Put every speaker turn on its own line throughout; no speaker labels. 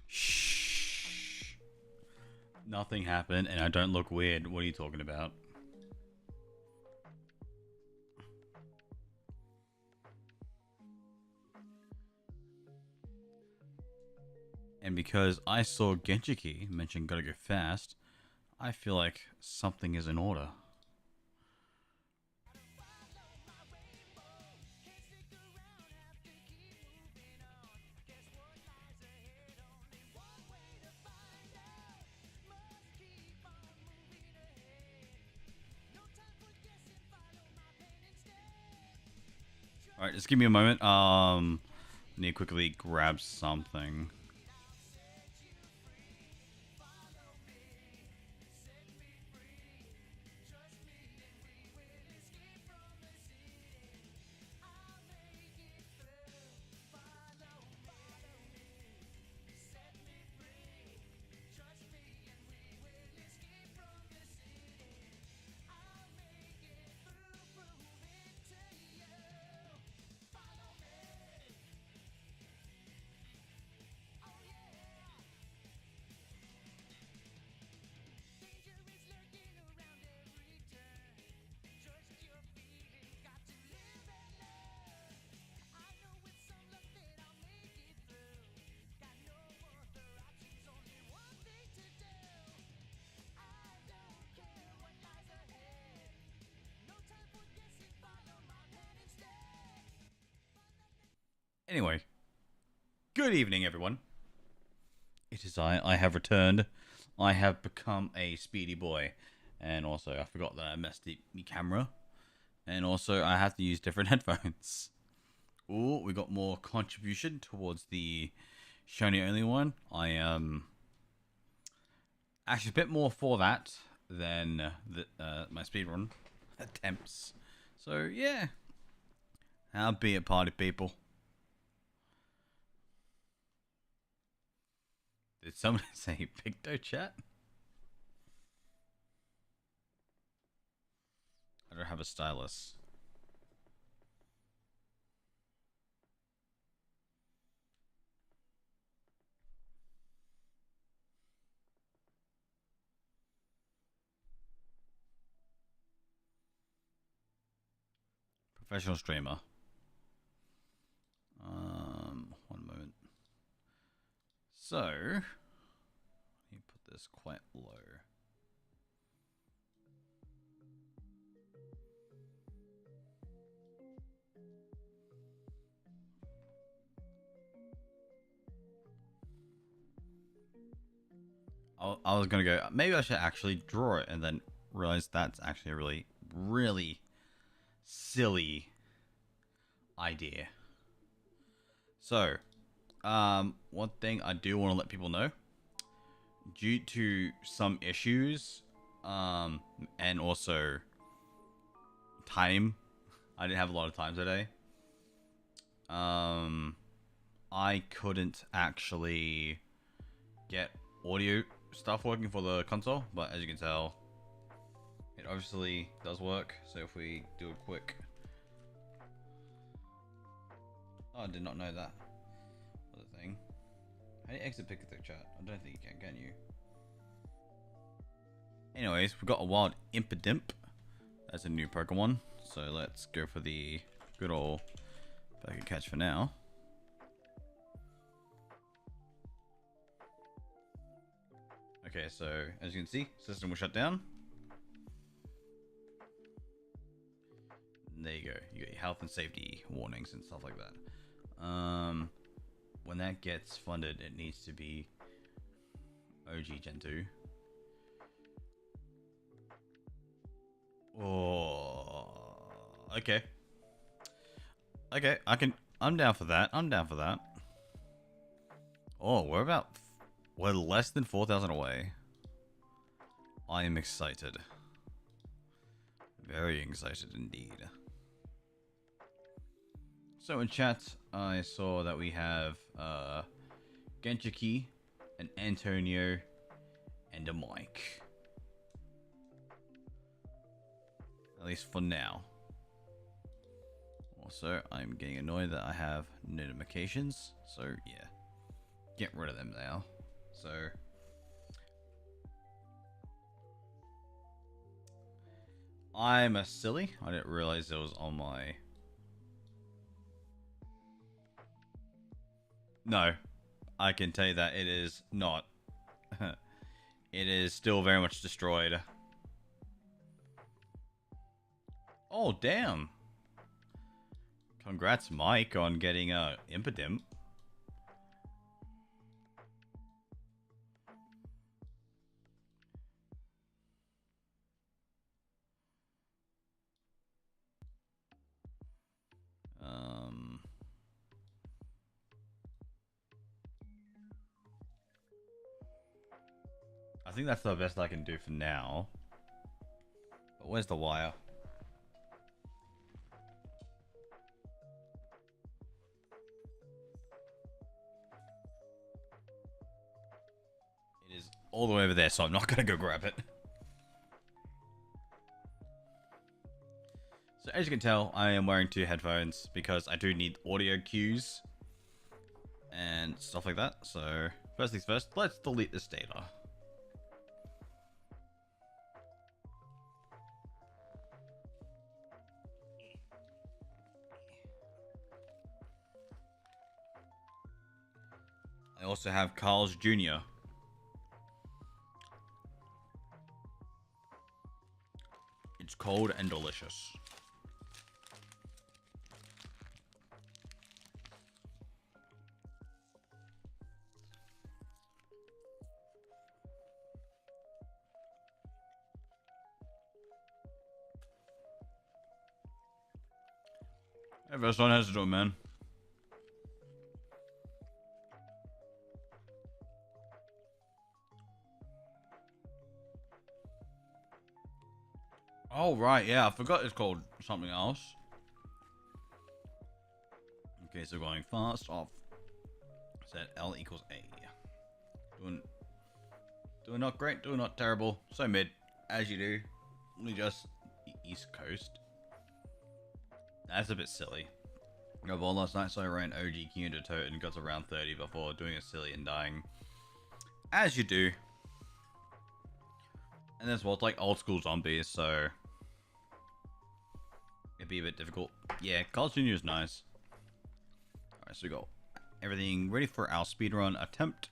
Shh. Nothing happened, and I don't look weird. What are you talking about? And because I saw Genjiki mention gotta go fast, I feel like something is in order. Alright, just give me a moment. Need to quickly grab something. Anyway, good evening, everyone. It is I. I have returned. I have become a speedy boy. And also, I forgot that I messed up my camera. And also, I have to use different headphones. Ooh, we got more contribution towards the Shiny only one. I am actually a bit more for that than my speedrun. attempts. So yeah, how be it, party people. Did someone say Picto chat? I don't have a stylus. Professional streamer. One moment. So, let me put this quite low. I was gonna go, maybe I should actually draw it, and then realize that's actually a really, really silly idea. So, one thing I do want to let people know, due to some issues, and also time, I didn't have a lot of time today. I couldn't actually get audio stuff working for the console, but as you can tell, it obviously does work. So if we do a quick... Oh, I did not know that was a thing. How do you exit Picto chat? I don't think you can you? Anyways, we've got a wild Impidimp. That's a new Pokemon. So let's go for the good old Poké Catch for now. Okay, so as you can see, system will shut down. And there you go. You got your health and safety warnings and stuff like that. When that gets funded, it needs to be OG Gen 2. Oh, okay. Okay, I'm down for that. I'm down for that. Oh, we're less than 4,000 away. I am excited. Very excited indeed. So in chat, I saw that we have Genchiki, an Antonio, and a Mike. At least for now. Also, I'm getting annoyed that I have notifications. So yeah, get rid of them now. So I'm a silly. I didn't realize it was on my... No, I can tell you that it is not. It is still very much destroyed. Oh, damn. Congrats, Mike, on getting a Impidimp. I think that's the best I can do for now. But where's the wire? It is all the way over there, so I'm not going to go grab it. So as you can tell, I am wearing 2 headphones because I do need audio cues and stuff like that. So first things first, let's delete this data. I also have Carl's Jr. It's cold and delicious. Everyone has to do it, man. Oh, Oh, right, yeah, I forgot it's called something else. Okay, so going fast off. Set L equals A. Doing not great, doing not terrible. So mid, as you do. Only just East Coast. That's a bit silly. Got ball last night, so I ran OG Q into Tote and got to round 30 before doing a silly and dying. As you do. And this was like old school zombies, so it'd be a bit difficult. Yeah, College Junior is nice. Alright, so we got everything ready for our speedrun attempt.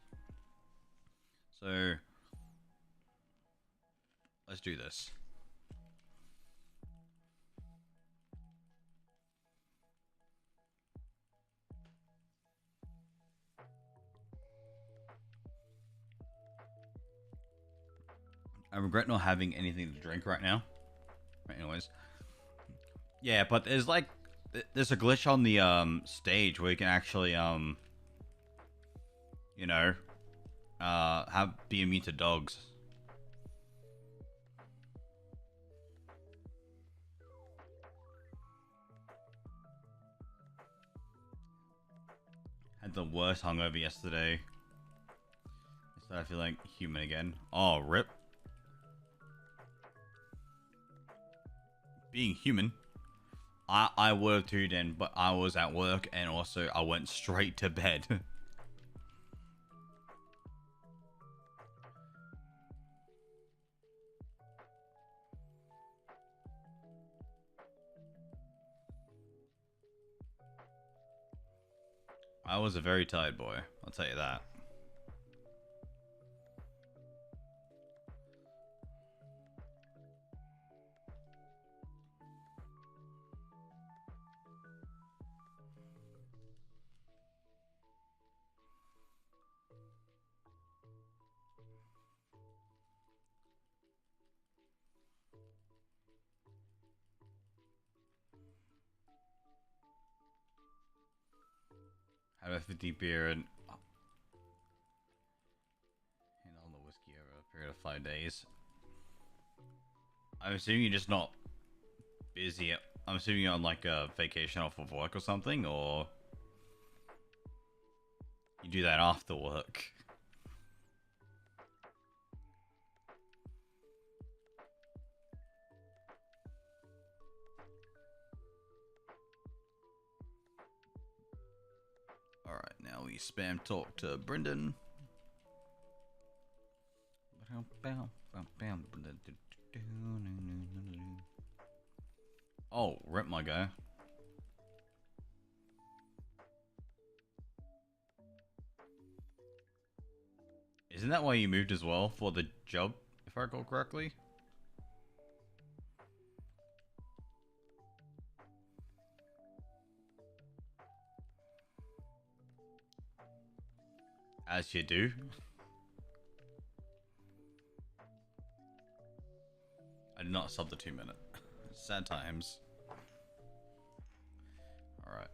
So let's do this. I regret not having anything to drink right now. Anyways. Yeah, but there's like there's a glitch on the stage where you can actually you know, be immune to dogs. Had the worst hungover yesterday. I feel like human again. Oh, rip. Being human. I would have too then, but I was at work and also I went straight to bed. I was a very tired boy, I'll tell you that. Had a 50 beer and all the whiskey over a period of 5 days. I'm assuming you're just not busy. I'm assuming you're on like a vacation off of work or something, or you do that after work. Alright, now we spam talk to Brendan. Oh, rip my guy. Isn't that why you moved as well for the job, if I recall correctly? As you do. I did not sub the 2 minute. Sad times. Alright.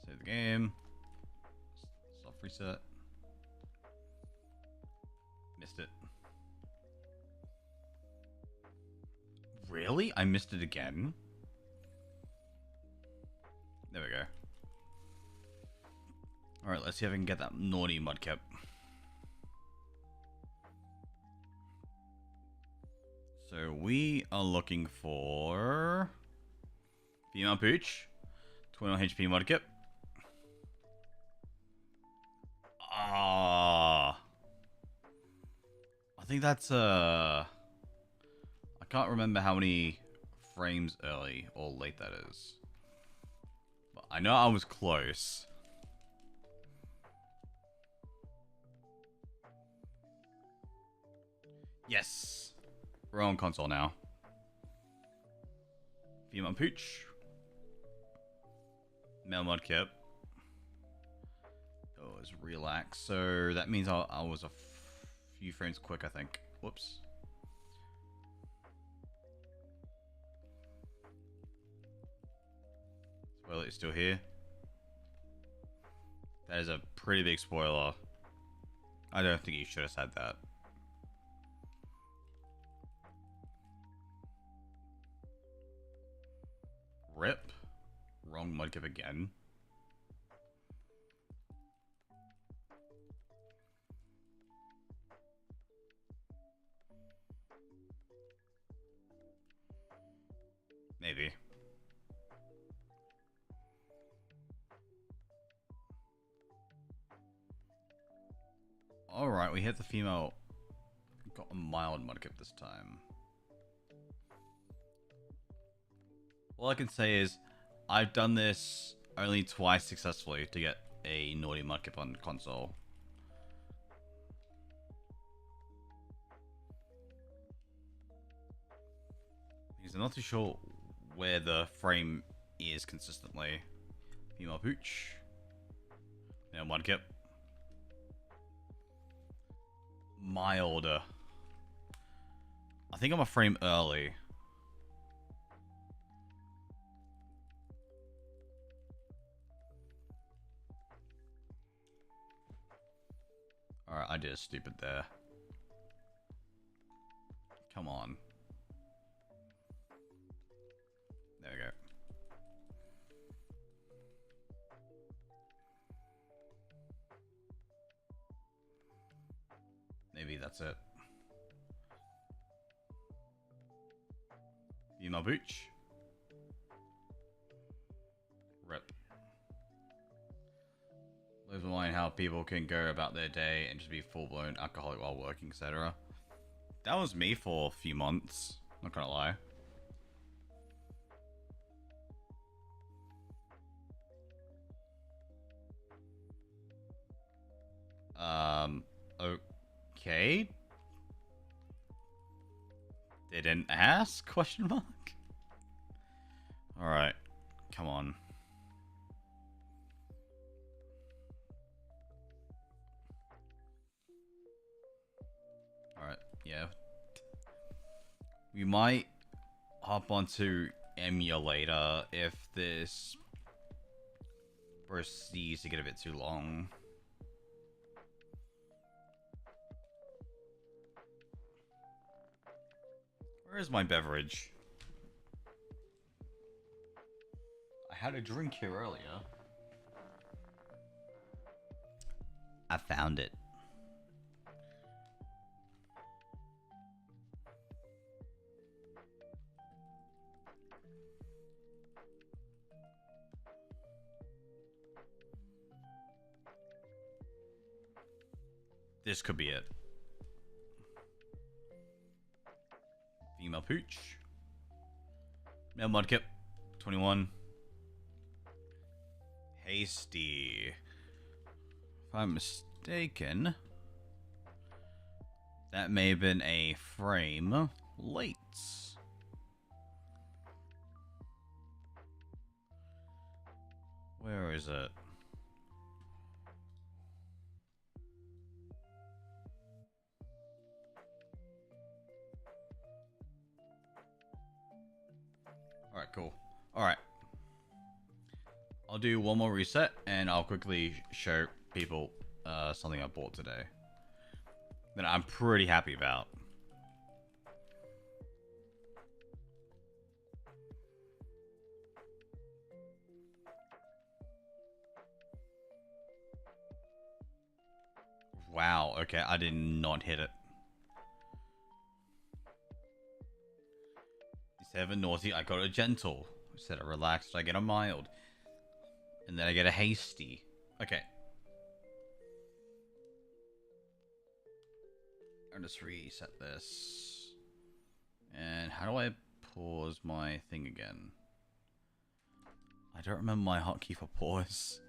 Save the game. Soft reset. Missed it. Really? I missed it again? There we go. Alright, let's see if I can get that naughty mudkip. So we are looking for female pooch, 21 HP mudkip. Ah, I think that's I can't remember how many frames early or late that is, but I know I was close. Yes, we're on console now. Female pooch, male mudkip. Oh, it's relax. So that means I was a few frames quick, I think. Whoops. Spoiler is still here. That is a pretty big spoiler. I don't think you should have said that. wrong mudkip again. Maybe. Alright, we hit the female. Got a mild mudkip this time. All I can say is, I've done this only twice successfully to get a naughty mudkip on console. Because I'm not too sure where the frame is consistently. Female pooch. Now mudkip. Milder. I think I'm a frame early. Alright, I did stupid there. Come on. There we go. Maybe that's it. Female booch. Rip. Blows my mind how people can go about their day and just be full-blown alcoholic while working, etc. That was me for a few months. Not gonna lie. Okay. They didn't ask? Question mark. All right, come on. All right, yeah. We might hop onto emulator if this proceeds to get a bit too long. Where is my beverage? I had a drink here earlier. I found it. This could be it. Female pooch. Male mudkip. 21. Hasty. If I'm mistaken, that may have been a frame late. Where is it? Alright, cool. Alright. I'll do one more reset, and I'll quickly show people something I bought today that I'm pretty happy about. Wow, okay, I did not hit it. Instead of a naughty, I got a gentle. Instead of relaxed, I get a mild. And then I get a hasty. Okay. I'll just reset this. And how do I pause my thing again? I don't remember my hotkey for pause.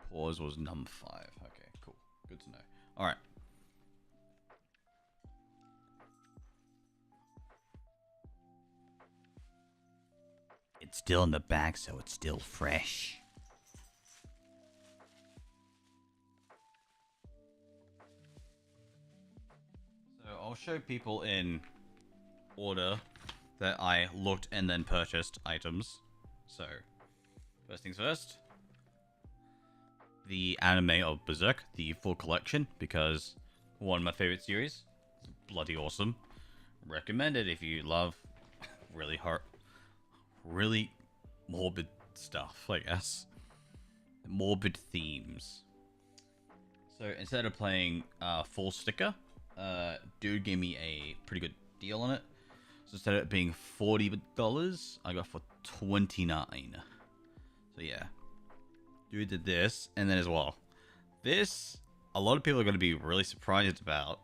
Pause was num 5. Okay, cool. Good to know. Alright. It's still in the bag, so it's still fresh. So I'll show people in order that I looked and then purchased items. So, first things first. The anime of Berserk, the full collection, because one of my favorite series. It's bloody awesome. Recommend it if you love really really morbid stuff, I guess. Morbid themes. So instead of playing full sticker, dude gave me a pretty good deal on it. So instead of it being $40, I got for $29. So yeah, dude did this, and then as well, this a lot of people are going to be really surprised about.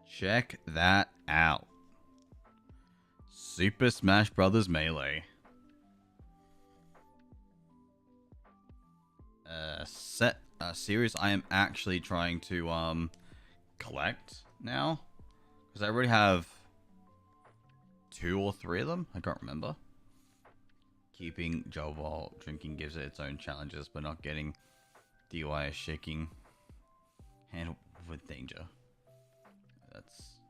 Check that out. Super Smash Bros. Melee. Series I am actually trying to collect now, because I already have 2 or 3 of them. I can't remember. Keeping Joe while drinking gives it its own challenges, but not getting DUI is shaking hand with danger. That's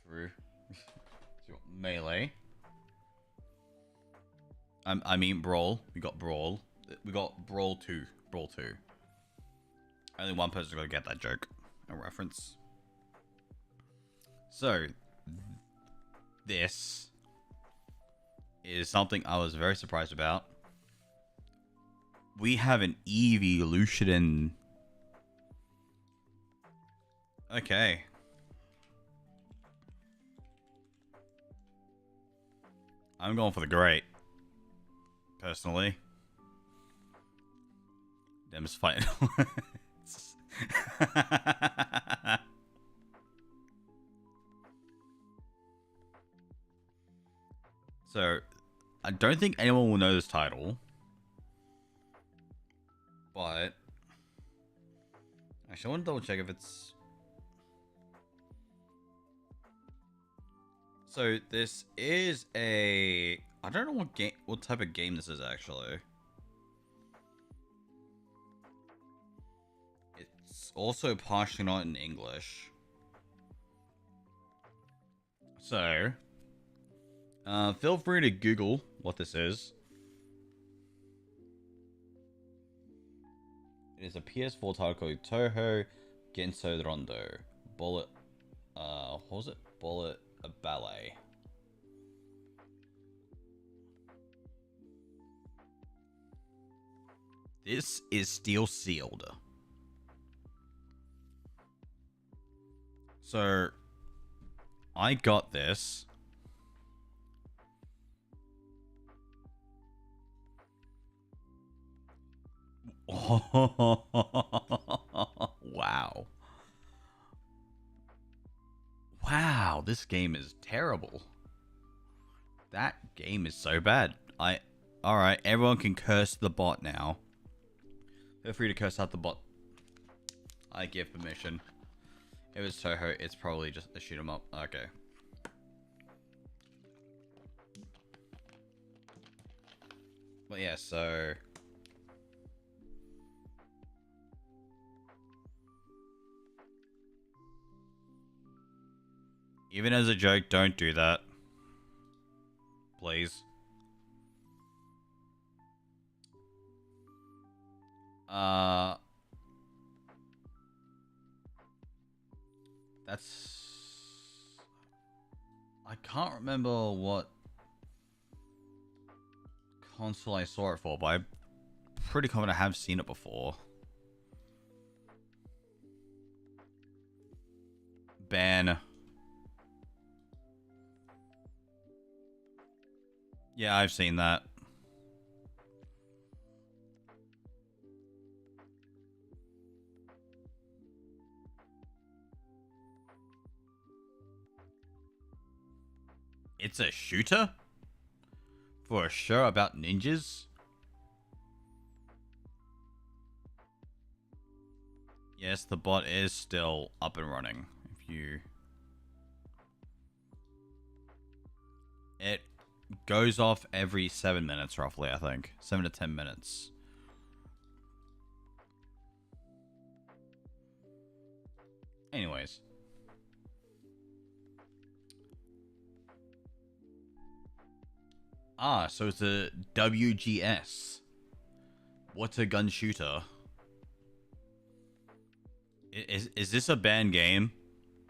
true. So Melee. I mean Brawl. We got Brawl. We got Brawl 2. Brawl 2. Only one person's gonna get that joke. A reference. So this is something I was very surprised about. We have an evolution. Okay. I'm going for the great. Personally. Them's fighting. So, I don't think anyone will know this title. But actually, I want to double check if it's. So this is a. I don't know what type of game this is actually. It's also partially not in English. So, feel free to Google what this is. It is a PS4 title called Toho Genso Rondo. Bullet. What was it? Bullet Ballet. This is still sealed. So, I got this. Wow. Wow, this game is terrible. That game is so bad. Alright, everyone can curse the bot now. Feel free to curse out the bot. I give permission. If it's Toho, it's probably just a shoot 'em up. Okay. But yeah, so even as a joke, don't do that. Please. That's... I can't remember what console I saw it for, but I'm pretty confident I have seen it before. Ban. Yeah, I've seen that. It's a shooter? For a show about ninjas? Yes, the bot is still up and running. If you... It goes off every 7 minutes, roughly, I think. 7 to 10 minutes. Anyways. Ah, so it's a WGS. What's a gun shooter? Is this a banned game?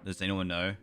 Does anyone know?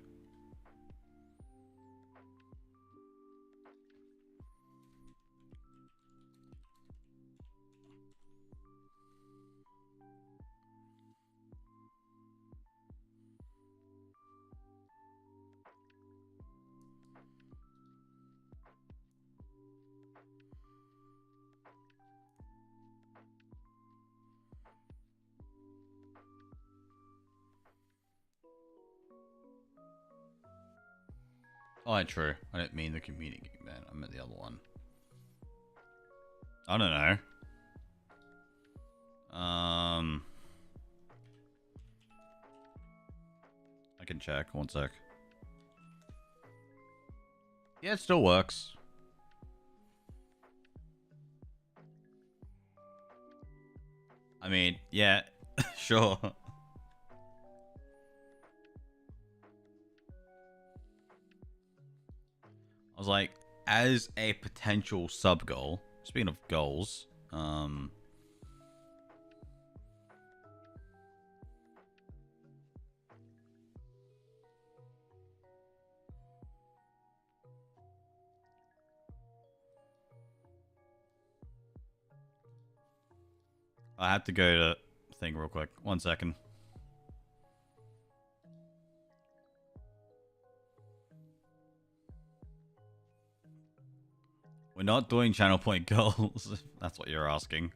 Oh, true. I didn't mean the community game, man. I meant the other one. I don't know. I can check. One sec. Yeah, it still works. I mean, yeah, sure. I was like, as a potential sub goal. Speaking of goals, I have to go to thing real quick. 1 second. We're not doing channel point goals, if that's what you're asking.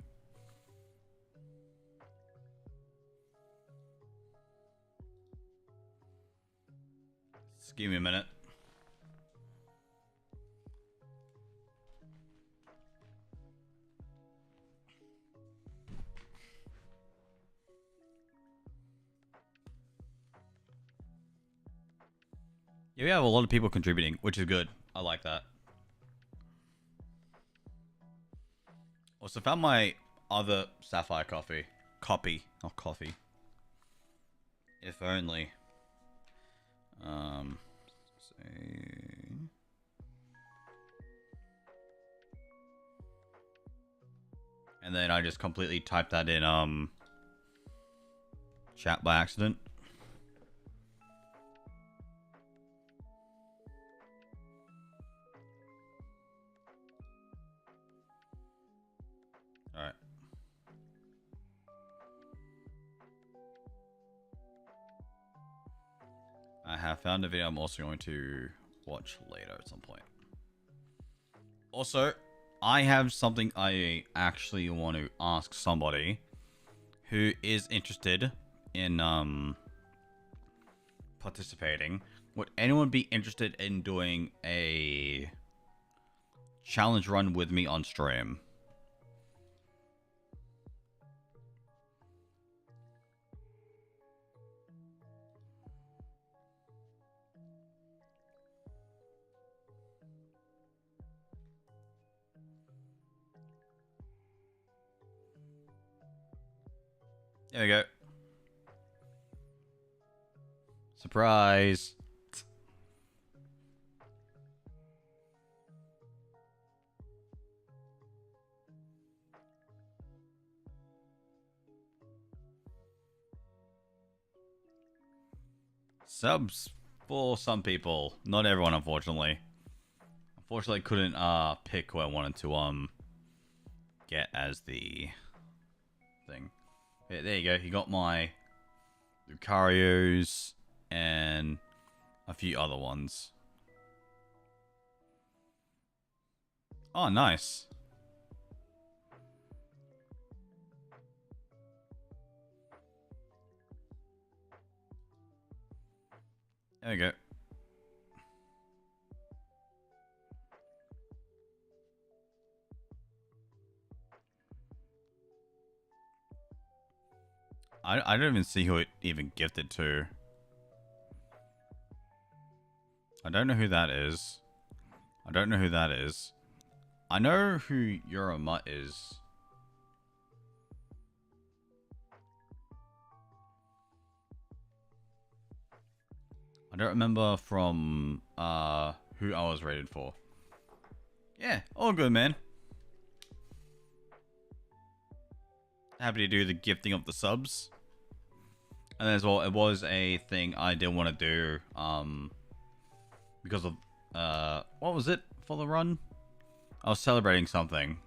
Just give me a minute. Yeah, we have a lot of people contributing, which is good. I like that. Also found my other Sapphire coffee. Copy, not coffee. If only. Say... And then I just completely typed that in chat by accident. Alright. I have found a video I'm also going to watch later at some point. Also, I have something I actually want to ask somebody who is interested in participating. Would anyone be interested in doing a challenge run with me on stream? There we go. Surprise. Subs for some people. Not everyone, unfortunately. Unfortunately, couldn't pick who I wanted to get as the thing. Yeah, there you go. You got my Lucarios and a few other ones. Oh, nice. There you go. I don't even see who it even gifted to. I don't know who that is. I don't know who that is. I know who Mutt is. I don't remember from who I was rated for. Yeah, all good, man. Happy to do the gifting of the subs. And as well, it was a thing I didn't want to do, because of, what was it for the run? I was celebrating something.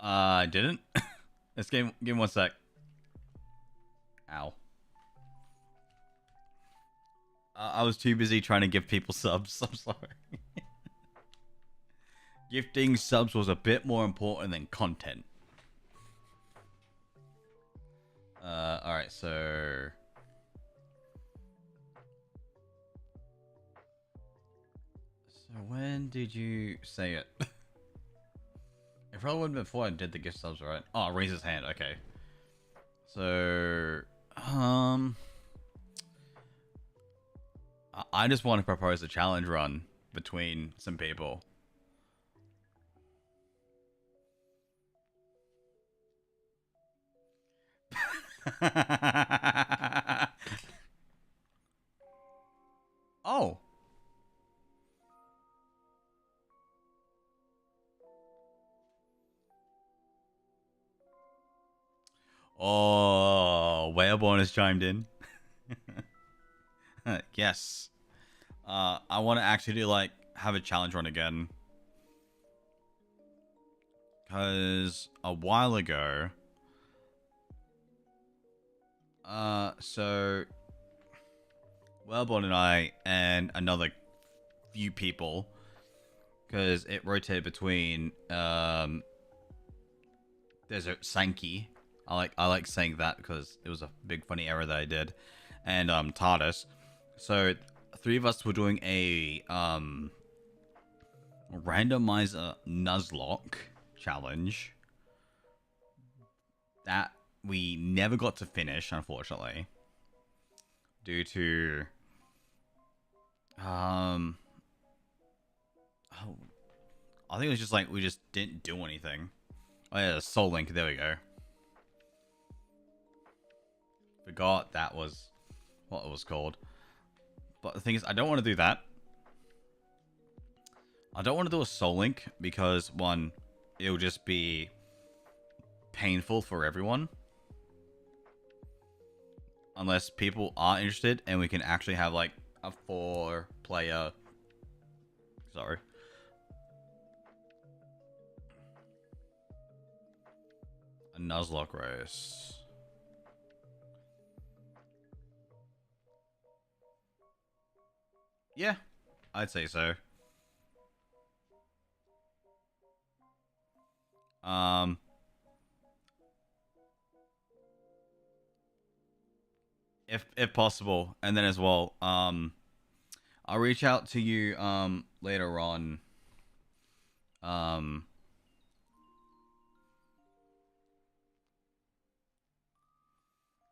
I didn't. Let's give me 1 sec. Ow. I was too busy trying to give people subs. I'm sorry. Gifting subs was a bit more important than content. Alright, so... So when did you say it? It probably would have been before I did the gift subs, right? Oh, raise his hand, okay. So... I just want to propose a challenge run between some people. Oh. Oh, Whaleborn has chimed in. Yes. I want to actually do, like, have a challenge run again. Because a while ago... so... Whaleborn and I and another few people, because it rotated between, Desert Sankey. I like saying that because it was a big funny error that I did. And, TARDIS. So, 3 of us were doing a, randomizer Nuzlocke challenge that we never got to finish, unfortunately, due to oh, I think it was just like we just didn't do anything. Oh yeah, Soul Link, there we go. Forgot that was what it was called. But the thing is, I don't want to do that. I don't want to do a Soul Link because, one, it'll just be painful for everyone. Unless people are interested and we can actually have, like, a 4-player... Sorry. A Nuzlocke race. Yeah, I'd say so. If possible, and then as well, I'll reach out to you later on.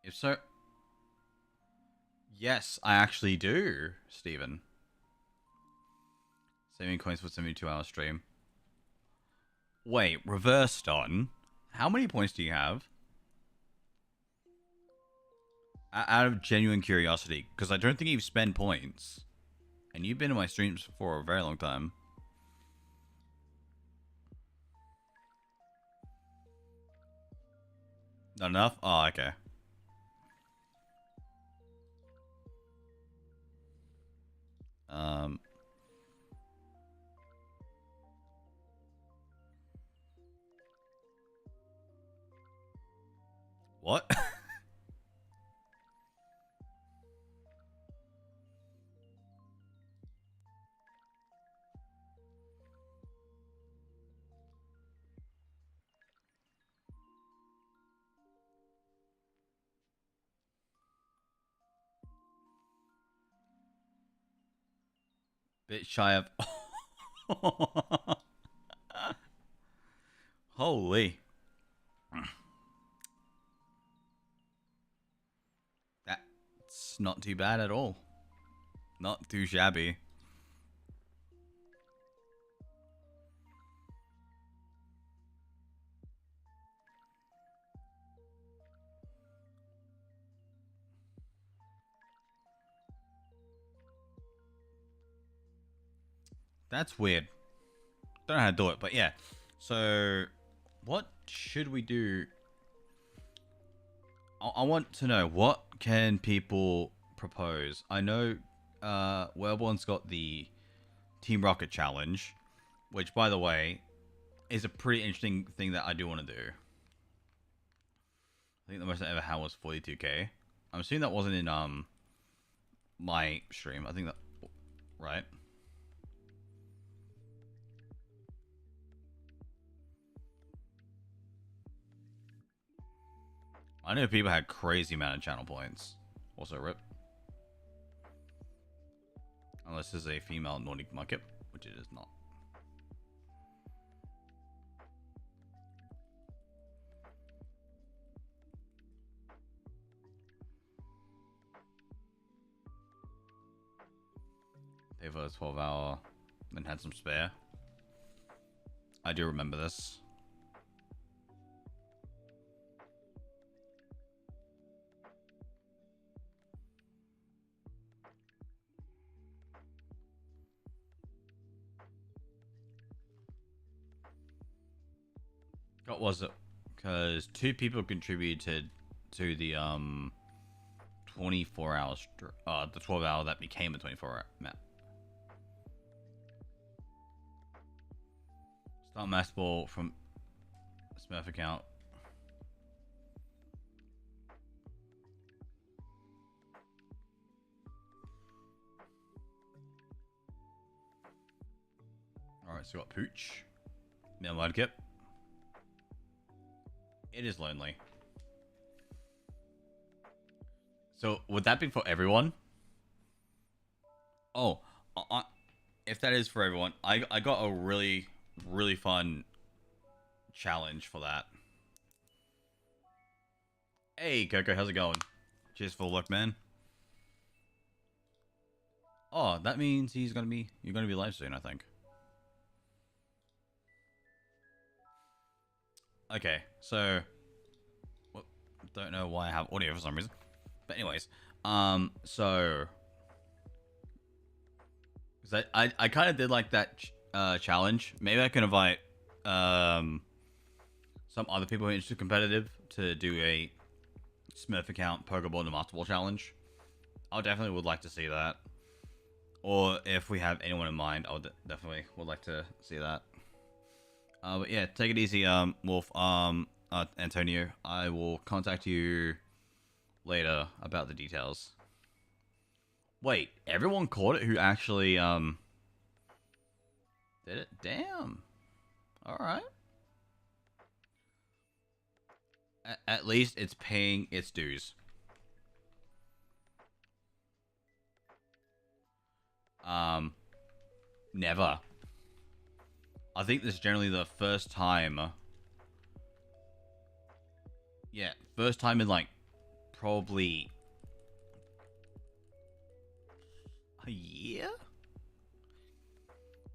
If so, yes, I actually do, Steven. Saving coins for 72-hour stream. Wait, reversed on? How many points do you have? Out of genuine curiosity, because I don't think you've spent points. And you've been in my streams for a very long time. Not enough? Oh, okay. What? Bit shy of... Holy. That's not too bad at all. Not too shabby. That's weird. Don't know how to do it, but yeah. So, what should we do? I want to know, what can people propose? I know Wellborn's got the Team Rocket Challenge, which, by the way, is a pretty interesting thing that I do want to do. I think the most I ever had was 42k. I'm assuming that wasn't in my stream. I think that, right? I know people had crazy amount of channel points. Also, rip. Unless there's a female Nordic market, which it is not. Pay for a 12-hour, then had some spare. I do remember this. What was it? Because 2 people contributed to the 24 hours, the 12 hour that became a 24-hour map. Start mass ball from Smurf account. Alright, so we got Pooch. Now Mudkip. It is lonely. So, would that be for everyone? Oh, if that is for everyone, I got a really, really fun challenge for that. Hey, Coco, how's it going? Cheers for the luck, man. Oh, that means you're gonna be live soon, I think. Okay, so don't know why I have audio for some reason, but anyways, so I kind of did like that challenge. Maybe I can invite some other people who are interested competitive to do a Smurf account Pokeball and Master Ball challenge. I definitely would like to see that. Or if we have anyone in mind, I would definitely would like to see that. But yeah, take it easy, Wolf. Antonio, I will contact you later about the details. Wait, everyone caught it who actually did it? Damn. All right. At least it's paying its dues. Never. I think this is generally the first time. Yeah, first time in like probably a year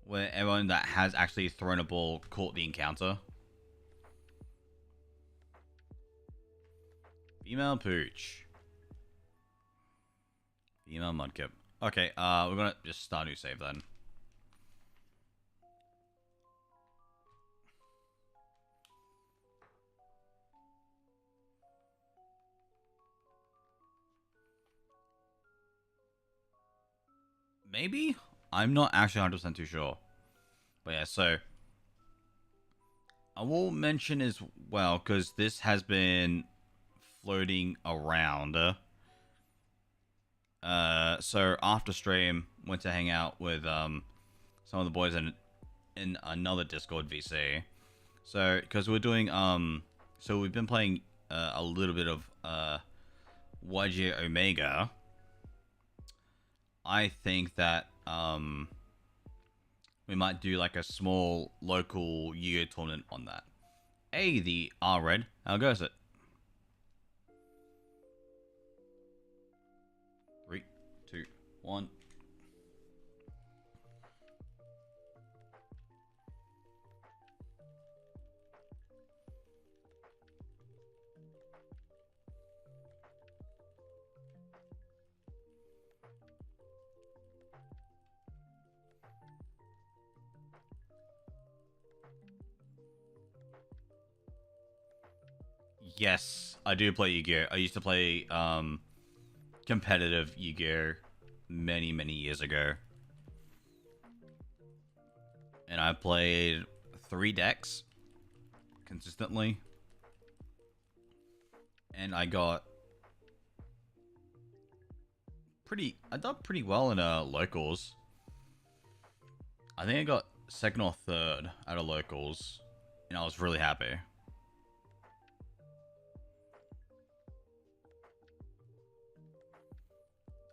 where everyone that has actually thrown a ball caught the encounter. Female Pooch. Female Mudkip. Okay, we're gonna just start a new save then. Maybe? I'm not actually 100% too sure. But yeah, so I will mention as well, because this has been floating around. So after stream, went to hang out with some of the boys in another Discord VC. So because we're doing so we've been playing a little bit of YG Omega. I think that we might do like a small local Yu-Gi-Oh tournament on that. Hey, the R-Red, how goes it? 3, 2, 1. Yes, I do play Yu-Gi-Oh! I used to play competitive Yu-Gi-Oh! Many years ago. And I played 3 decks consistently. And I got I did pretty well in locals. I think I got second or third out of locals, and I was really happy.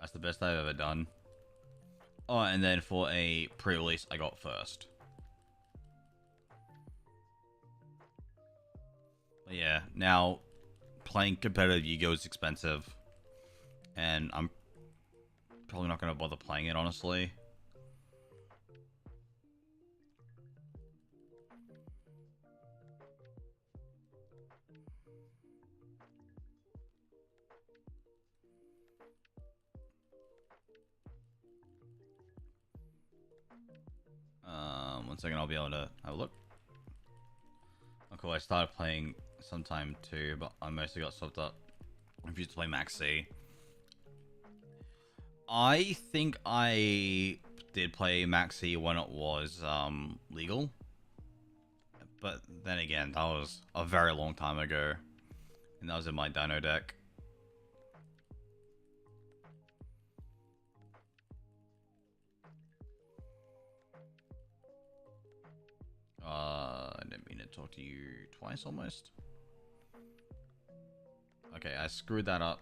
That's the best I've ever done. Oh, and then for a pre-release, I got first. But yeah, now playing competitive Yu-Gi-Oh! Is expensive, and I'm probably not going to bother playing it, honestly. One second, I'll be able to have a look. Oh, cool. I started playing sometime too, but I mostly got swapped up. I refused to play Max C. I think I did play Max C when it was legal. But then again, that was a very long time ago. And that was in my Dino deck. I didn't mean to talk to you twice almost. Okay, I screwed that up.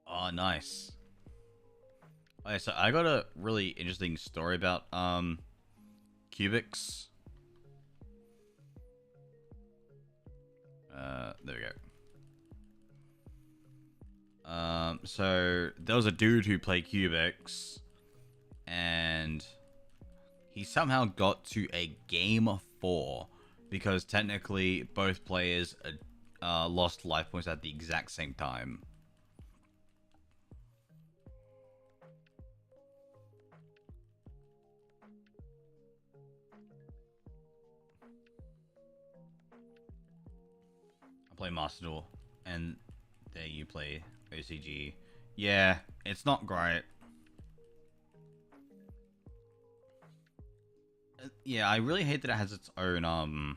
Oh, nice. Okay, so I got a really interesting story about cubics. There we go. So there was a dude who played cubics, and he somehow got to a game 4 because technically both players lost life points at the exact same time. I play Master Duel, and there you play OCG. Yeah, it's not great. Yeah, I really hate that it has its own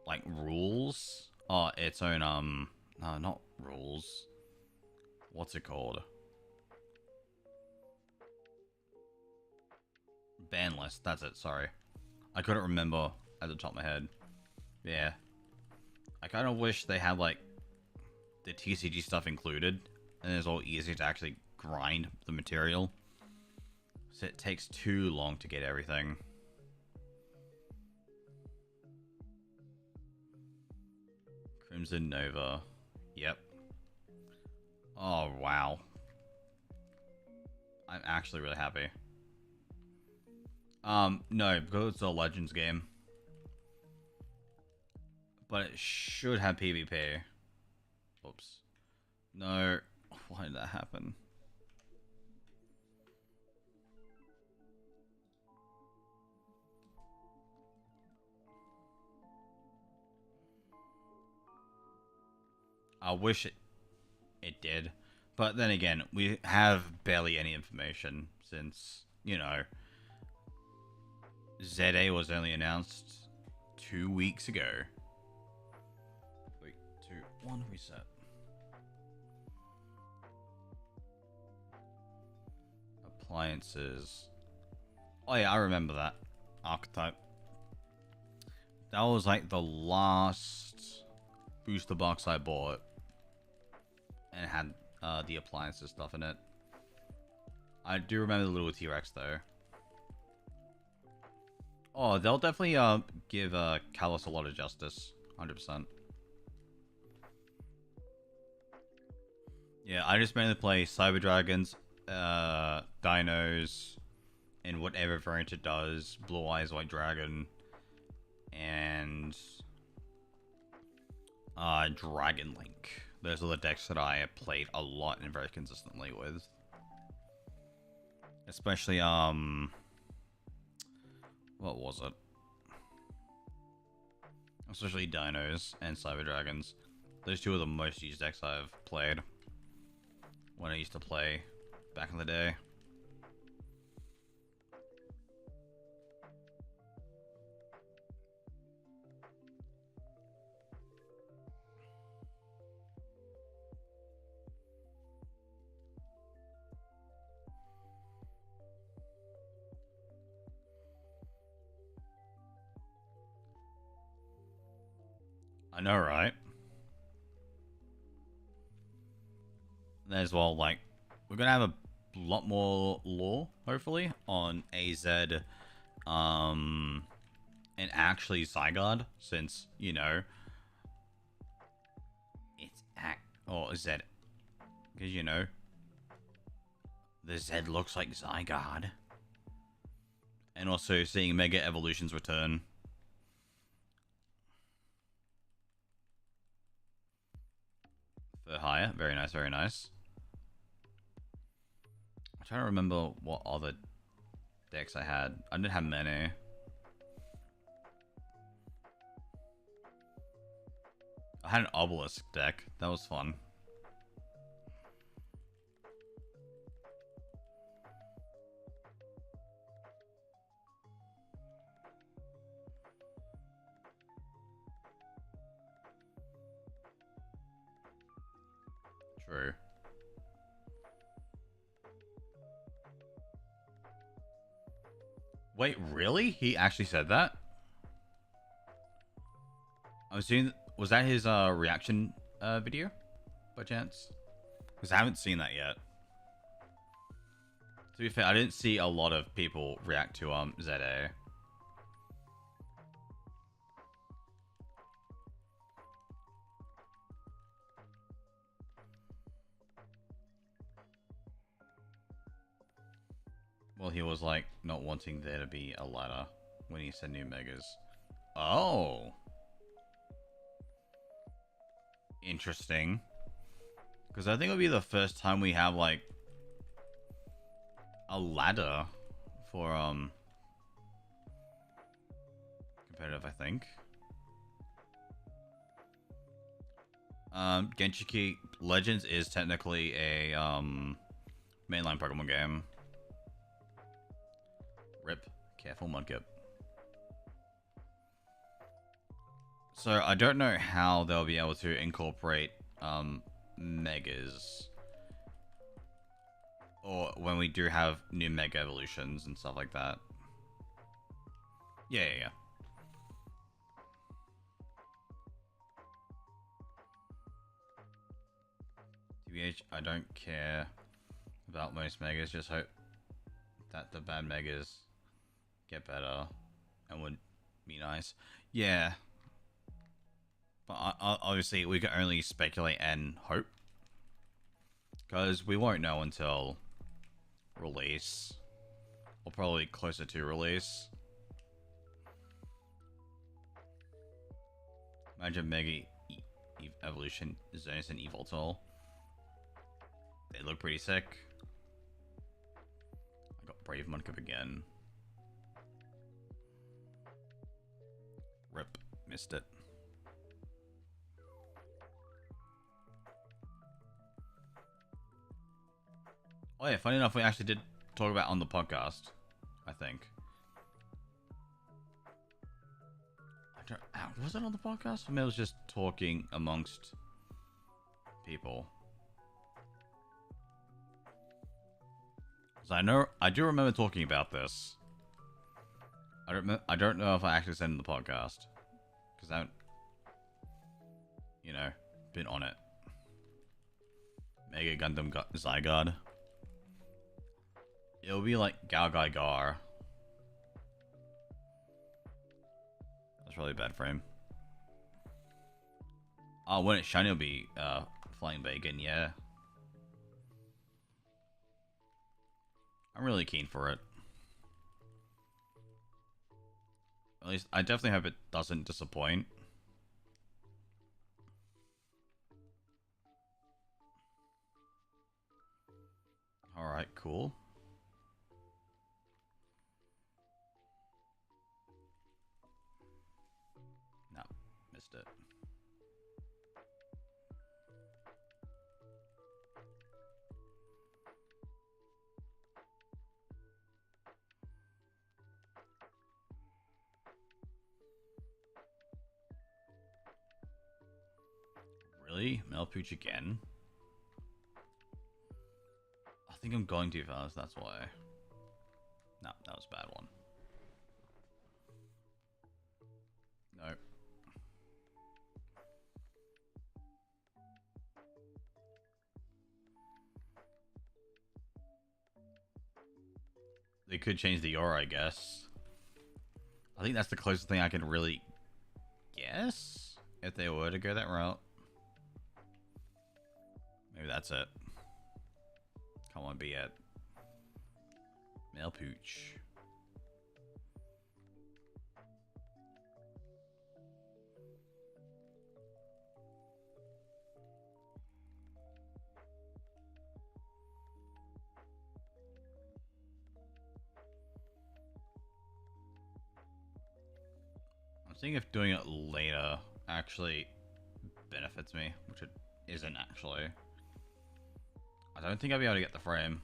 like rules. Oh, its own no, not rules. What's it called? Ban list. That's it. Sorry, I couldn't remember at the top of my head. Yeah, I kind of wish they had like the TCG stuff included, and it's all easy to actually grind the material. So it takes too long to get everything. Crimson Nova. Yep. Oh, wow. I'm actually really happy. No, because it's a Legends game. But it should have PvP. Oops. No. Why did that happen? I wish it did. But then again, we have barely any information since, you know, ZA was only announced 2 weeks ago. 3, 2, 1, reset. Appliances. Oh yeah, I remember that archetype. That was like the last booster box I bought, and it had the appliances stuff in it. I do remember the little T-Rex though. Oh, they'll definitely give Kalos a lot of justice, 100%. Yeah, I just mainly play Cyber Dragons, Dinos, and whatever variant it does. Blue Eyes, White Dragon, and Dragon Link. Those are the decks that I have played a lot and very consistently with. Especially, What was it? Especially Dinos and Cyber Dragons. Those two are the most used decks I've played when I used to play back in the day. I know, right? And as well, like, we're gonna have a lot more lore, hopefully, on AZ, and actually Zygarde, since, you know, it's or Z, because, you know, the Z looks like Zygarde. And also seeing Mega Evolutions return. For hire, very nice, very nice. I'm trying to remember what other decks I had. I didn't have many. I had an Obelisk deck. That was fun. True. Wait, really? He actually said that? I was seeing. Was that his reaction video, by chance? Because I haven't seen that yet. To be fair, I didn't see a lot of people react to ZA. Well, he was like not wanting there to be a ladder when he said new megas. Oh, interesting. Because I think it'll be the first time we have like a ladder for competitive. I think. Genshiki Legends is technically a mainline Pokemon game. Rip. Careful, Mudkip. So I don't know how they'll be able to incorporate megas, or when we do have new mega evolutions and stuff like that. Yeah. TBH, I don't care about most megas. Just hope that the bad megas get better and would be nice. Yeah. But obviously, we can only speculate and hope. Because we won't know until release. Or probably closer to release. Imagine Mega Evolution Zones and Evoltol. They look pretty sick. I got Brave Mudkip again. Rip. Missed it. Oh yeah, funny enough, we actually did talk about on the podcast, I think. Was it on the podcast? I mean, it was just talking amongst people. Because I do remember talking about this. I don't know if I actually said it in the podcast. Because I haven't, you know, been on it. Mega Gundam Zygarde. It'll be like Gar. That's really bad for him. Oh, when it's shiny, it'll be Flying Bacon, yeah. I'm really keen for it. At least, I definitely hope it doesn't disappoint. Alright, cool. missed it. Really? Melpooch again? I think I'm going too fast, that's why. No, that was a bad one. No. They could change the aura, I guess. I think that's the closest thing I can really guess. If they were to go that route. Maybe that's it. Come on, be it. Melpooch. I'm seeing if doing it later actually benefits me, which it isn't actually. I don't think I'll be able to get the frame.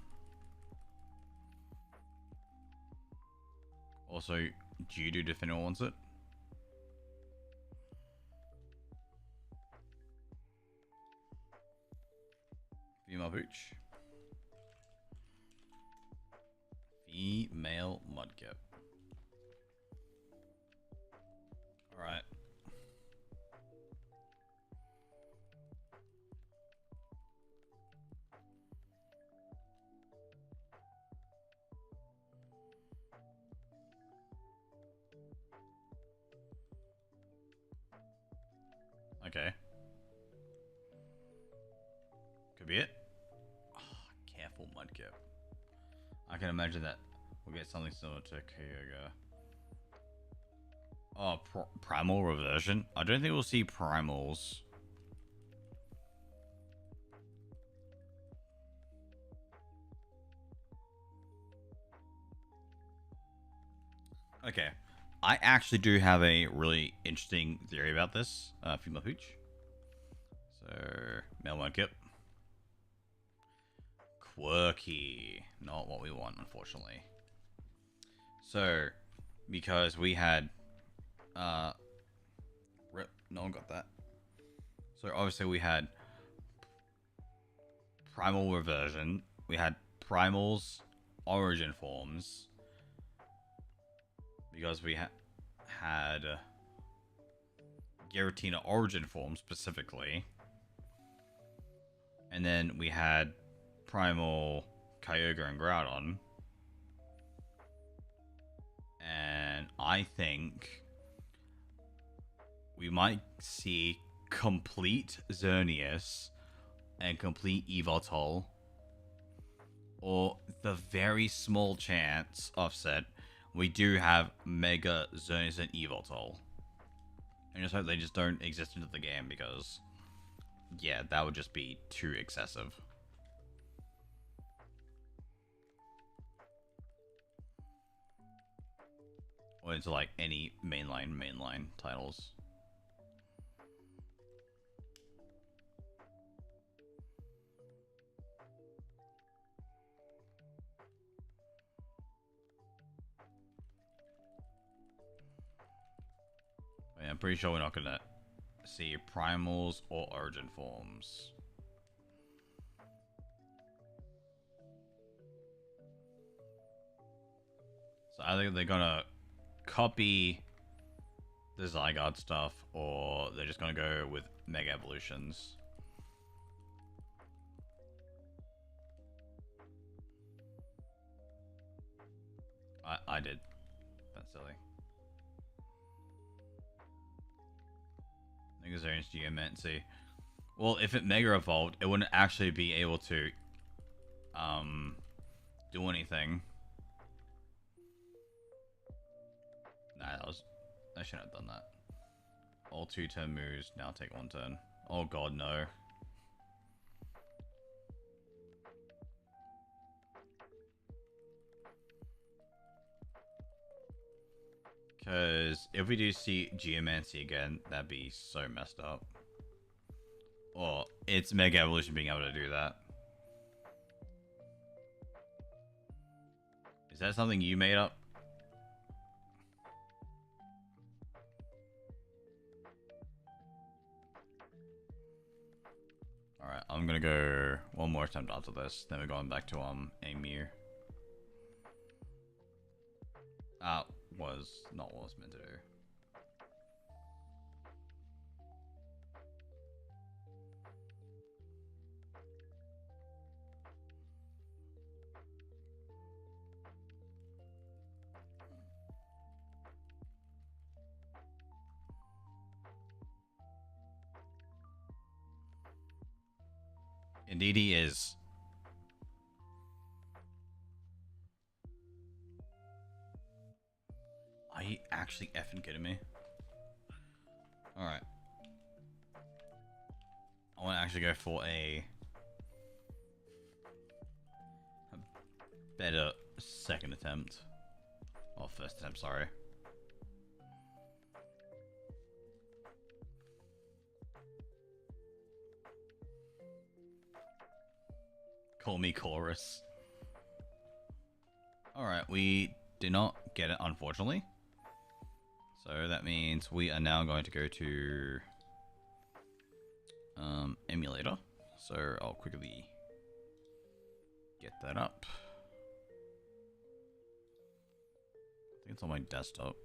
Also, do you do if anyone wants it? Female pooch. Female mudkip. Alright. Okay. Could be it. Oh, careful, mudkip. I can imagine that we'll get something similar to Kyogre. Oh, primal reversion? I don't think we'll see primals. Okay. I actually do have a really interesting theory about this. Female hooch. So, male mudkip. Quirky. Not what we want, unfortunately. So, because we had... rip, no one got that. So, obviously we had... primal reversion. We had primals, origin forms. Because we had Giratina origin form specifically. And then we had primal Kyogre and Groudon. And I think we might see complete Xerneas and complete Yveltal. Or the very small chance, offset, we do have Mega Xerneas and Yveltal. And just hope they just don't exist into the game because, yeah, that would just be too excessive. Or into like any mainline titles. I'm pretty sure we're not gonna see primals or origin forms. So either they're gonna copy the Zygarde stuff, or they're just gonna go with Mega Evolutions. I did. That's silly. Mega Xerneas Geomancy. Well, if it Mega Evolved, it wouldn't actually be able to do anything. Nah, I shouldn't have done that. All 2-turn moves, now take 1 turn. Oh god, no. Because if we do see Geomancy again, that'd be so messed up. Or it's Mega Evolution being able to do that. Is that something you made up? Alright, I'm gonna go one more attempt after this. Then we're going back to Amir. Was not what I was meant to do. Indeed he is. Are you actually effing kidding me? Alright. I want to actually go for a better second attempt. Or first attempt, sorry. Call me Chorus. Alright, we did not get it, unfortunately. So that means we are now going to go to emulator. So I'll quickly get that up. I think it's on my desktop.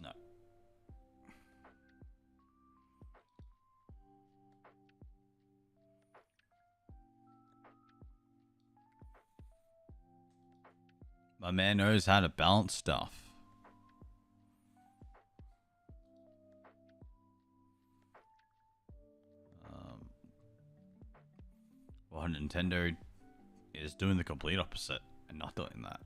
No. My man knows how to balance stuff. 100 Nintendo is doing the complete opposite and not doing that.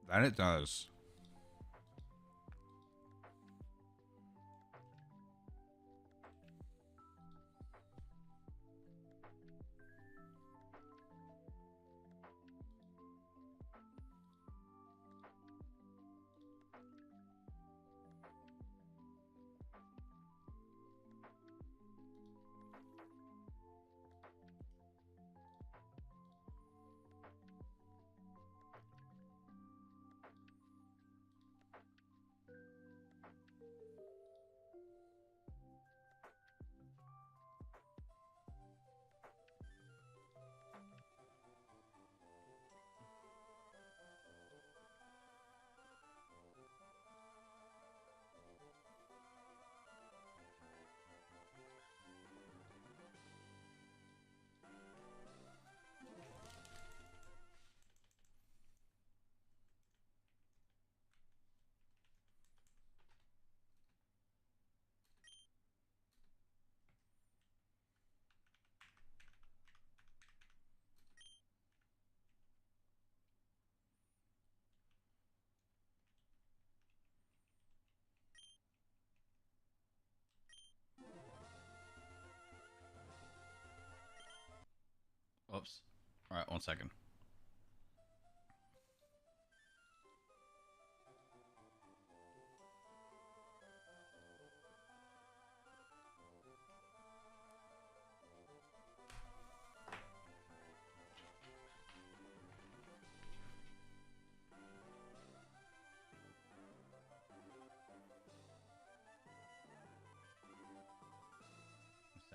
That it does. Oops. Alright, 1 second.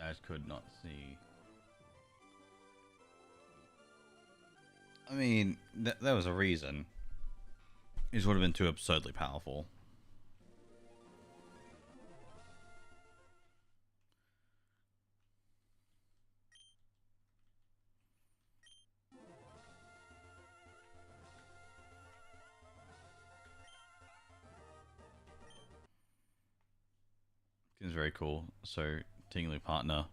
I could not see. I mean, there was a reason. It would have been too absurdly powerful. Seems very cool. So, tingly partner.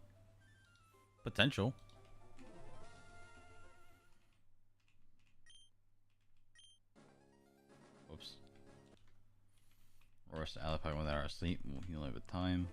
Potential. Oops. Or rest Alipag when they're asleep. We'll heal over time.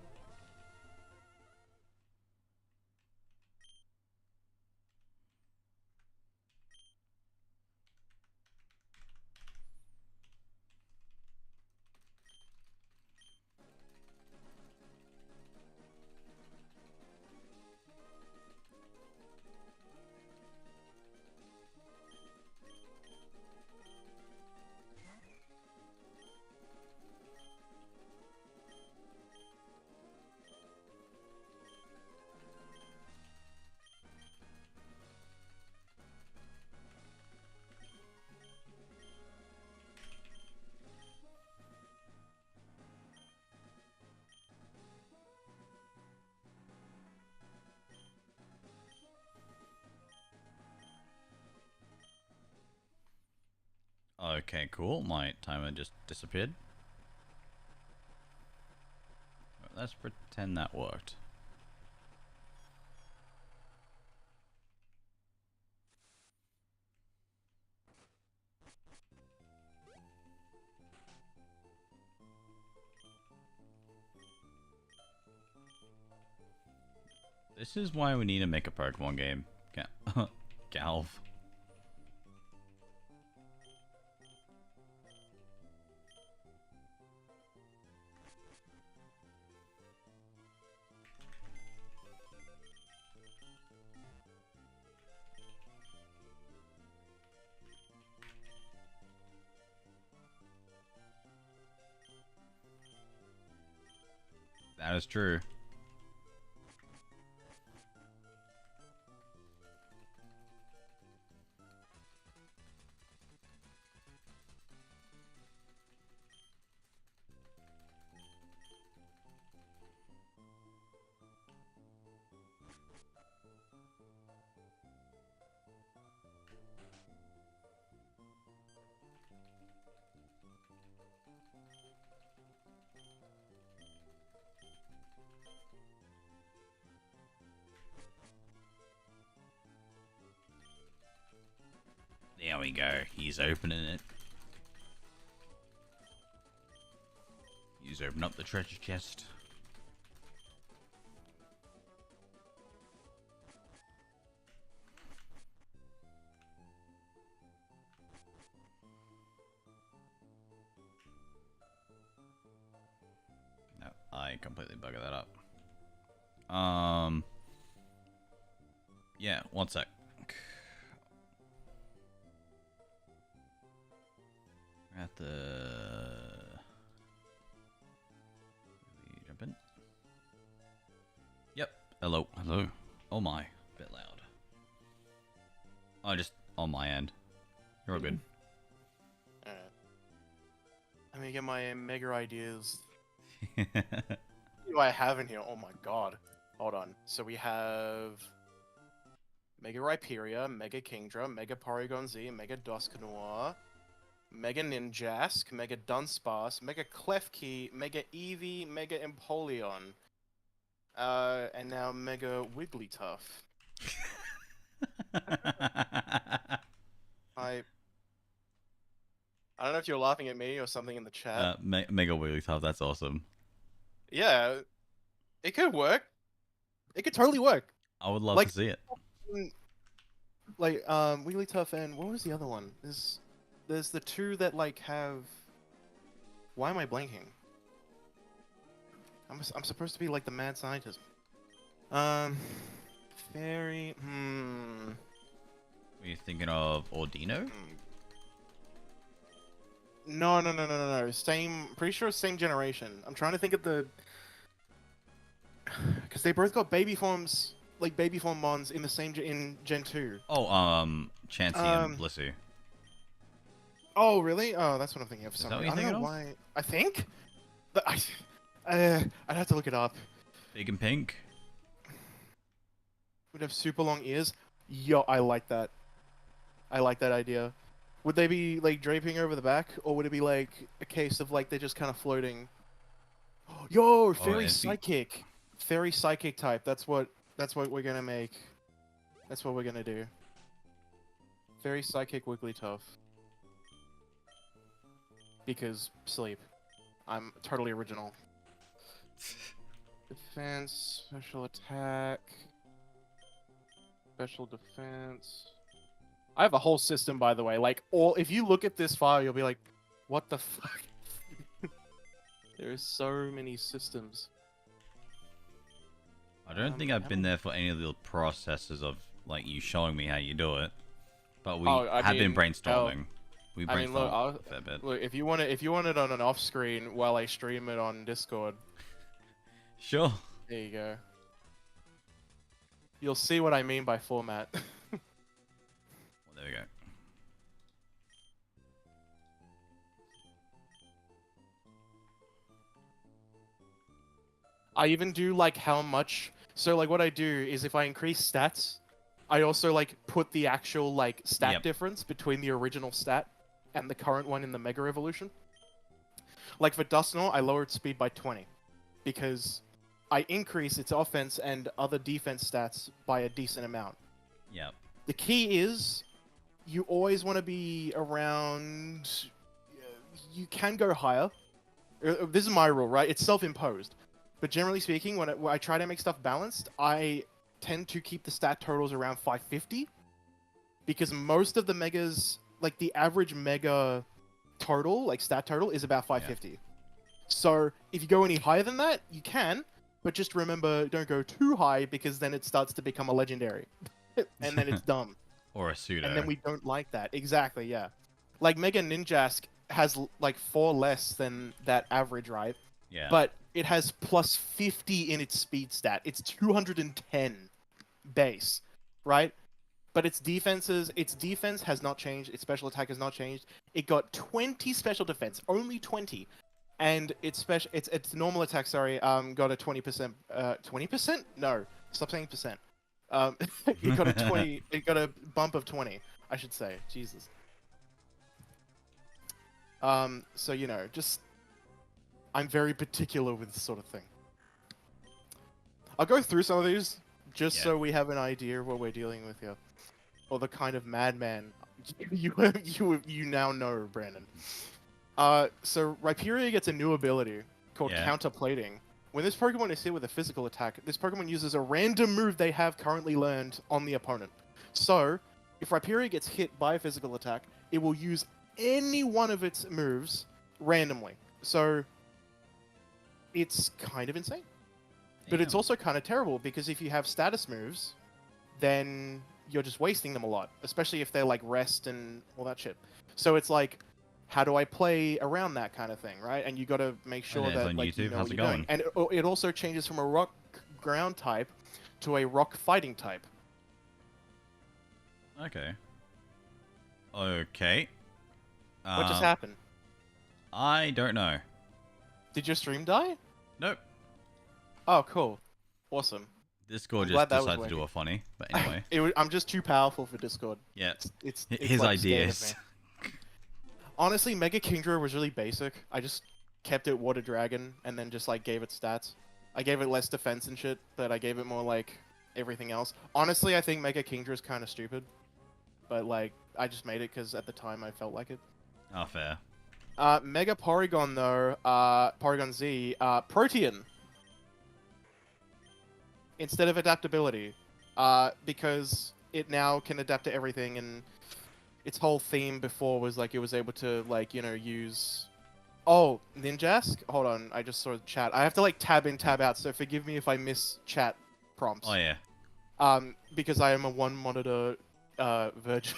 Okay, cool. My timer just disappeared. Let's pretend that worked. This is why we need to make a Pokemon game. Galv. That is true. There we go. He's opening it. He's opening up the treasure chest. No, I completely buggered that up. Yeah, one sec. At the... Jump in. Yep. Hello. Hello. Oh my. Bit loud. Oh, just on my end. You're all good.
Alright. Let me get my mega ideas. What do I have in here? Oh my god. Hold on. So we have Mega Rhyperia, Mega Kingdra, Mega Porygon Z, Mega Dusknoir, Mega Ninjask, Mega Dunsparce, Mega Klefki, Mega Eevee, Mega Empoleon. And now Mega Wigglytuff. I don't know if you're laughing at me or something in the chat.
Mega Wigglytuff, that's awesome.
Yeah, it could work. It could totally work.
I would love to see it.
Like, Wigglytuff and what was the other one? There's the two that like have. Why am I blanking? I'm supposed to be like the mad scientist. Fairy.
Were you thinking of Ordino?
No. Same. Pretty sure it's same generation. I'm trying to think of the. Because they both got baby forms, like baby form mons in the same in Gen 2.
Oh, Chansey and Blissey.
Oh, really? Oh, that's what I'm thinking of.
Is that what
I
you're
don't know
thinking of?
why. I think. But I'd have to look it up.
Big and pink.
Would have super long ears. Yo, I like that. I like that idea. Would they be like draping over the back, or would it be like a case of like they're just kind of floating? Yo,
Oh,
fairy
SP.
psychic. Fairy psychic type. That's what we're gonna make. That's what we're gonna do. Fairy psychic Wigglytuff. Because sleep. I'm totally original. Defense, special attack, special defense. I have a whole system, by the way. Like, all if you look at this file, you'll be like, "What the fuck?" There's so many systems.
I don't think I've been there for any of the processes of like you showing me how you do it, but we
Oh, I
have been
mean,
brainstorming. We
I mean, look,
brainstormed a fair bit.
look. If you want it on an off screen while I stream it on Discord,
Sure.
there you go. You'll see what I mean by format.
Well, there we go.
I even do like how much. So like what I do is if I increase stats, I also like put the actual like stat
Yep.
difference between the original stat and the current one in the Mega Evolution. Like for Dusknoir, I lowered speed by 20 because I increase its offense and other defense stats by a decent amount.
Yep.
The key is you always want to be around. You can go higher. This is my rule, right? It's self-imposed. But generally speaking, when I try to make stuff balanced, I tend to keep the stat totals around 550 because most of the megas, like the average mega total, like stat total, is about 550. Yeah. So if you go any higher than that, you can, but just remember, don't go too high because then it starts to become a legendary, and then it's dumb.
Or a pseudo.
And then we don't like that. Exactly, yeah. Like Mega Ninjask has like 4 less than that average, right?
Yeah.
But it has plus 50 in its speed stat. It's 210 base, right? But its defense has not changed. Its special attack has not changed. It got 20 special defense, only 20, and its normal attack, sorry, got a 20%. 20%? No, stop saying percent. It got a 20. It got a bump of 20, I should say. Jesus. So you know, just I'm very particular with this sort of thing. I'll go through some of these just so we have an idea of what we're dealing with here, or the kind of madman you now know, Brandon. So Rhyperior gets a new ability called Counterplating. When this Pokemon is hit with a physical attack, this Pokemon uses a random move they have currently learned on the opponent. So, if Rhyperior gets hit by a physical attack, it will use any one of its moves randomly. So, it's kind of insane. But it's also kind of terrible, because if you have status moves, then you're just wasting them a lot. Especially if they're like rest and all that shit. So it's like, how do I play around that kind of thing, right? And you got to make sure that like you know what you're doing. And it also changes from a rock ground type to a rock fighting type.
Okay. Okay.
What just happened?
I don't know.
Did your stream die?
Nope.
Oh, cool. Awesome.
Discord just decided to do a funny, but anyway.
I'm just too powerful for Discord.
Yeah.
It's
his
like
ideas.
Honestly, Mega Kingdra was really basic. I just kept it Water Dragon and then just like gave it stats. I gave it less defense and shit, but I gave it more like everything else. Honestly, I think Mega Kingdra is kind of stupid, but like I just made it because at the time I felt like it.
Oh, fair.
Mega Porygon though, Porygon Z, Protean instead of adaptability, because it now can adapt to everything, and its whole theme before was like it was able to like, you know, use... Oh, Ninjask? Hold on, I just saw the chat. I have to like tab in, tab out, so forgive me if I miss chat prompts.
Oh yeah.
Because I am a one monitor virgin,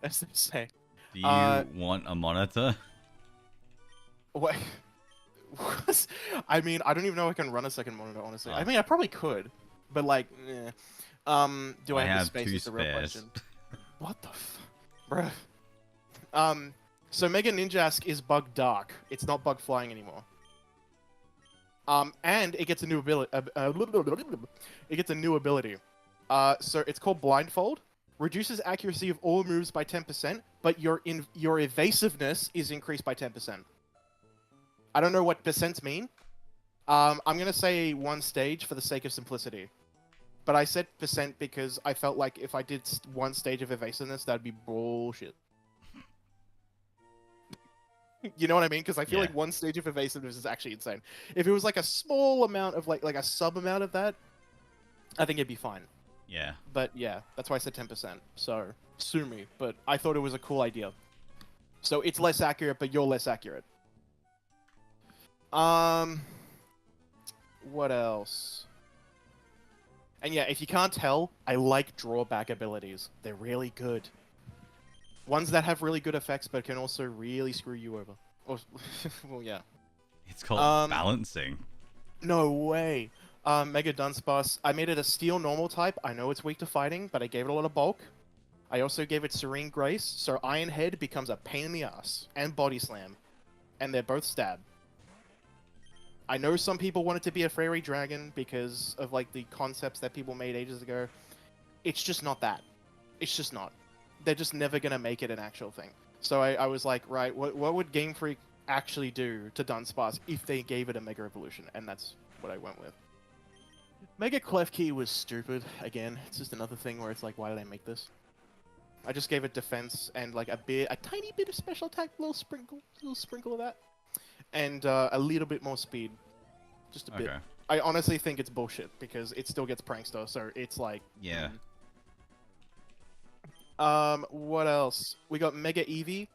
as they say.
Do you want a monitor?
What? I mean, I don't even know if I can run a second monitor, honestly.
Oh.
I mean, I probably could, but like, eh. Do I have the space?
Two
Is the real
spares.
question. What the bruh. So Mega Ninjask is bug dark. It's not bug flying anymore. And it gets a new ability. It gets a new ability. So it's called Blindfold. Reduces accuracy of all moves by 10%, but your evasiveness is increased by 10%. I don't know what percents mean, I'm gonna say 1 stage for the sake of simplicity. But I said percent because I felt like if I did 1 stage of evasiveness, that'd be bullshit. You know what I mean? Because I feel
Yeah.
like 1 stage of evasiveness is actually insane. If it was like a small amount of like a sub amount of that, I think it'd be fine.
Yeah.
But yeah, that's why I said 10%. So sue me. But I thought it was a cool idea. So it's less accurate, but you're less accurate. Um, what else? And yeah, if you can't tell, I like drawback abilities. They're really good. Ones that have really good effects, but can also really screw you over. Or, well, yeah.
It's called
Um,
balancing.
no way. Mega Dunsparce. I made it a steel normal type. I know it's weak to fighting, but I gave it a lot of bulk. I also gave it Serene Grace, so Iron Head becomes a pain in the ass, and Body Slam, and they're both stab. I know some people want it to be a Fairy Dragon because of like the concepts that people made ages ago. It's just not that. It's just not. They're just never gonna make it an actual thing. So I was like, right, what would Game Freak actually do to Dunsparce if they gave it a Mega Evolution? And that's what I went with. Mega Klefki was stupid. Again, it's just another thing where it's like, why did I make this? I just gave it defense and like a tiny bit of special attack, little sprinkle of that, and a little bit more speed, just a bit.
Okay.
I honestly think it's bullshit because it still gets Prankster, so it's like.
Yeah.
What else? We got Mega Eevee,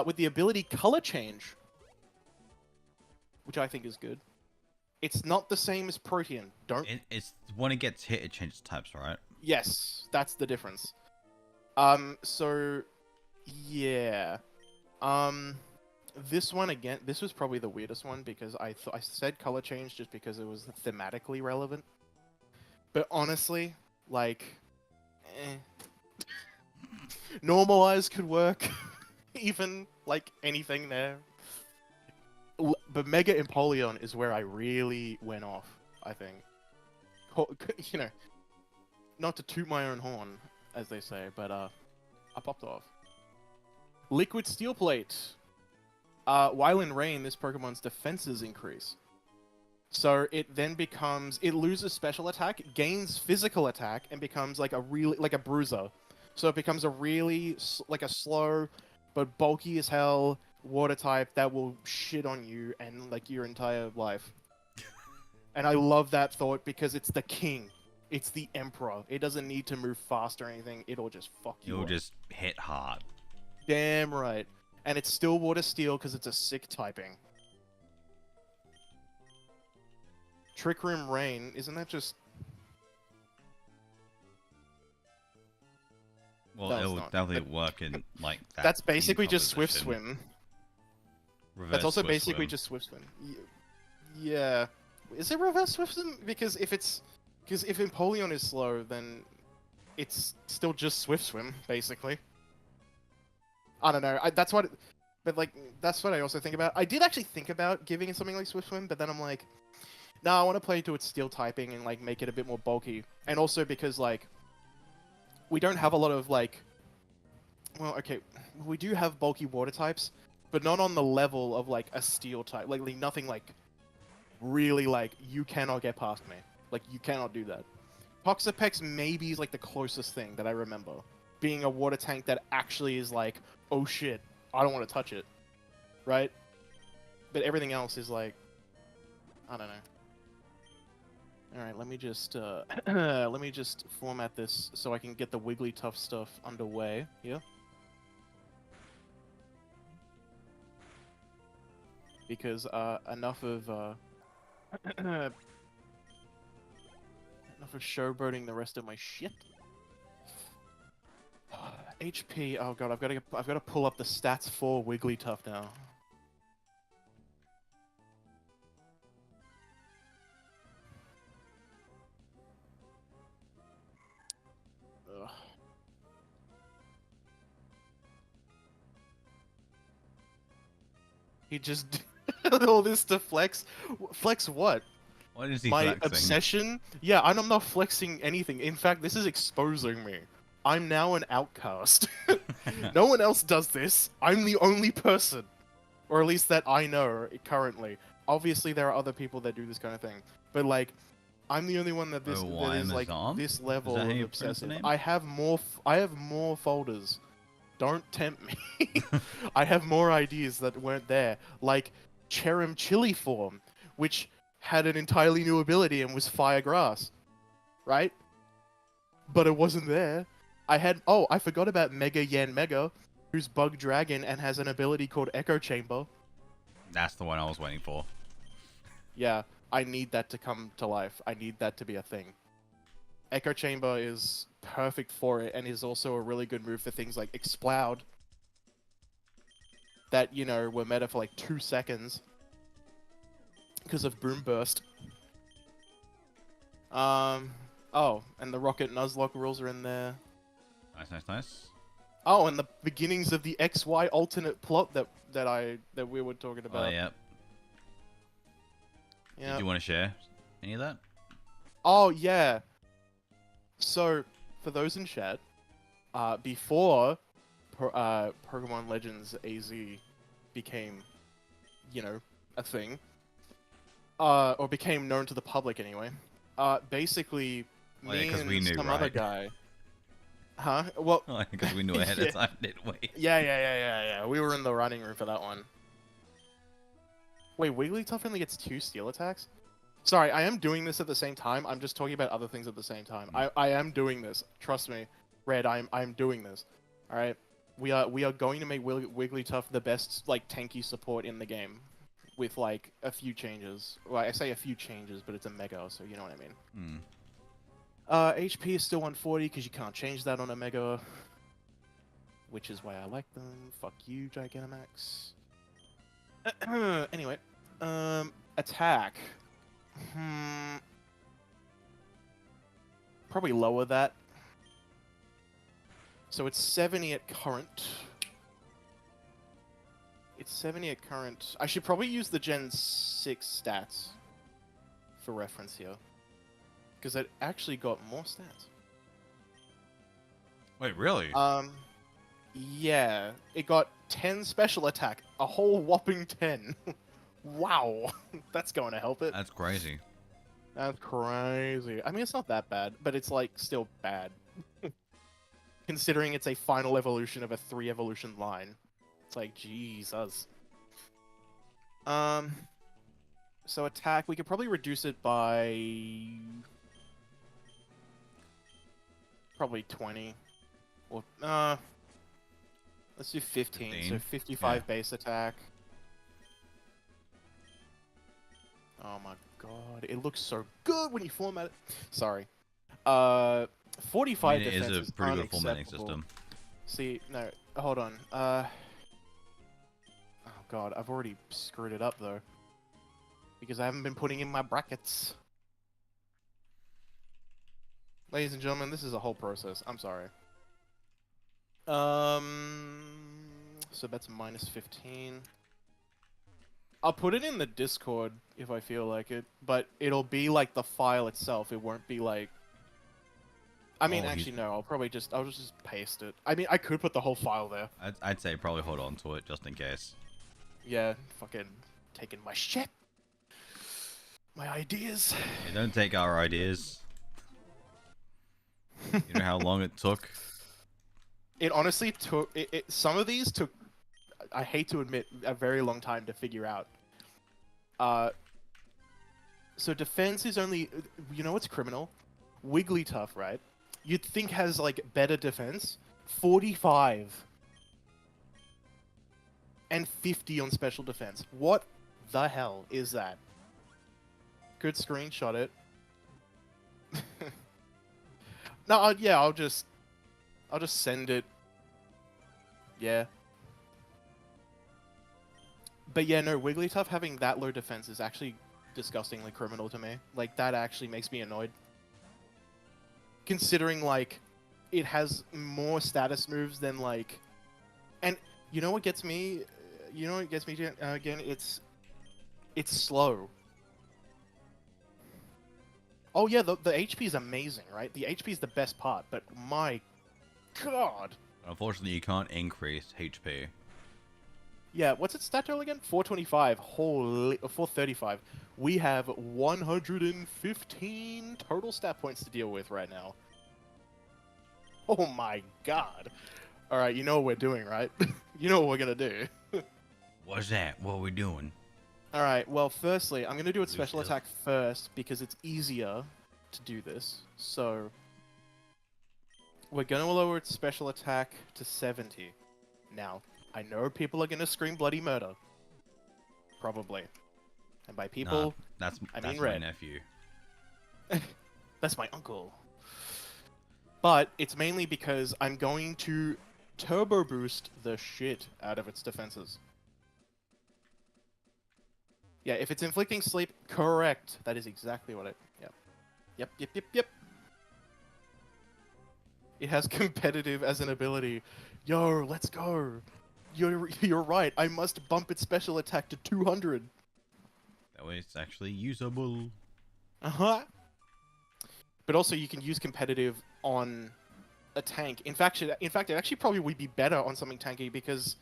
with the ability Color Change, which I think is good. It's not the same as Protean.
It's when it gets hit, it changes types, right?
Yes, that's the difference. So, yeah. This one again, this was probably the weirdest one because I said color change just because it was thematically relevant. But honestly, like, normalize could work. Even like anything there. But Mega Empoleon is where I really went off, I think. You know, not to toot my own horn, as they say, but I popped off. Liquid Steel Plate. While in rain, this Pokemon's defenses increase. So it then becomes, it loses special attack, gains physical attack, and becomes like a bruiser. So it becomes a really, like a slow, but bulky as hell water type that will shit on you and like your entire life. And I love that thought because it's the king. It's the emperor. It doesn't need to move fast or anything. It'll just fuck you
It'll
up.
just hit hard.
Damn right. And it's still water steel because it's a sick typing. Trick Room Rain, isn't that just...
Well,
No, it's
it'll
not.
definitely work in like that.
That's basically just Swift
composition.
Swim.
Reverse
That's also
Swift
basically
Swim.
just Swift Swim. Yeah. Is it Reverse Swift Swim? Because if Empoleon is slow, then it's still just Swift Swim, basically. I don't know. That's what I also think about. I did actually think about giving it something like Swift Swim, but then I'm like, nah, I want to play to its steel typing and like make it a bit more bulky. And also because like we don't have a lot of like, well, okay, we do have bulky water types, but not on the level of like a steel type. Like nothing like really like you cannot get past me. Like you cannot do that. Toxapex maybe is like the closest thing that I remember being a water tank that actually is like, oh shit, I don't want to touch it, right? But everything else is like, I don't know. All right, let me just format this so I can get the Wigglytuff stuff underway. Yeah. Because enough of showboating the rest of my shit. HP. Oh god, I've got to pull up the stats for Wigglytuff now. Ugh. He just did all this to flex. Flex what?
What is he
My
flexing?
obsession? Yeah, I'm not flexing anything. In fact, this is exposing me. I'm now an outcast. No one else does this. I'm the only person. Or at least that I know currently. obviously there are other people that do this kind of thing, but like, I'm the only one that
Oh,
is like
Amazon?
this
Is
level
that how
of
you pronounce the
obsessive.
name?
I have more folders. Don't tempt me. I have more ideas that weren't there, like Cherim Chili Form, which had an entirely new ability and was Fire Grass, right? But it wasn't there. I forgot about Mega Yan Mega, who's Bug Dragon and has an ability called Echo Chamber.
That's the one I was waiting for.
Yeah, I need that to come to life. I need that to be a thing. Echo Chamber is perfect for it and is also a really good move for things like Exploud that, you know, were meta for like 2 seconds because of Boom Burst. Oh, and the Rocket Nuzlocke rules are in there.
Nice, nice, nice.
Oh, and the beginnings of the XY alternate plot that we were talking
Oh,
about.
yeah.
Yeah.
Did you want to share any of that?
Oh, yeah. So, for those in chat, before Pokemon Legends AZ became, you know, a thing, or became known to the public anyway, basically,
Oh, yeah,
me
'cause we
and
knew,
some other
right?
guy... Huh? Well...
Oh, because we knew ahead
yeah.
of time, didn't we?
Yeah. We were in the running room for that one. Wait, Wigglytuff only gets 2 steel attacks? Sorry, I am doing this at the same time. I'm just talking about other things at the same time. I am doing this. Trust me, Red. I'm doing this. All right. We are going to make Wigglytuff the best like tanky support in the game, with like a few changes. Well, I say a few changes, but it's a mega, so you know what I mean.
Hmm.
HP is still 140 because you can't change that on a mega, which is why I like them. Fuck you, Gigantamax. Anyway, attack. Probably lower that. So it's 70 at current. It's 70 at current. I should probably use the Gen 6 stats for reference here. Because it actually got more stats.
Wait, really?
Yeah. It got 10 special attack. A whole whopping 10. Wow. That's going to help it.
That's crazy.
That's crazy. I mean, it's not that bad, but it's, like, still bad. Considering it's a final evolution of a 3 evolution line. It's like, Jesus. So attack, we could probably reduce it by... probably 20. Or, let's do 15.
15?
So 55
Yeah.
base attack. Oh my god, it looks so good when you format it. Sorry. 45
I mean, it
defense
is a pretty good formatting
unacceptable.
system.
See, no, hold on. Oh god, I've already screwed it up though. Because I haven't been putting in my brackets. Ladies and gentlemen, this is a whole process. I'm sorry. So that's minus 15. I'll put it in the Discord if I feel like it, but it'll be like the file itself. It won't be like... I mean,
Oh,
actually, no. I'll just paste it. I mean, I could put the whole file there.
I'd say probably hold on to it just in case.
Yeah, fucking taking my shit. My ideas.
Hey, don't take our ideas. You know how long it took?
It honestly took... some of these took, I hate to admit, a very long time to figure out. So defense is only... You know what's criminal? Wigglytuff, right? You'd think has, like, better defense. 45. And 50 on special defense. What the hell is that? Could screenshot it. No, yeah, I'll just send it. Yeah. But yeah, no, Wigglytuff having that low defense is actually disgustingly criminal to me. Like, that actually makes me annoyed. Considering, like, it has more status moves than, like... And you know what gets me? You know what gets me, again? It's slow. Oh yeah, the HP is amazing, right? The HP is the best part, but my god!
Unfortunately, you can't increase HP.
Yeah, what's its stat total again? 425. Holy, 435. We have 115 total stat points to deal with right now. Oh my god. All right, you know what we're doing, right? You know what we're gonna do.
What's that? What are we doing?
All right. Well, firstly, I'm gonna do its
Blue
special
stuff.
attack first because it's easier to do this. So we're gonna lower its special attack to 70. Now, I know people are gonna scream bloody murder. Probably. And by
Nah,
people,
that's
I mean
my
Red.
nephew.
That's my uncle. But it's mainly because I'm going to turbo boost the shit out of its defenses. Yeah, if it's inflicting sleep, correct. That is exactly what it. Yep. Yep, yep, yep, yep. It has competitive as an ability. Yo, let's go. You're right. I must bump its special attack to 200.
That way it's actually usable.
Uh-huh. But also you can use competitive on a tank. In fact, it actually probably would be better on something tanky because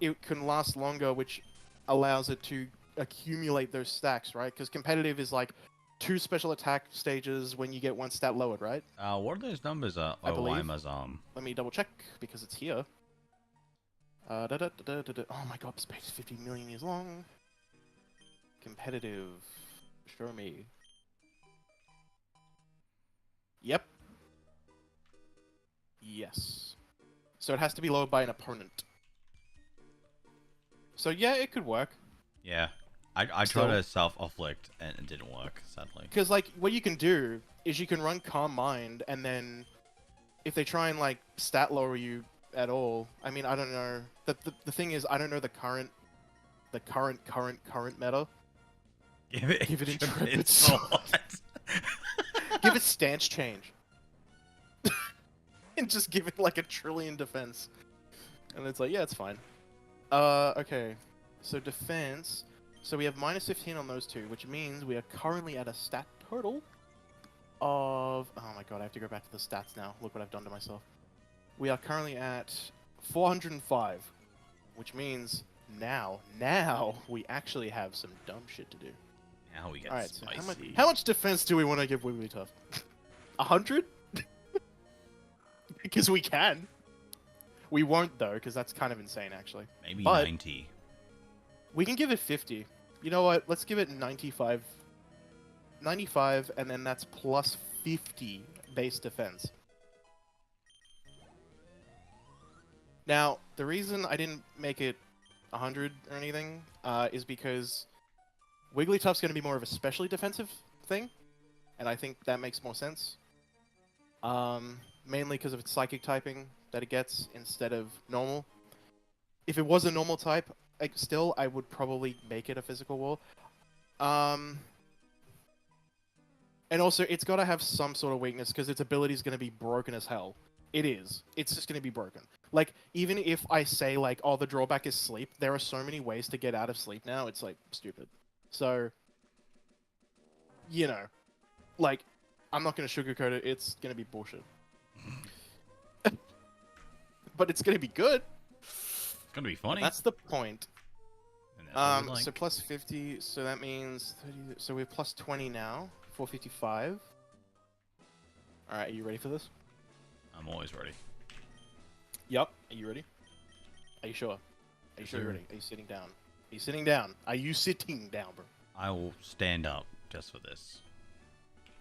it can last longer, which allows it to accumulate those stacks, right? Because competitive is like 2 special attack stages when you get 1 stat lowered, right?
What are those numbers?
I believe.
Oima's
Let me double check because it's here. Oh my god, space is 50 million years long. Competitive. Show me. Yep. Yes. So it has to be lowered by an opponent. So yeah, it could work.
Yeah. I
Still.
tried to self-afflict and it didn't work, sadly.
Because, like, what you can do is you can run Calm Mind, and then if they try and, like, stat lower you at all, I mean, I don't know. The thing is, I don't know the current meta.
Give it
Intrepid
sword.
Give it stance change. And just give it, like, a trillion defense. And it's like, yeah, it's fine. Okay. So defense. So we have minus 15 on those two, which means we are currently at a stat total of... Oh my god, I have to go back to the stats now. Look what I've done to myself. We are currently at 405, which means now we actually have some dumb shit to do.
Now we get
Alright, so
spicy.
how much defense do we want to give Wigglytuff? 100? Because we can. We won't, though, because that's kind of insane, actually.
Maybe
But
90.
we can give it 50. You know what? Let's give it 95. 95, and then that's plus 50 base defense. Now, the reason I didn't make it 100 or anything is because Wigglytuff's going to be more of a specially defensive thing, and I think that makes more sense. Mainly because of its psychic typing that it gets instead of normal. If it was a normal type, still, I would probably make it a physical wall. And also, it's got to have some sort of weakness, because its ability is going to be broken as hell. It is. It's just going to be broken. Like, even if I say, like, oh, the drawback is sleep, there are so many ways to get out of sleep now, it's, like, stupid. So, you know, like, I'm not going to sugarcoat it, it's going to be bullshit. But it's going to be good.
It's gonna be funny.
That's the point.
And that's what we like.
So plus 50, so that means 30, so we're plus 20 now. 455. Alright, are you ready for this?
I'm always ready.
Yep. Are you ready? Are you sure? Are you
Yes,
sure you're
sir.
ready? Are you sitting down? Are you sitting down? Are you sitting down, bro?
I will stand up just for this.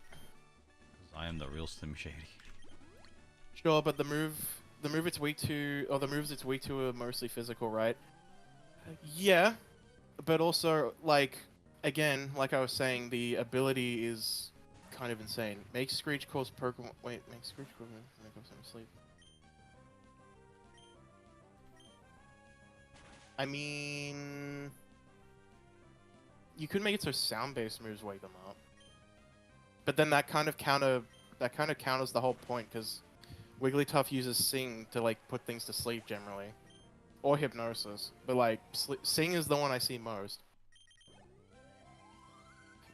Because I am the real Slim Shady.
Sure, but the move it's weak to, or the moves it's weak to are mostly physical, right? Yeah, but also, like, again, like I was saying, the ability is kind of insane. Make Screech cause Pokemon. Wait, make Screech cause make them sleep. I mean, you could make it so sound-based moves wake them up, but then that kind of counters the whole point, because Wigglytuff uses Sing to, like, put things to sleep generally, or Hypnosis. But, like, Sing is the one I see most.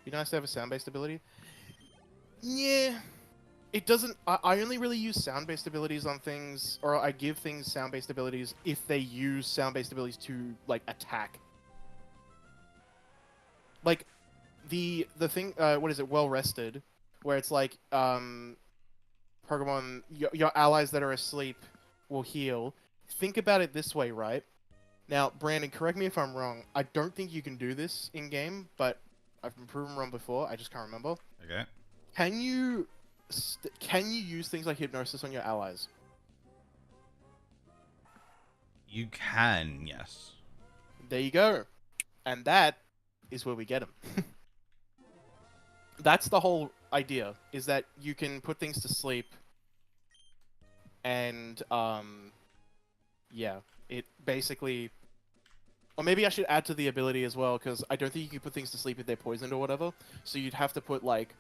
Be nice to have a sound-based ability. Yeah, it doesn't. I only really use sound-based abilities on things, or I give things sound-based abilities if they use sound-based abilities to like attack. Like the thing. What is it? Well rested, where it's like Pokemon, your allies that are asleep will heal. Think about it this way, right? Now, Brandon, correct me if I'm wrong. I don't think you can do this in game, but I've been proven wrong before. I just can't remember.
Okay.
Can you can you use things like hypnosis on your allies?
You can, yes.
There you go. And that is where we get them. That's the whole idea, is that you can put things to sleep and yeah, it basically, or maybe I should add to the ability as well, because I don't think you can put things to sleep if they're poisoned or whatever. So you'd have to put like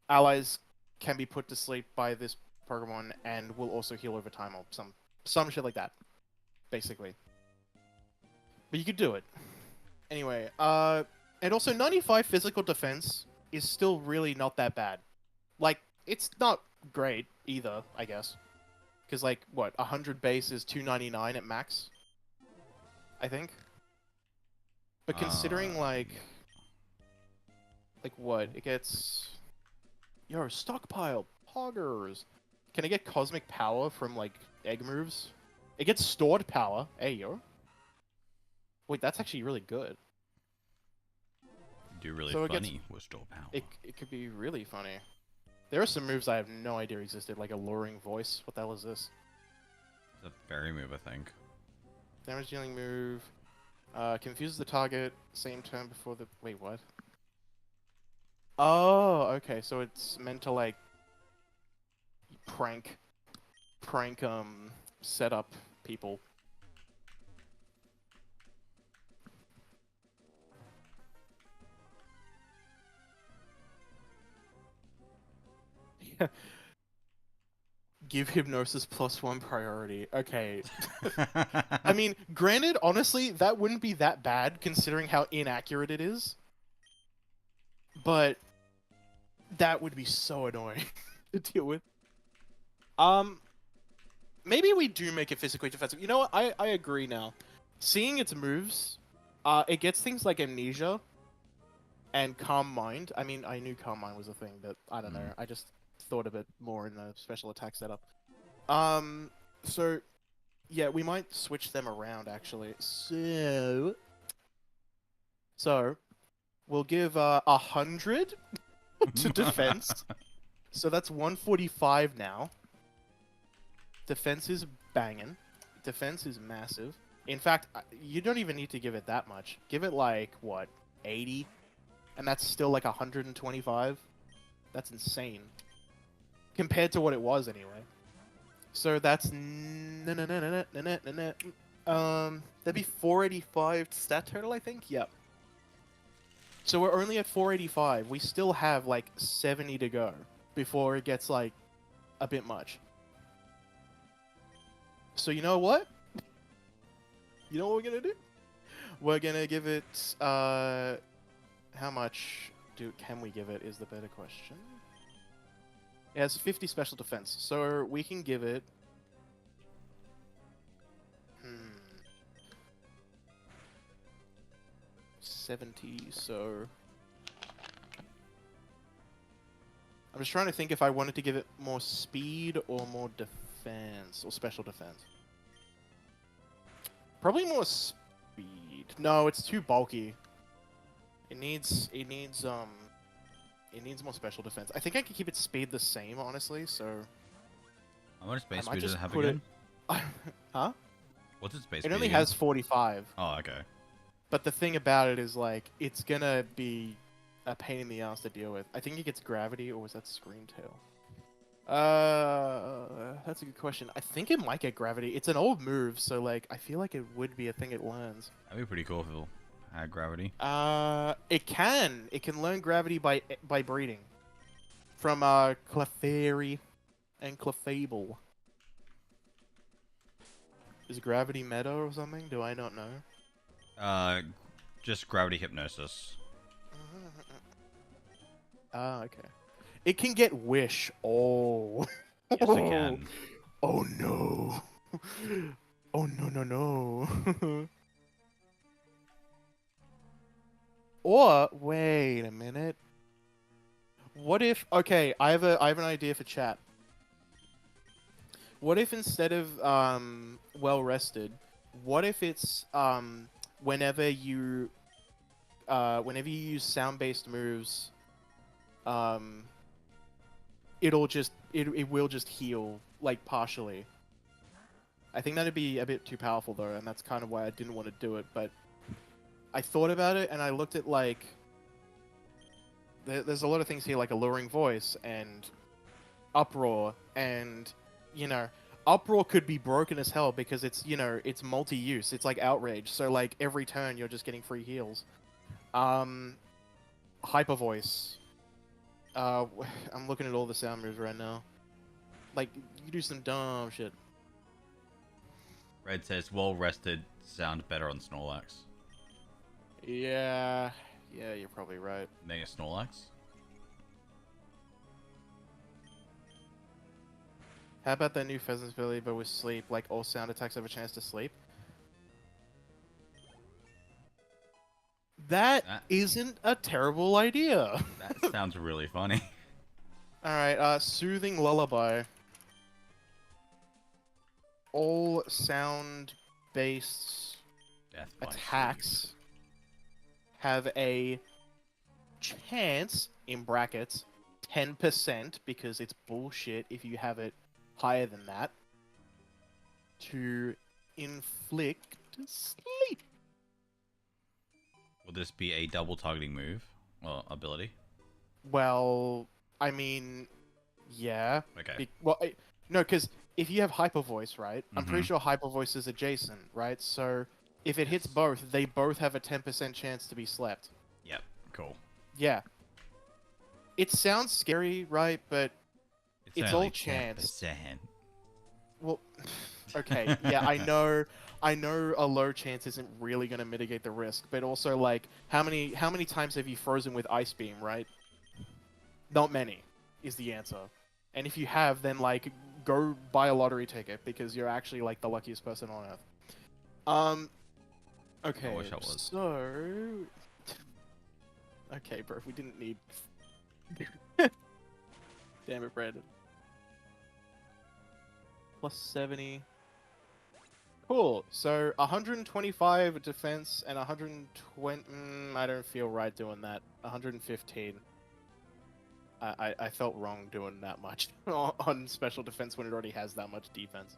allies can be put to sleep by this Pokemon and will also heal over time, or some shit like that, basically. But you could do it. Anyway, and also 95 physical defense is still really not that bad. Like, it's not great either, I guess. Because, like, what, 100 base is 299 at max? I think? But considering, like what? It gets... Yo, stockpile! Poggers! Can I get cosmic power from, like, egg moves? It gets stored power. Hey, yo. Wait, that's actually really good.
Do really
So
funny with store power.
It could be really funny. There are some moves I have no idea existed, like Alluring Voice. What the hell is this?
It's a fairy move, I think.
Damage dealing move. Confuses the target. Same turn before the... Wait, what? Oh, okay. So it's meant to, like, prank, set up people. Give hypnosis +1 priority. Okay. I mean, granted, honestly, that wouldn't be that bad considering how inaccurate it is. But that would be so annoying to deal with. Maybe we do make it physically defensive. You know what? I agree now. Seeing its moves, it gets things like amnesia and calm mind. I mean, I knew calm mind was a thing, but I don't know. I just thought of it more in the special attack setup. So yeah, we might switch them around actually. So we'll give 100 to defense. So that's 145 now. Defense is banging. Defense is massive. In fact, you don't even need to give it that much. Give it like, what, 80? And that's still like 125? That's insane. Compared to what it was anyway. So that's... That'd be 485 stat total, I think? Yep. So we're only at 485. We still have like 70 to go before it gets like a bit much. So you know what? You know what we're gonna do? We're gonna give it how much can we give it is the better question. It has 50 special defense, so we can give it 70, so I'm just trying to think if I wanted to give it more speed or more defense or special defense. Probably more speed. No, it's too bulky. It needs more special defense. I think I could keep its speed the same, honestly, so
How much base speed does it have again?
Huh?
What's its base
It
speed
only
again?
has 45.
Oh, okay.
But the thing about it is, like, it's gonna be a pain in the ass to deal with. I think it gets gravity, or was that Scream Tail? That's a good question. I think it might get gravity. It's an old move, so, like, I feel like it would be a thing it learns.
That'd be pretty cool if it had gravity.
It can. It can learn gravity by breeding. From, Clefairy and Clefable. Is gravity meta or something? Do I not know?
Just gravity hypnosis.
Ah, okay. It can get wish. Oh.
Yes, it can.
Oh no. Oh no no no. Or wait a minute. What if okay, I have an idea for chat. What if instead of well rested, what if it's whenever you whenever you use sound based moves, um it will just heal like partially. I think that'd be a bit too powerful though, and that's kind of why I didn't want to do it, but I thought about it and I looked at like there's a lot of things here like alluring voice and uproar and you know uproar could be broken as hell because it's it's multi-use, it's like outrage, so like every turn you're just getting free heals. Hyper voice, I'm looking at all the sound moves right now, like you do some dumb shit.
Red says, well rested, sound better on Snorlax.
Yeah, you're probably right.
Mega Snorlax?
How about that new Pheasant's Belly but with sleep, like all sound attacks have a chance to sleep? That isn't a terrible idea.
That sounds really funny.
Alright, Soothing Lullaby. All sound-based attacks have a chance, in brackets, 10%, because it's bullshit if you have it higher than that, to inflict sleep.
Will this be a double targeting move? Well, ability?
Well, I mean, yeah.
Okay.
No, because if you have Hyper Voice, right? I'm pretty sure Hyper Voice is adjacent, right? So if it hits both, they both have a 10% chance to be slept.
Yep, cool.
Yeah. It sounds scary, right? But it's all
only
chance.
10%.
Well, okay, yeah, I know a low chance isn't really going to mitigate the risk, but also, like, how many times have you frozen with Ice Beam, right? Not many, is the answer. And if you have, then, like, go buy a lottery ticket, because you're actually, like, the luckiest person on Earth. Okay,
I wish I was.
so... Okay, bro, we didn't need... Damn it, Brandon. Plus 70. Cool. So 125 defense and 120. I don't feel right doing that. 115. I felt wrong doing that much on special defense when it already has that much defense.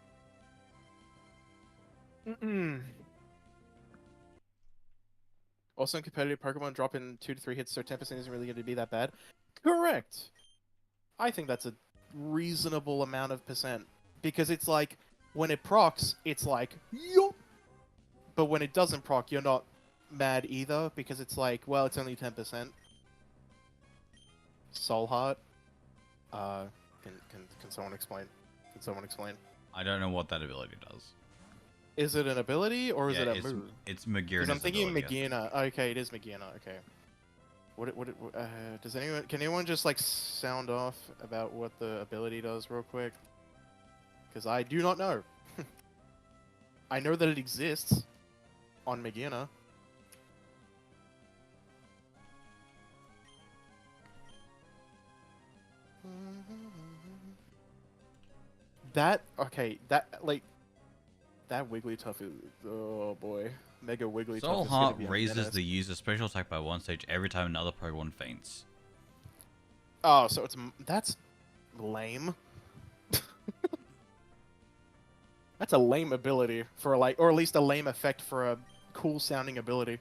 Also, in competitive Pokemon, drop in 2 to 3 hits, so 10% isn't really going to be that bad. Correct. I think that's a reasonable amount of percent. Because it's like, when it procs, it's like, yup! But when it doesn't proc, you're not mad either, because it's like, well, it's only 10%. Soul Heart? Can someone explain? Can someone explain?
I don't know what that ability does.
Is it an ability, or is it a move?
It's Magirna's
Because I'm thinking
ability,
Magina. Okay, it is Magina, okay. Does anyone, can anyone just, like, sound off about what the ability does real quick? Because I do not know. I know that it exists on Magina. That Wigglytuff is, oh boy, Mega Wigglytuff.
Soul
is
Heart
gonna be a
raises
menace.
the user's special attack by 1 stage every time another Pokemon faints.
Oh, so that's lame. That's a lame ability for or at least a lame effect for a cool sounding ability.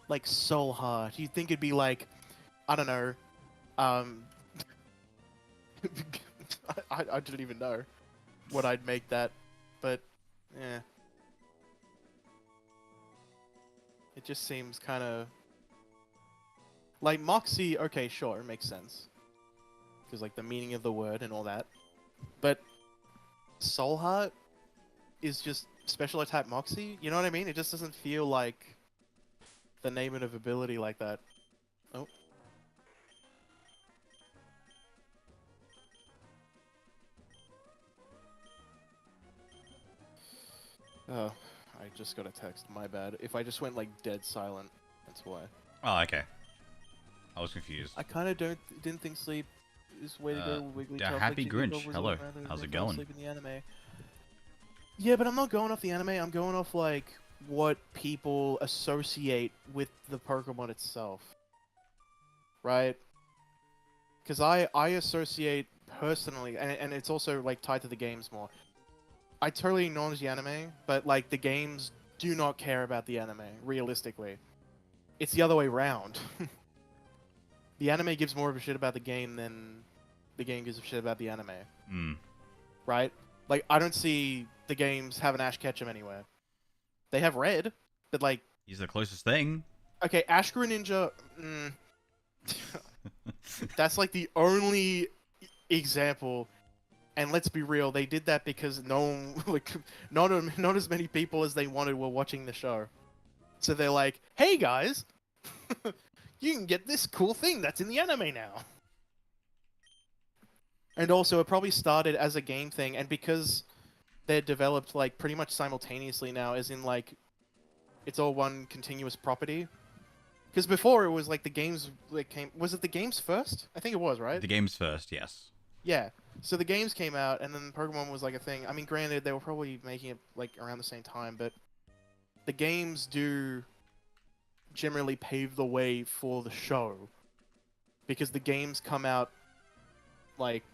Like Soul Heart, you'd think it'd be like, I don't know, I didn't even know what I'd make that, but yeah, it just seems kind of like Moxie. Okay, sure, it makes sense because like the meaning of the word and all that, but Soul Heart is just special attack Moxie. You know what I mean? It just doesn't feel like the name of ability like that. Oh. Oh, I just got a text. My bad. If I just went like dead silent, that's why.
Oh, okay. I was confused.
I kind of didn't think sleep is the way to go. Wiggly
The
tough. Like
Happy
Jigglypuff
Grinch.
was
Hello.
always around
How's it
fell
going?
asleep in the anime. Yeah, but I'm not going off the anime. I'm going off like what people associate with the Pokemon itself, right? Because I associate personally, and it's also like tied to the games more. I totally acknowledge the anime, but like the games do not care about the anime. Realistically, it's the other way around. The anime gives more of a shit about the game than the game gives a shit about the anime.
Hmm.
Right? Like I don't see the games have an Ash Ketchum anywhere. They have Red, but like
He's the closest thing.
okay, Ash Greninja. That's like the only example. And let's be real, they did that because no one, like, not as many people as they wanted were watching the show. So they're like, "Hey guys, you can get this cool thing that's in the anime now." And also, it probably started as a game thing, and because they're developed like pretty much simultaneously now, as in like it's all one continuous property. Because before it was like the games like came. Was it the games first? I think it was, right?
The game's first, yes.
Yeah. So the games came out, and then Pokemon was like a thing. I mean, granted, they were probably making it like around the same time, but the games do generally pave the way for the show because the games come out like,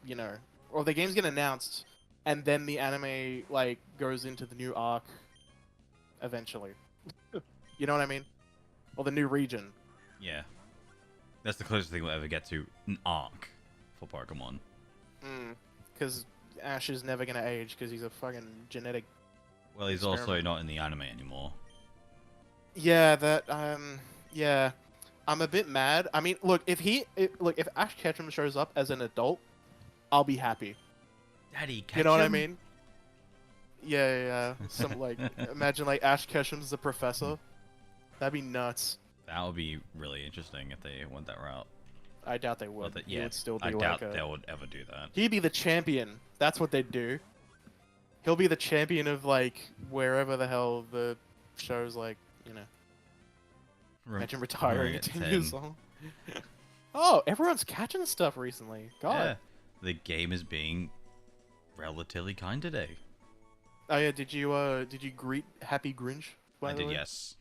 you know, or the games get announced, and then the anime like goes into the new arc eventually. You know what I mean? Or the new region.
Yeah. That's the closest thing we'll ever get to an arc for Pokemon.
Because Ash is never gonna age because he's a fucking genetic.
Well, he's also not in the anime anymore.
Yeah, yeah. I'm a bit mad. I mean, look, if Ash Ketchum shows up as an adult, I'll be happy.
Daddy Ketchum?
You know what I mean? Yeah. Some like, imagine like Ash Ketchum's the professor. That'd be nuts.
That would be really interesting if they went that route.
I doubt they would.
Yeah,
would still be
I doubt
like
they would ever do that.
He'd be the champion. That's what they'd do. He'll be the champion of like wherever the hell the show's like, you know. Imagine retiring at 10 years old. Oh, everyone's catching stuff recently. God.
Yeah, the game is being relatively kind today.
Oh yeah, did you greet Happy Grinch? By
I
the
did,
way?
yes.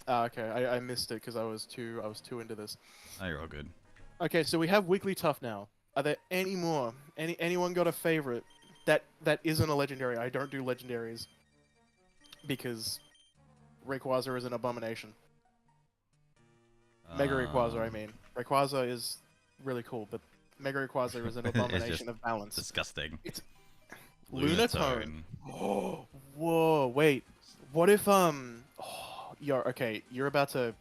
Ah, okay. I missed it because I was too into this.
Oh, you're all good.
Okay, so we have Weekly Tough now. Are there any more? Anyone got a favorite that isn't a legendary? I don't do legendaries because Rayquaza is an abomination. Mega Rayquaza, I mean. Rayquaza is really cool, but Mega Rayquaza is an abomination of balance.
Disgusting.
It's
Lunatone.
Oh, whoa, wait. What if you're about to.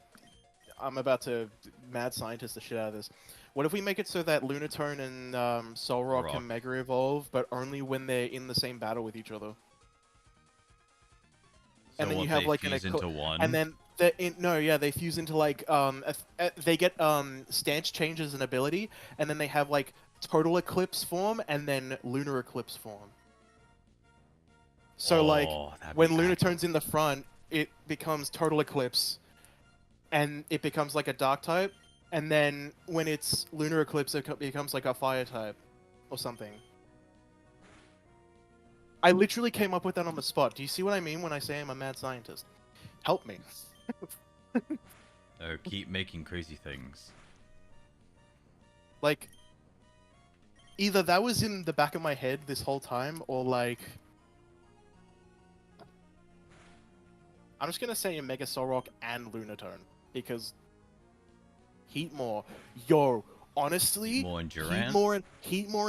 I'm about to mad scientist the shit out of this. What if we make it so that Lunatone and Solrock can Mega Evolve, but only when they're in the same battle with each other?
So
and then you have like
into one.
And then they fuse into like they get stance changes in ability, and then they have like Total Eclipse form and then Lunar Eclipse form. So like when Lunatone's in the front, it becomes Total Eclipse, and it becomes like a Dark type, and then when it's Lunar Eclipse, it becomes like a Fire type, or something. I literally came up with that on the spot. Do you see what I mean when I say I'm a mad scientist? Help me.
Oh, keep making crazy things.
Like, either that was in the back of my head this whole time, or like... I'm just gonna say a Mega Solrock and Lunatone, because... Heatmore. Yo, honestly... Heatmore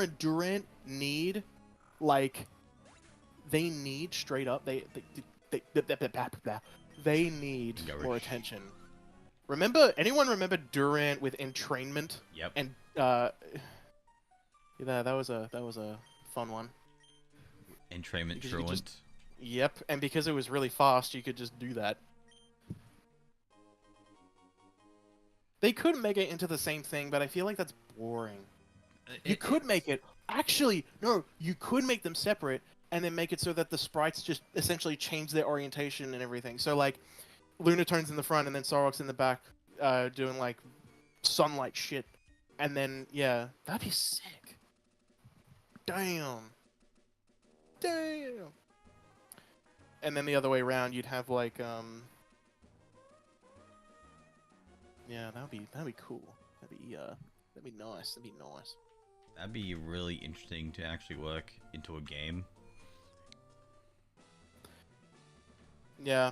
and Durant need, like... They need, straight up, they need more attention. Anyone remember Durant with Entrainment?
Yep.
And yeah, that was a fun one.
Entrainment Truant.
Yep, and because it was really fast, you could just do that. They could make it into the same thing, but I feel like that's boring. You could make it. Actually, no, you could make them separate, and then make it so that the sprites just essentially change their orientation and everything. So like, Lunatone's in the front, and then Sorok's in the back, doing like sunlight shit, and then yeah, that'd be sick. Damn. Damn. And then the other way around, you'd have like yeah, that'd be cool. That'd be nice. That'd be nice.
That'd be really interesting to actually work into a game.
Yeah.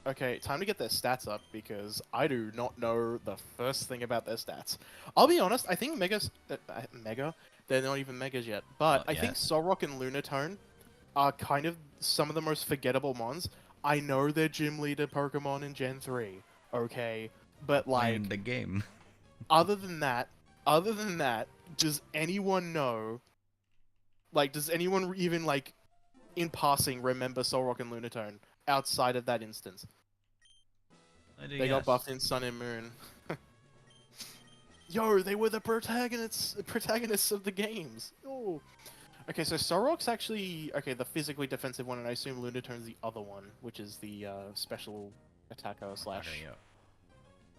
Okay, time to get their stats up because I do not know the first thing about their stats. I'll be honest, I think Mega, they're not even Megas yet, but I think Solrock and Lunatone are kind of some of the most forgettable mons. I know they're gym leader Pokemon in Gen 3, okay, but like
in the game.
other than that, does anyone know? Like, does anyone even like in passing remember Solrock and Lunatone outside of that instance? They got buffed in Sun and Moon. Yo, they were the protagonists of the games. Oh. Okay, so Solrock's actually the physically defensive one, and I assume Lunatone's the other one, which is the special attacker slash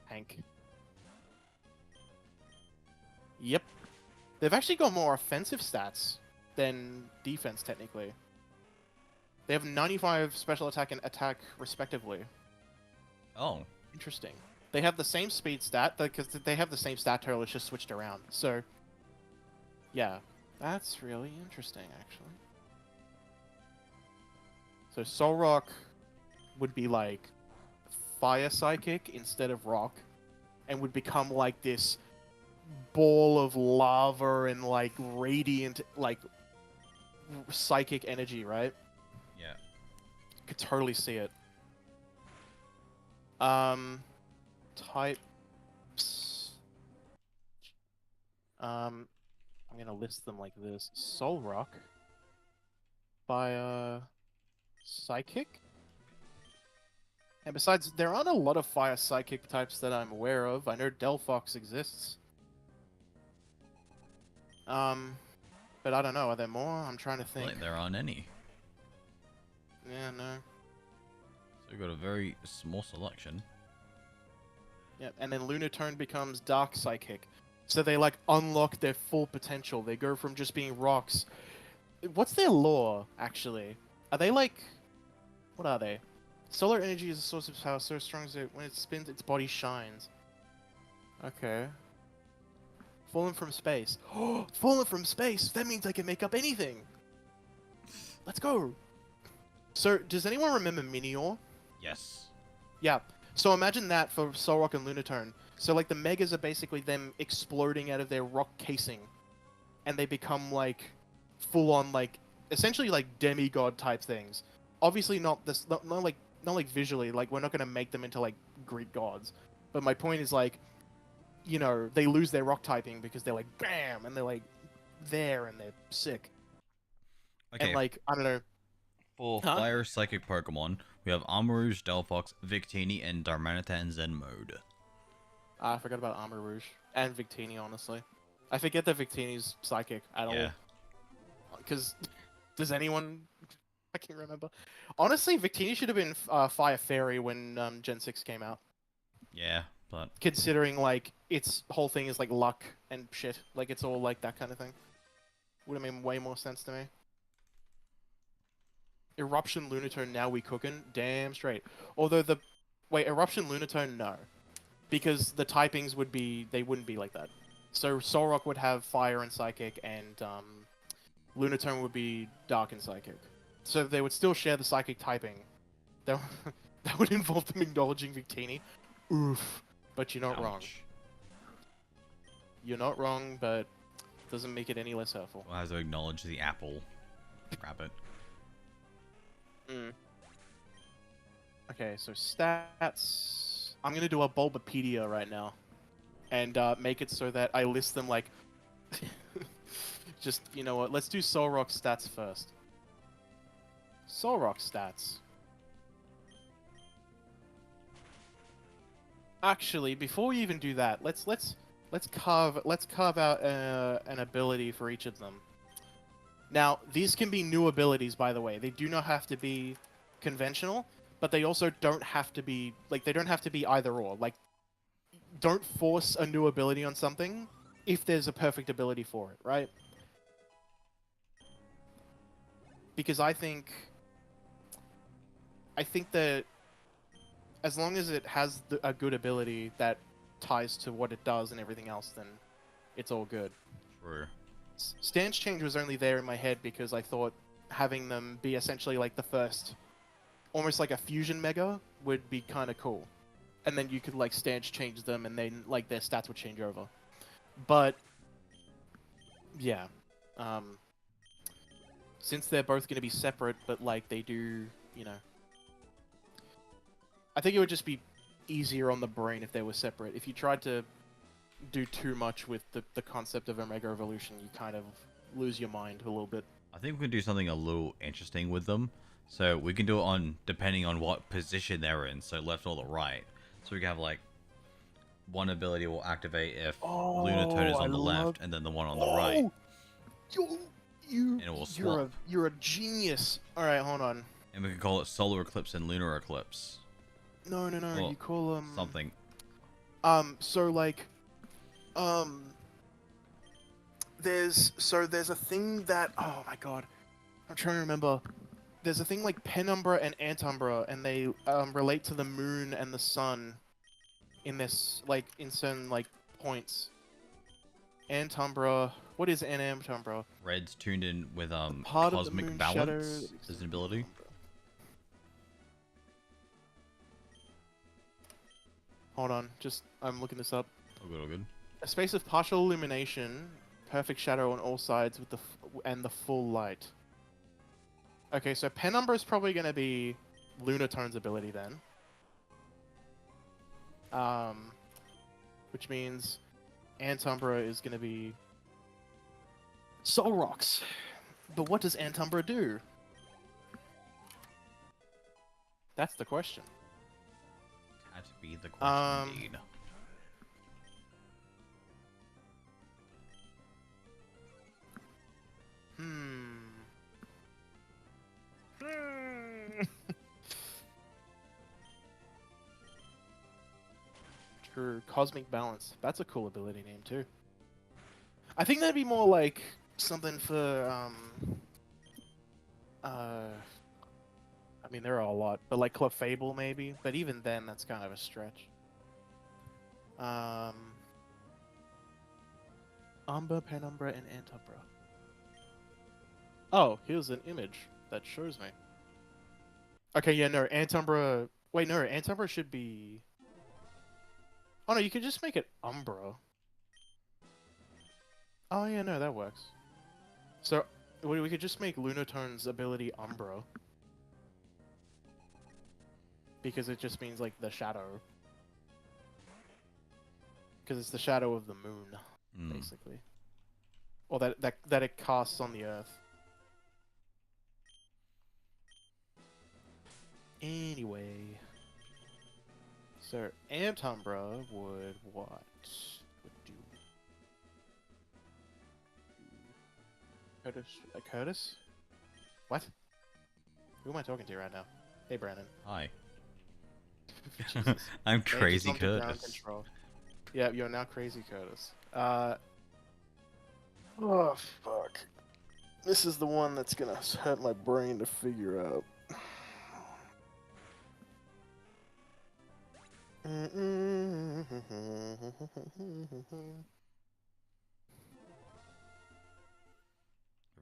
Hank. Yep. They've actually got more offensive stats than defense, technically. They have 95 special attack and attack, respectively.
Oh.
Interesting. They have the same speed stat, because they have the same stat total, it's just switched around. So, yeah. That's really interesting, actually. So Solrock would be like Fire Psychic instead of Rock, and would become like this ball of lava and like radiant, like psychic energy, right?
Yeah.
Could totally see it. Types. I'm gonna list them like this: Solrock, Fire, Psychic. And besides, there aren't a lot of Fire Psychic types that I'm aware of. I know Delphox exists. But I don't know. Are there more? I'm trying to think.
Like there aren't any.
Yeah, no.
So we've got a very small selection.
Yeah, and then Lunatone becomes Dark Psychic. So they like unlock their full potential. They go from just being rocks. What's their lore, actually? Are they like... What are they? Solar energy is a source of power so strong that when it spins, its body shines. Okay. Fallen from space. Oh, fallen from space! That means I can make up anything! Let's go! So, does anyone remember Minior?
Yes.
Yeah. So imagine that for Solrock and Lunatone. So like the Megas are basically them exploding out of their rock casing. And they become like full-on like essentially like demigod type things. Obviously not this not like visually, like we're not gonna make them into like Greek gods. But my point is like, you know, they lose their rock typing because they're like bam and they're like there and they're sick.
Okay.
And like, I don't know.
For Fire Psychic Pokemon, we have Armarouge, Delphox, Victini, and Darmanitan and Zen mode.
I forgot about Armarouge and Victini, honestly. I forget that Victini's psychic at all. Because does anyone fucking remember? Honestly, Victini should have been Fire Fairy when Gen 6 came out.
Yeah, but...
Considering, like, its whole thing is, like, luck and shit. Like, it's all, like, that kind of thing. Would have made way more sense to me. Eruption Lunatone, now we cooking? Damn straight. Although the... Wait, Eruption Lunatone, no. Because the typings would be... They wouldn't be like that. So Solrock would have Fire and Psychic, and Lunatone would be Dark and Psychic. So they would still share the Psychic typing. That would involve them acknowledging Victini. Oof. But you're not wrong. You're not wrong, but doesn't make it any less hurtful.
Well, has to acknowledge the apple rabbit.
Okay, so stats. I'm gonna do a Bulbapedia right now, and make it so that I list them like. Just, you know what? Let's do Solrock stats first. Solrock stats. Actually, before we even do that, let's carve out an ability for each of them. Now, these can be new abilities, by the way. They do not have to be conventional, but they also don't have to be like they don't have to be either or. Like, don't force a new ability on something if there's a perfect ability for it, right? Because I think that as long as it has a good ability that ties to what it does and everything else, then it's all good.
True.
Stance change was only there in my head because I thought having them be essentially like the first, almost like a fusion mega, would be kind of cool. And then you could like stance change them, and then like their stats would change over. But yeah, since they're both going to be separate, but like they do, you know, I think it would just be easier on the brain if they were separate. If you tried to do too much with the concept of Omega Evolution, you kind of lose your mind a little bit.
I think we can do something a little interesting with them. So we can do it on depending on what position they're in, so left or the right. So we can have like one ability will activate if Lunatone is on the left, and then the one on the right. And it will swap.
You're a genius. All right, hold on.
And we can call it Solar Eclipse and Lunar Eclipse.
No.
Well,
You call them
something.
So like, there's a thing that, oh my god, I'm trying to remember. There's a thing like Penumbra and Antumbra, and they relate to the moon and the sun in this, like, in certain like points. Antumbra, what is an Antumbra?
Red's tuned in with
Part of the
Cosmic
moon
Balance
shadow-
as an ability.
Hold on, I'm looking this up.
Oh good, oh good.
A space of partial illumination, perfect shadow on all sides with the full light. Okay, so Penumbra is probably going to be Lunatone's ability then. Which means Antumbra is going to be Solrox. But what does Antumbra do? That's the question.
Had to be the question indeed.
True. Cosmic Balance. That's a cool ability name too. I think that'd be more like something for I mean there are a lot, but like Clefable maybe. But even then, that's kind of a stretch. Umber, Penumbra, and Antumbra. Oh, here's an image that shows me. Okay, yeah, no, Antumbra. Wait, no, Antumbra should be. Oh no, you could just make it Umbra. Oh yeah, no, that works. So we could just make Lunatone's ability Umbra. Because it just means like the shadow. Because it's the shadow of the moon, basically. Or that it casts on the Earth. Anyway. So Antumbra would what? Would do Curtis? Curtis? What? Who am I talking to right now? Hey, Brandon.
Hi.
Jesus.
I'm Crazy
Just on the ground
Curtis.
control. Yeah, you're now Crazy Curtis. Oh, fuck. This is the one that's gonna hurt my brain to figure out.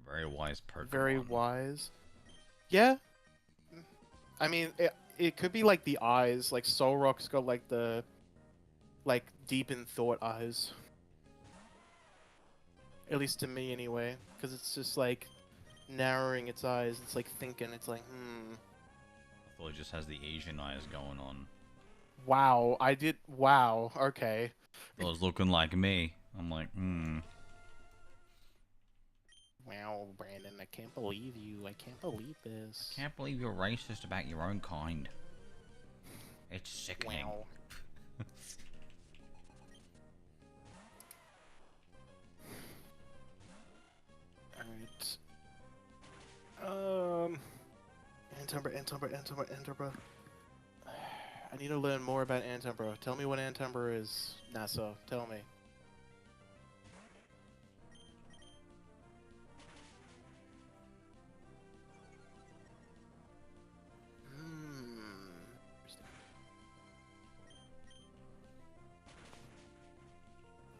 Very wise Pokemon.
Very wise. Yeah. I mean, it could be like the eyes. Like Solrock's got like the, like deep in thought eyes. At least to me, anyway. Because it's just like narrowing its eyes. It's like thinking. It's like,
I thought it just has the Asian eyes going on.
Wow. Wow. Okay.
It was looking like me. I'm like,
Wow, Brandon, I can't believe you. I can't believe this.
Can't believe you're racist about your own kind. It's sickening.
Wow. Alright. Antumbra. I need to learn more about Antumbra. Tell me what Antumbra is, NASA. Tell me.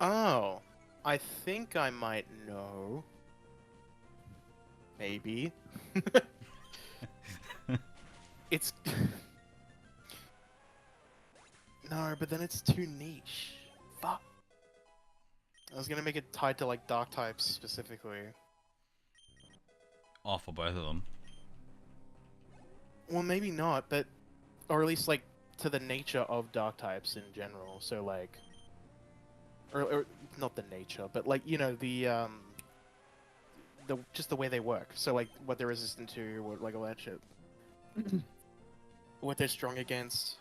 Oh, I think I might know. Maybe. It's... No, but then it's too niche. Fuck. I was gonna make it tied to, like, dark types specifically.
Oh, for both of them.
Well, maybe not, but... Or at least, like, to the nature of dark types in general. So, like... Or not the nature, but, like, you know, the just the way they work. So, like, what they're resistant to, what, like, all that shit. What they're strong against.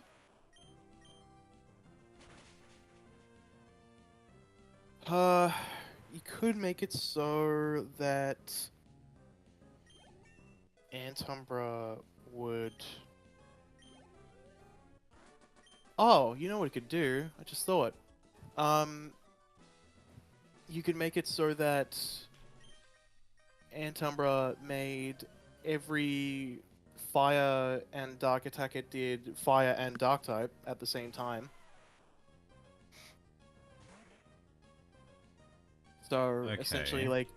You could make it so that Antumbra would... Oh, you know what it could do? I just thought. You could make it so that Antumbra made every fire and dark attack it did fire and dark type at the same time. So essentially, like,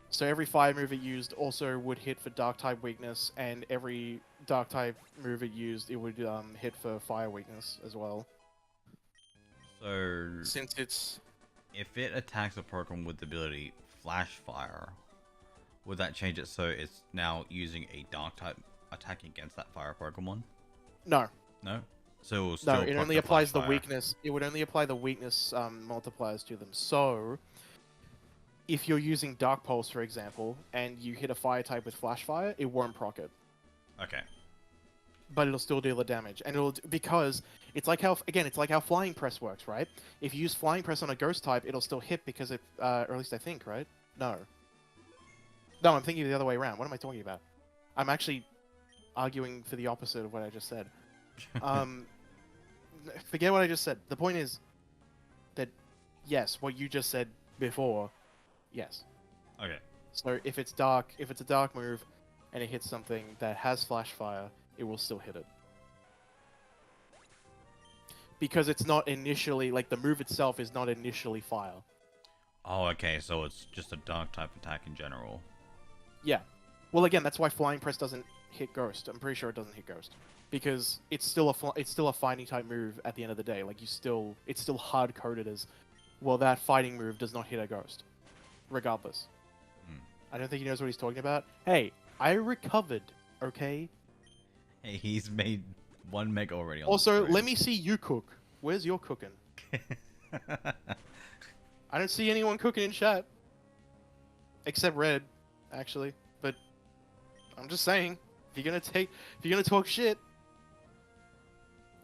so every fire move it used also would hit for dark type weakness, and every dark type move it used, it would hit for fire weakness as well.
So
Since it's...
if it attacks a Pokemon with the ability Flash Fire, would that change it so it's now using a dark type attack against that fire Pokemon?
No.
No? So it will still
it only applies the weakness. It would only apply the weakness multipliers to them. So, if you're using Dark Pulse, for example, and you hit a fire type with Flash Fire, it won't proc it.
Okay.
But it'll still deal the damage, and it'll... Because it's like how... Again, it's like how Flying Press works, right? If you use Flying Press on a Ghost type, it'll still hit because it... or at least I think, right? No. No, I'm thinking the other way around. What am I talking about? I'm actually arguing for the opposite of what I just said. Forget what I just said. The point is that, yes, what you just said before, yes.
Okay.
So if it's a dark move, and it hits something that has Flash Fire, it will still hit it. Because it's not initially, like, the move itself is not initially fire.
Oh, okay, so it's just a dark type attack in general.
Yeah. Well, again, that's why Flying Press doesn't hit Ghost. I'm pretty sure it doesn't hit Ghost. Because it's still a fighting type move at the end of the day. Like, it's still hard coded as, well, that fighting move does not hit a Ghost, regardless. I don't think he knows what he's talking about. Hey, I recovered, okay?
Hey, he's made 1 meg already. On
Also, let me see you cook. Where's your cooking? I don't see anyone cooking in chat, except Red, actually. But I'm just saying, if you're gonna talk shit.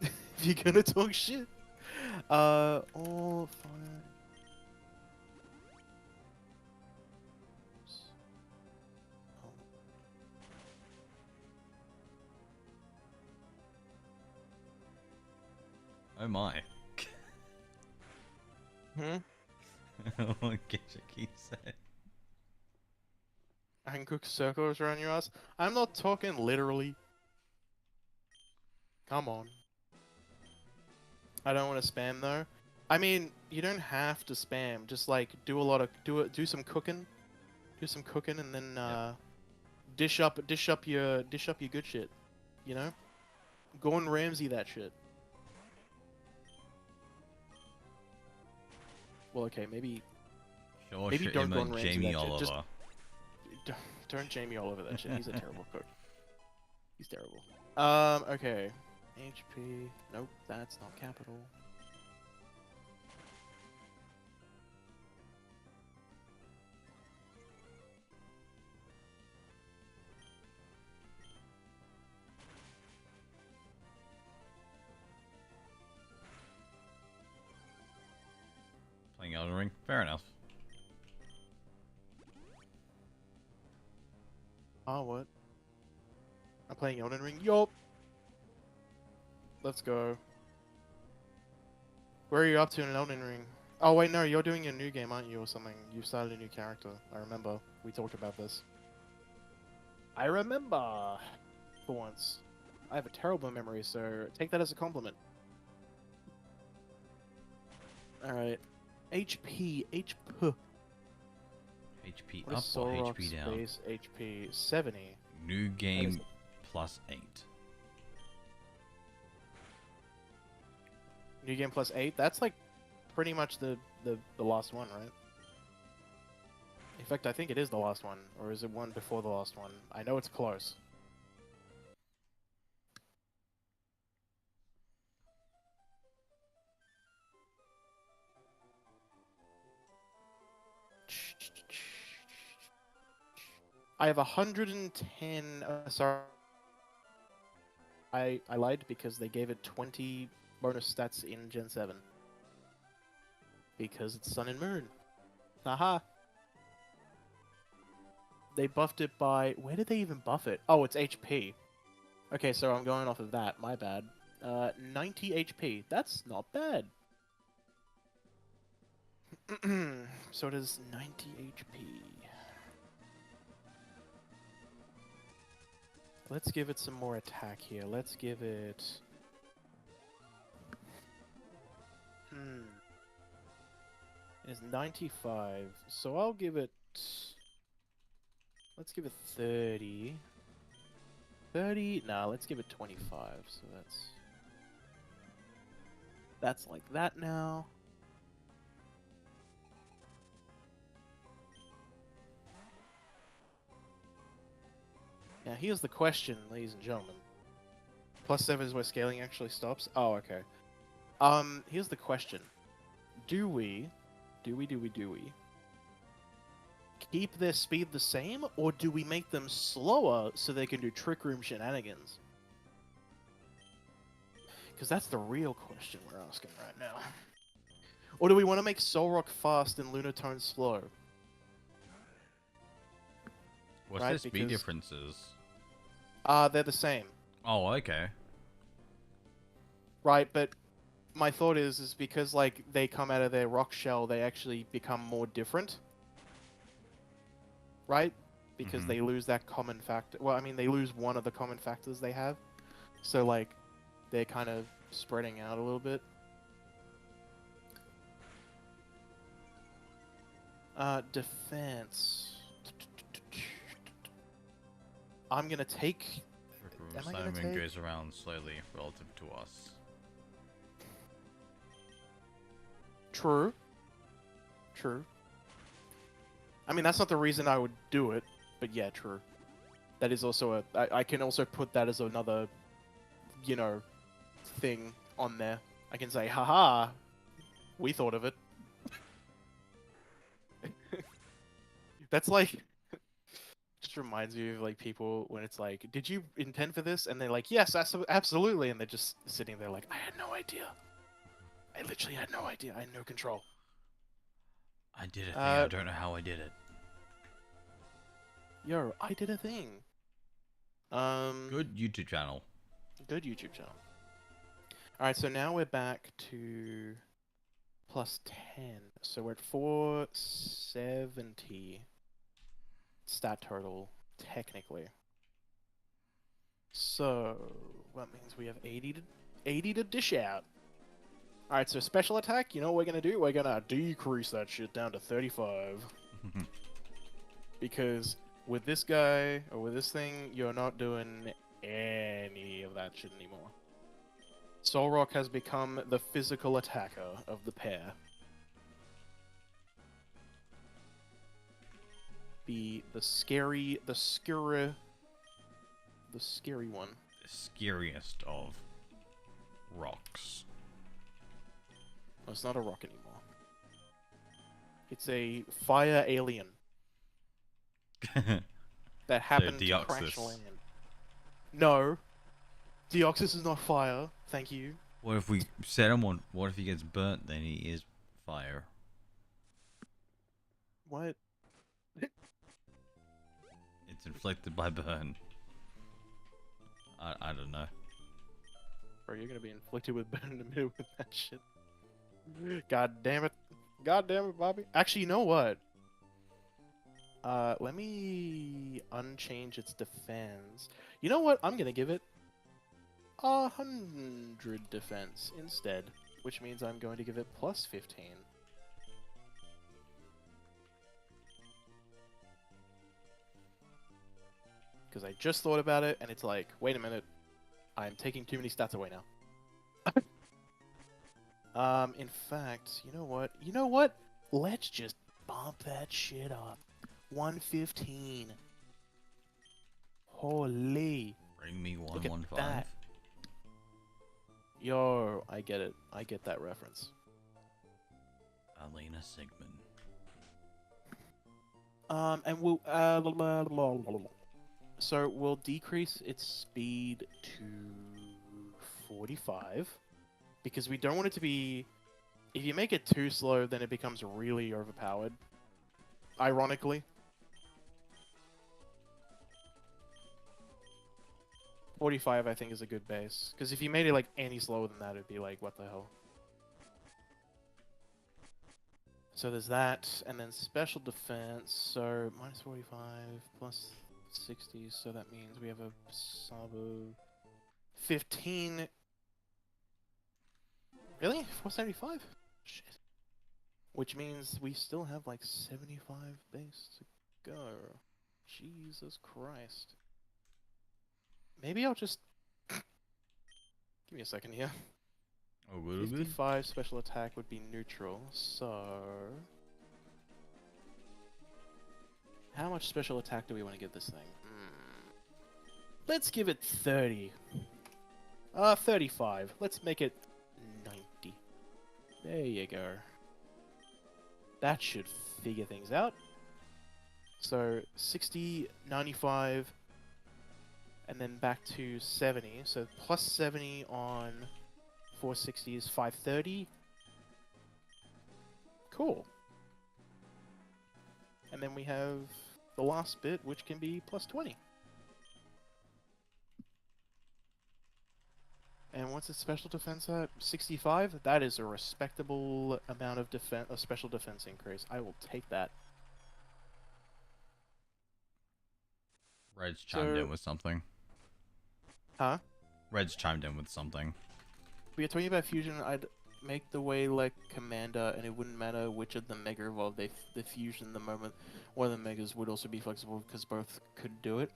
If you're gonna talk shit. All fire.
Oh my. What Gishiki said.
I can cook circles around your ass. I'm not talking literally. Come on. I don't want to spam though. I mean, you don't have to spam. Just like do some cooking, and then dish up your good shit. You know, Gordon Ramsay that shit. Well, okay, maybe don't Gordon Ramsay
Jamie
that
Oliver.
shit. Just don't Jamie Oliver that shit. He's a terrible cook. He's terrible. Okay. HP. Nope, that's not capital.
Playing Elden Ring? Fair enough.
Oh, what? I'm playing Elden Ring? Yup. Let's go. Where are you up to in Elden Ring? Oh wait, no, you're doing a new game, aren't you, or something? You started a new character. I remember. We talked about this. I remember. For once. I have a terrible memory, so take that as a compliment. Alright. HP. HP.
HP
What
up
is
or
Solrock
HP down?
space HP? 70.
New game plus 8.
New game plus 8? That's like pretty much the last one, right? In fact, I think it is the last one. Or is it one before the last one? I know it's close. I have 110... sorry. I lied because they gave it 20 bonus stats in Gen 7. Because it's Sun and Moon. Haha. They buffed it by... Where did they even buff it? Oh, it's HP. Okay, so I'm going off of that. My bad. 90 HP. That's not bad. So it is 90 HP. Let's give it some more attack here. Let's give it... It's 95. So I'll give it... Let's give it 30. 30? Nah, let's give it 25. So that's like that now. Now here's the question, ladies and gentlemen. +7 is where scaling actually stops? Oh, okay. Here's the question. Do we keep their speed the same, or do we make them slower so they can do Trick Room shenanigans? Because that's the real question we're asking right now. Or do we want to make Solrock fast and Lunatone slow?
What's
Right,
their speed
because-
differences?
They're the same.
Oh, okay.
Right, but my thought is because, like, they come out of their rock shell, they actually become more different. Right? Because they lose that common factor. Well, I mean, they lose one of the common factors they have. So, like, they're kind of spreading out a little bit. Defense. I'm gonna take... Am I gonna
Simon
take...
goes around slowly relative to us.
True. True. I mean, that's not the reason I would do it, but yeah, true. That is also a... I can also put that as another, you know, thing on there. I can say, haha, we thought of it. That's like... just reminds me of, like, people when it's like, did you intend for this? And they're like, yes, absolutely. And they're just sitting there like, I had no idea. I literally had no idea. I had no control.
I did a thing, I don't know how I did it.
Yo, I did a thing.
Good YouTube channel.
Good YouTube channel. Alright, so now we're back to +10. So we're at 470 stat total, technically. So that means we have 80 to dish out. Alright, so special attack, you know what we're gonna do? We're gonna decrease that shit down to 35. Because with this guy, or with this thing, you're not doing any of that shit anymore. Solrock has become the physical attacker of the pair. The scary one.
The scariest of rocks.
No, it's not a rock anymore. It's a fire alien that happened to crash
Deoxys.
land. No. Deoxys is not fire, thank you.
What if we set him on? What if he gets burnt? Then he is fire.
What?
It's inflicted by burn. I don't know.
Bro, you're gonna be inflicted with burn in the middle with that shit. God damn it. God damn it, Bobby. Actually, you know what? Let me unchange its defense. You know what? I'm gonna give it 100 defense instead, which means I'm going to give it plus 15. Because I just thought about it, and it's like, wait a minute, I'm taking too many stats away now. In fact, you know what? You know what? Let's just bump that shit up. 115. Holy.
Bring me
Look at
115.
that. Yo, I get it. I get that reference.
Alena Sigmund.
And we'll so we'll decrease its speed to 45 because we don't want it to be. If you make it too slow, then it becomes really overpowered. Ironically. 45, I think, is a good base. Because if you made it like any slower than that, it'd be like, what the hell? So there's that, and then special defense. So minus 45 plus 60, so that means we have a sub of 15. Really? 475? Shit. Which means we still have like 75 base to go. Jesus Christ. Maybe I'll just... Give me a second here.
Oh, good,
55 special attack would be neutral, so... How much special attack do we want to give this thing? Let's give it 30. 35. Let's make it 90. There you go. That should figure things out. So 60, 95, and then back to 70. So plus 70 on 460 is 530. Cool. And then we have the last bit, which can be plus 20. And what's its special defense at? 65? That is a respectable amount of special defense increase. I will take that.
Red's chimed in with something.
Huh?
Red's chimed in with something.
We are talking about fusion. I'd make the way like Commander, and it wouldn't matter which of the Mega evolved they fusion the moment one of the Megas would also be flexible because both could do it.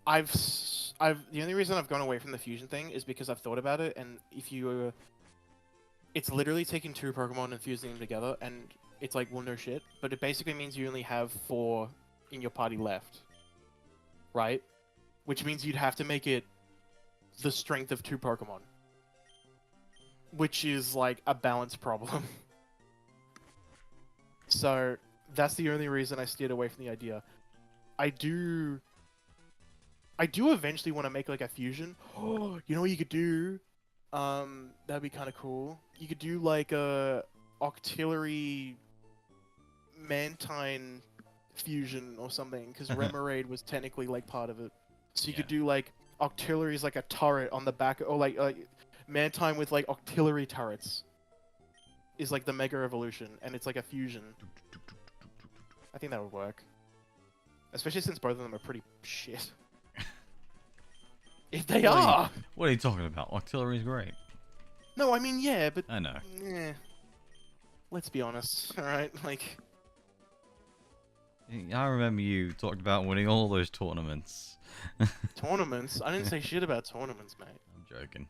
The only reason I've gone away from the fusion thing is because I've thought about it, and if you, it's literally taking two Pokemon and fusing them together, and it's like, well, no shit. But it basically means you only have 4 in your party left, right? Which means you'd have to make it the strength of 2 Pokemon, which is like a balance problem. So that's the only reason I steered away from the idea. I do eventually want to make like a fusion. Oh, you know what you could do? That'd be kind of cool. You could do like a Octillery Mantine fusion or something, because Remoraid was technically like part of it. So you could do like Octillery's like a turret on the back, or like Mantine with like Octillery turrets is like the Mega Evolution, and it's like a fusion. I think that would work. Especially since both of them are pretty shit. If they are!
What are you talking about? Octillery's great.
No, I mean, yeah, but...
I know.
Let's be honest, alright? Like...
I remember you talked about winning all those tournaments.
Tournaments? I didn't say shit about tournaments, mate.
I'm joking.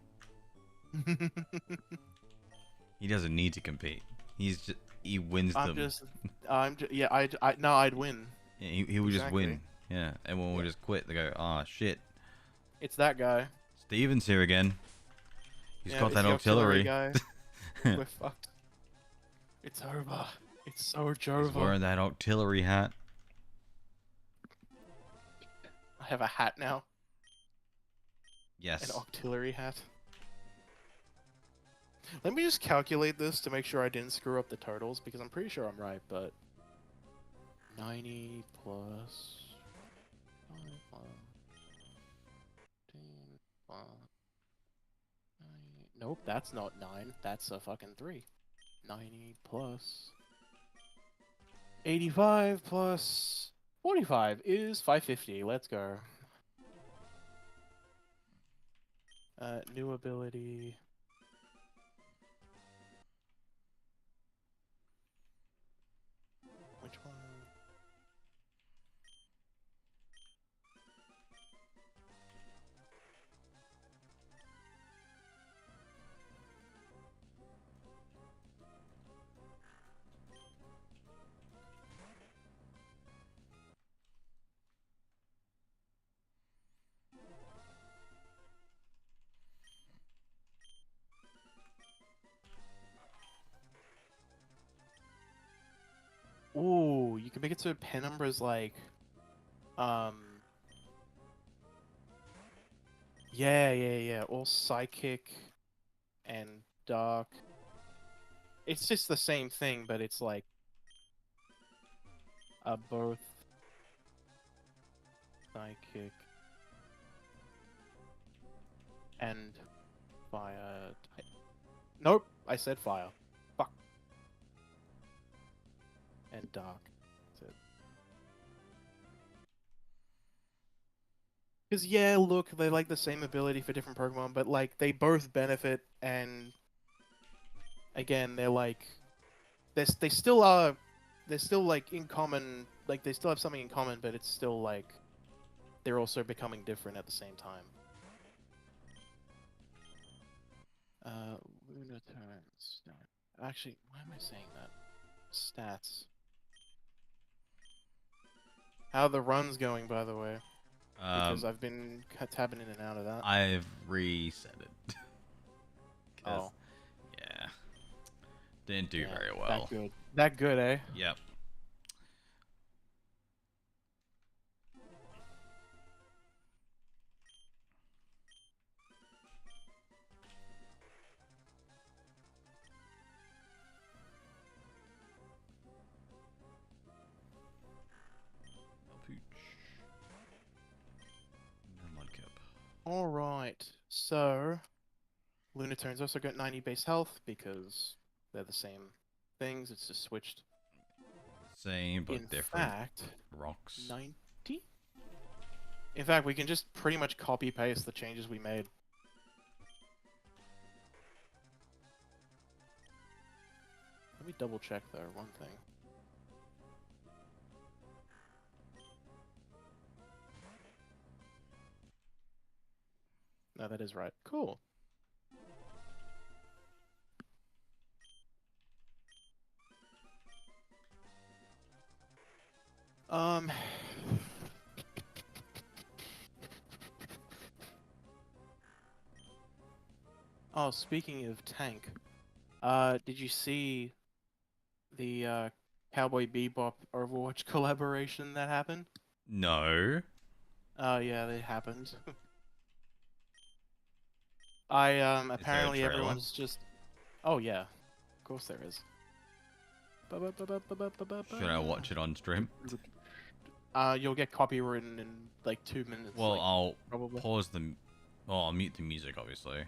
He doesn't need to compete. He wins them.
No, I'd win.
Yeah, he would just win. Yeah, everyone would just quit. They go, ah, shit.
It's that guy.
Steven's here again. He's got that Octillery.
Guy. We're fucked. It's over. It's so over.
He's wearing that Octillery hat.
I have a hat now.
Yes.
An Octillery hat. Let me just calculate this to make sure I didn't screw up the totals, because I'm pretty sure I'm right, but... 90 plus... 10, Nope, that's not 9. That's a fucking 3. 90 plus 85 plus 45 is 550. Let's go. New ability. Which one? Ooh, you can make it so Penumbra's like, um, yeah, all psychic and dark. It's just the same thing, but it's like, both psychic and fire type. Nope, I said fire. Fuck. And dark. Because, yeah, look, they like the same ability for different Pokemon, but, like, they both benefit, and, again, they're, like, they still are, they're still, like, in common, like, they still have something in common, but it's still, like, they're also becoming different at the same time. Lunaturns. Actually, why am I saying that? Stats. How are the runs going, by the way? Because I've been tabbing in and out of that.
I've reset it.
Oh.
Yeah. Didn't do
Yeah,
very well.
That good. That good, eh?
Yep.
Alright, so Lunaturns also got 90 base health because they're the same things, it's just switched.
Same but
In
different.
fact,
Rocks.
90? In fact, we can just pretty much copy paste the changes we made. Let me double check though, one thing. No, that is right. Cool. Oh, speaking of tank, did you see the Cowboy Bebop Overwatch collaboration that happened?
No.
Oh yeah, that happened. I
Is there a
apparently
trailer?
everyone's just. Oh yeah, of course there is.
Should I watch it on stream?
You'll get copywritten in like 2 minutes.
Well,
Like,
I'll
probably.
pause the. Well, I'll mute the music, obviously.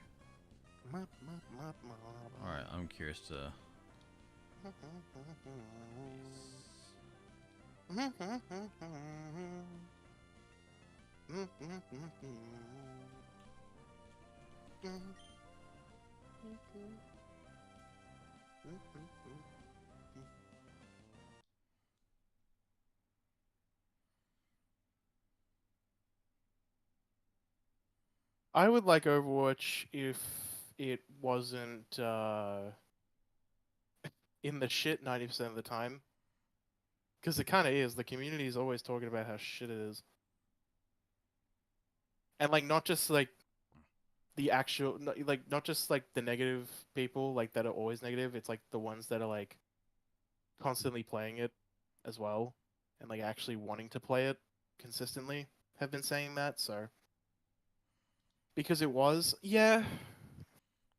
Alright, I'm curious to.
I would like Overwatch if it wasn't in the shit 90% of the time. Because it kind of is. The community is always talking about how shit it is. And, like, not just, like, the actual, like, not just, like, the negative people, like, that are always negative. It's, like, the ones that are, like, constantly playing it as well. And, like, actually wanting to play it consistently have been saying that, so. Because it was, yeah.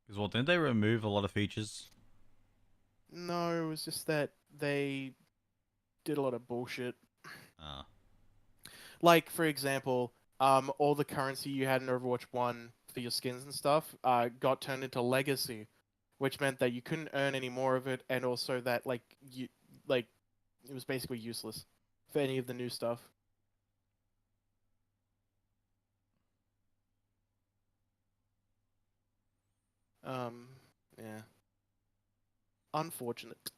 Because, well, didn't they remove a lot of features?
No, it was just that they did a lot of bullshit.
Ah.
Like, for example, all the currency you had in Overwatch 1 for your skins and stuff got turned into legacy, which meant that you couldn't earn any more of it, and also that like it was basically useless for any of the new stuff. Um, yeah, unfortunate.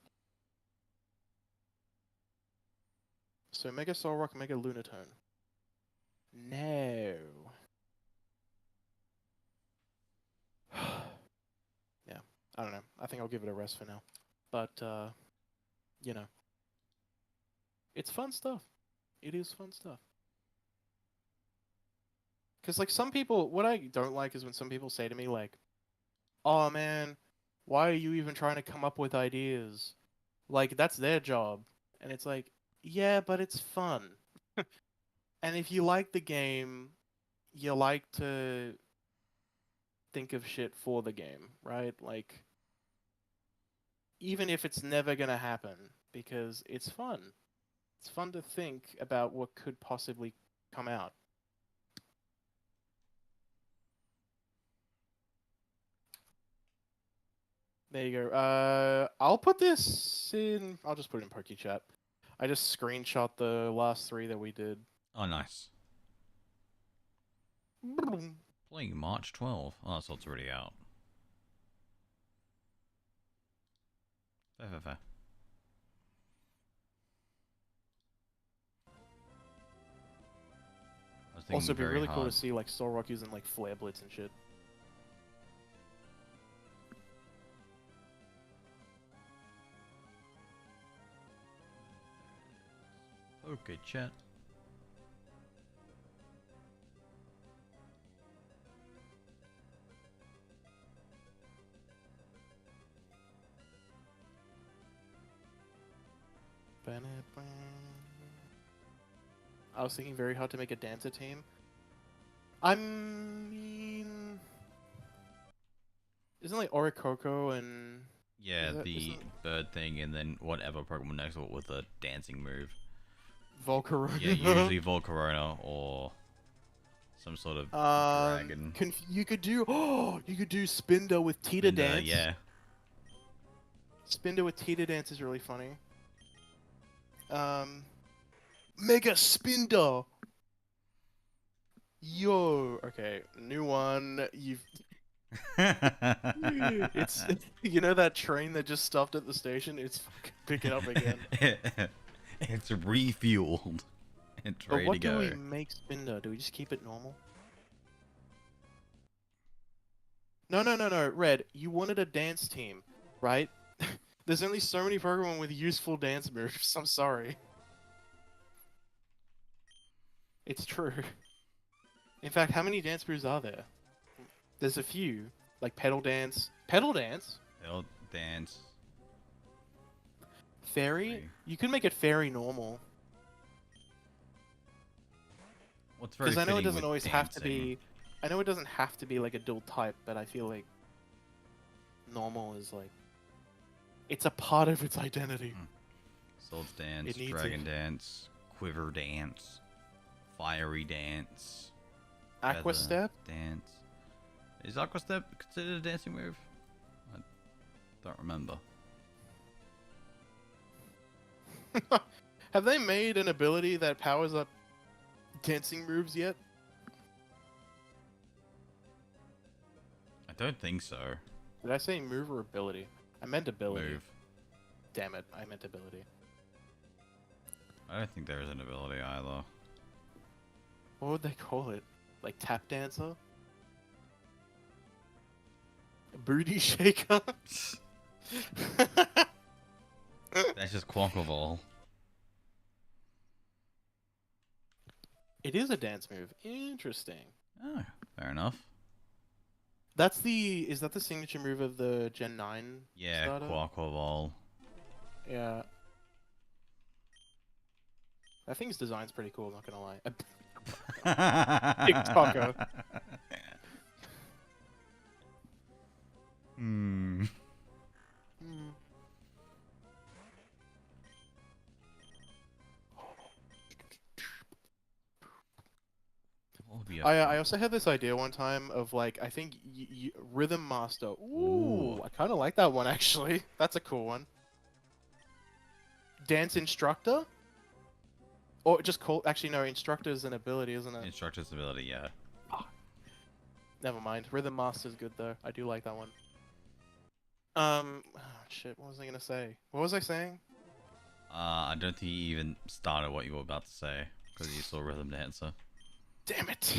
So Mega Soul Rock, Mega Lunatone. No. Yeah, I don't know. I think I'll give it a rest for now. But you know, it's fun stuff. It is fun stuff. Because like some people, what I don't like is when some people say to me like, "Oh man, why are you even trying to come up with ideas? Like that's their job." And it's like, yeah, but it's fun. And if you like the game, you like to think of shit for the game, right? Like, even if it's never gonna happen, because it's fun. It's fun to think about what could possibly come out. There you go. I'll put this in. I'll just put it in Poke Chat. I just screenshot the last 3 that we did.
Oh, nice. Playing March 12th. Oh, so it's already out. Fair, fair, fair. I was thinking
Also, it'd be
very
really cool to
hard.
see like Soul Rock using like Flare Blitz and shit.
Okay, chat.
I was thinking very hard to make a dancer team. I mean, isn't like Orikoko and
Yeah,
isn't
the bird thing, and then whatever Pokemon next to it with a dancing move.
Volcarona?
Yeah, usually Volcarona or some sort of dragon.
You could do you could do Spinder with Tita Dance.
Yeah.
Spinder with Tita Dance is really funny. Mega Spinder. Yo, okay, new one. It's you know that train that just stopped at the station. It's fucking picking up again.
It's refueled. It's
But
ready
what
to
do
go.
we make Spinder? Do we just keep it normal? No. Red, you wanted a dance team, right? There's only so many Pokemon with useful dance moves. I'm sorry. It's true. In fact, how many dance moves are there? There's a few, like Pedal Dance. Pedal Dance?
They'll dance.
Fairy? You could make it Fairy normal.
What's very
Because I know it
fitting
doesn't
with
always have to
dancing.
be... I know it doesn't have to be like a dual type, but I feel like normal is like... It's a part of its identity.
Swords dance,
It needs
dragon
it.
dance, quiver dance, fiery dance,
Aqua
feather
Step?
dance. Is Aqua Step considered a dancing move? I don't remember.
Have they made an ability that powers up dancing moves yet?
I don't think so.
Did I say move or ability? I meant ability.
Move.
Damn it, I meant ability.
I don't think there is an ability either.
What would they call it? Like tap dancer? Booty shaker?
That's just Quackleval.
It is a dance move. Interesting.
Oh, fair enough.
That's the... Is that the signature move of the Gen 9
Yeah,
starter?
Quackleval.
Yeah. That thing's design's pretty cool, not gonna lie. TikToker.
Hmm.
Hmm.
What would be Yep.
I also had this idea one time of like I think Rhythm Master. Ooh,
Ooh.
I kind of like that one actually. That's a cool one. Dance Instructor, or just call. Actually, no, Instructor is an ability, isn't it?
Instructor's ability, yeah.
Ah, never mind. Rhythm Master's good though. I do like that one. Oh, shit. What was I gonna say? What was I saying?
I don't think you even started what you were about to say because you saw Rhythm Dancer.
Damn it.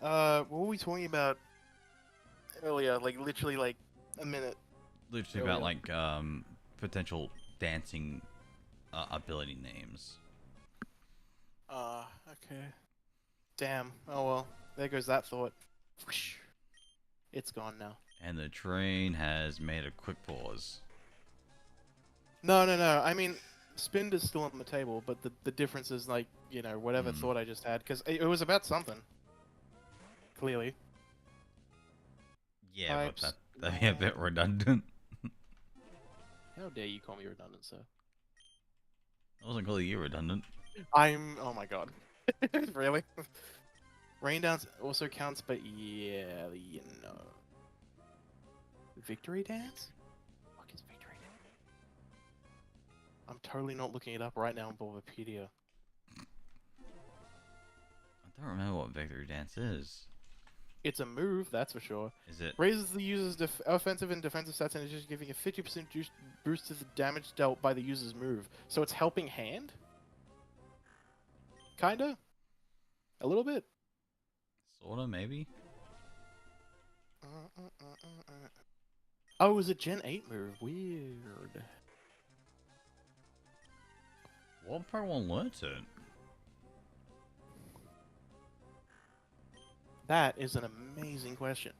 What were we talking about earlier? Like literally like a minute
Literally about
earlier.
like potential dancing ability names.
Okay. Damn. Oh well. There goes that thought. Whoosh. It's gone now.
And the train has made a quick pause.
No, no, no. I mean, Spind is still on the table, but the difference is like, you know, whatever
Hmm.
thought I just had, because it was about something. Clearly.
Yeah, but
Pipes.
that'd be a bit redundant.
How dare you call me redundant, sir?
I wasn't calling you redundant.
Oh my god. Really? Rain dance also counts, but yeah, you know. Victory dance? What is victory dance? I'm totally not looking it up right now on Bulbapedia.
I don't remember what Victory Dance is.
It's a move, that's for sure.
Is it?
Raises the user's offensive and defensive stats and is just giving a 50% boost to the damage dealt by the user's move. So it's helping hand? Kinda? A little bit?
Sorta, maybe?
Oh, it was a Gen 8 move. Weird.
What Pokemon learnt it?
That is an amazing question.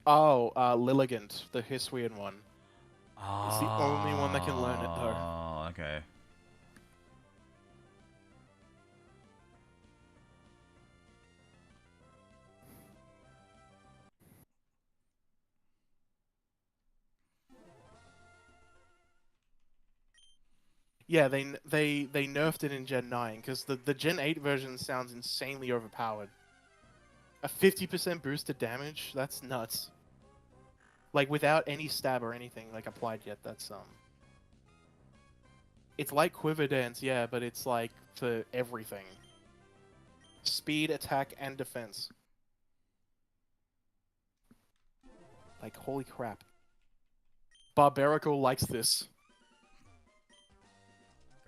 Oh, Lilligant, the Hisuian one. It's the only one that can learn it, though.
Oh, okay.
Yeah, they nerfed it in Gen 9 because the Gen 8 version sounds insanely overpowered. A 50% boost to damage? That's nuts. Like without any stab or anything like applied yet. That's It's like Quiver Dance, yeah, but it's like for everything. Speed, attack, and defense. Like holy crap. Barbarical likes this.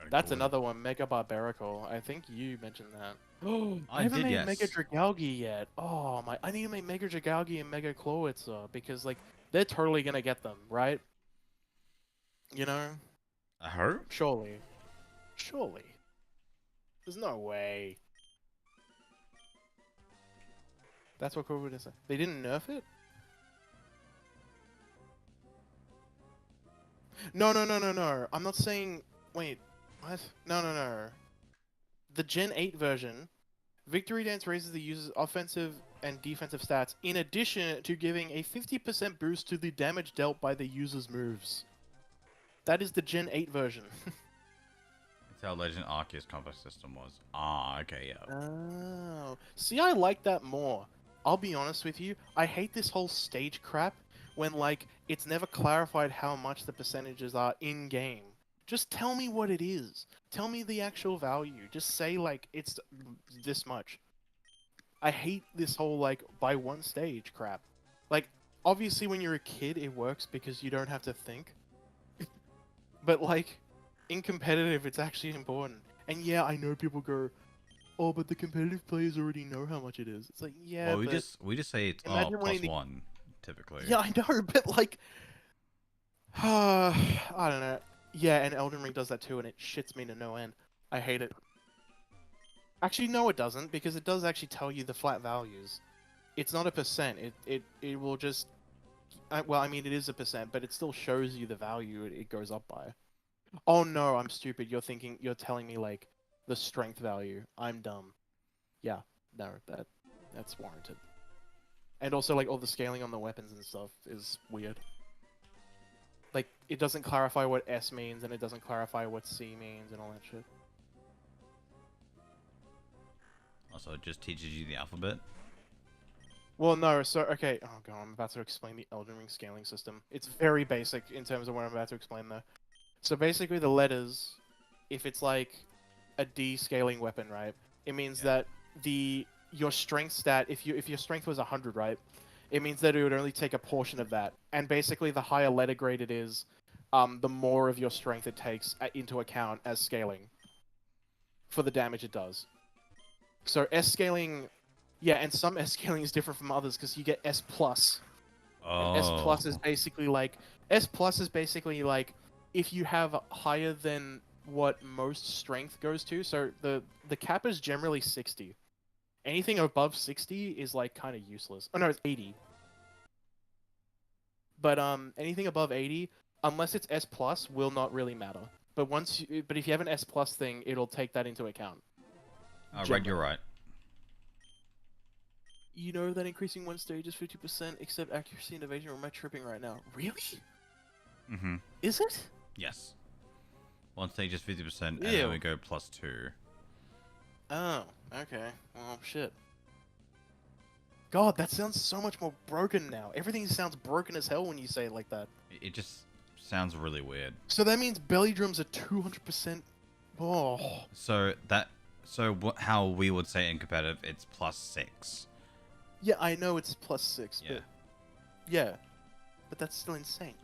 That's another one, Mega Barbarical. I think you mentioned that. Oh, I haven't
did,
made
yes.
Mega Dragalge yet. Oh my! I need to make Mega Dragalge and Mega Clowitzer because like they're totally gonna get them, right? You know,
I hope?
surely, surely. There's no way. That's what Cobra did say. They didn't nerf it. No, no, no, no, no. I'm not saying. Wait, what? No, no, no. The Gen 8 version, Victory Dance raises the user's offensive and defensive stats in addition to giving a 50% boost to the damage dealt by the user's moves. That is the Gen 8 version.
It's how Legend Arceus combat system was. Ah, okay, yeah.
Oh. See, I like that more. I'll be honest with you, I hate this whole stage crap when, like, it's never clarified how much the percentages are in-game. Just tell me what it is. Tell me the actual value. Just say, like, it's this much. I hate this whole, like, by one stage crap. Like, obviously when you're a kid, it works because you don't have to think. But, like, in competitive, it's actually important. And yeah, I know people go, oh, but the competitive players already know how much it is. It's like, yeah,
Well, we
but
just say it's
imagine
plus
wanting to...
one, typically.
Yeah, I know, but like, I don't know. Yeah, and Elden Ring does that too, and it shits me to no end. I hate it. Actually, no, it doesn't, because it does actually tell you the flat values. It's not a percent. It will just... well, I mean, it is a percent, but it still shows you the value it goes up by. Oh no, I'm stupid. You're telling me like the strength value. I'm dumb. Yeah, no, that's warranted. And also like all the scaling on the weapons and stuff is weird. Like it doesn't clarify what S means and it doesn't clarify what C means and all that shit.
Also, it just teaches you the alphabet.
Well, no, so, okay, oh god, I'm about to explain the Elden Ring scaling system. It's very basic in terms of what I'm about to explain, though. So basically, the letters, if it's like a D scaling weapon, right, it means
Yeah.
that your strength stat, if your strength was 100, right, it means that it would only take a portion of that. And basically, the higher letter grade it is, the more of your strength it takes into account as scaling for the damage it does. So S scaling, yeah, and some S scaling is different from others because you get S plus, and S
Oh.
plus is basically like if you have higher than what most strength goes to. So the cap is generally 60. Anything above 60 is like kind of useless. Oh no, it's 80. But anything above 80, unless it's S plus, will not really matter. But but if you have an S plus thing, it'll take that into account.
Right, you're right.
You know that increasing one stage is 50%, except accuracy and evasion. Or am I tripping right now? Really?
Mm-hmm.
Is it?
Yes. One stage is 50%, and
Ew.
then we go +2.
Oh, okay. Well, shit. God, that sounds so much more broken now. Everything sounds broken as hell when you say it like that.
It just sounds really weird.
So that means belly drums are 200%. Oh.
How we would say in competitive, it's +6.
Yeah, I know it's +6,
Yeah.
but... Yeah. But that's still insane.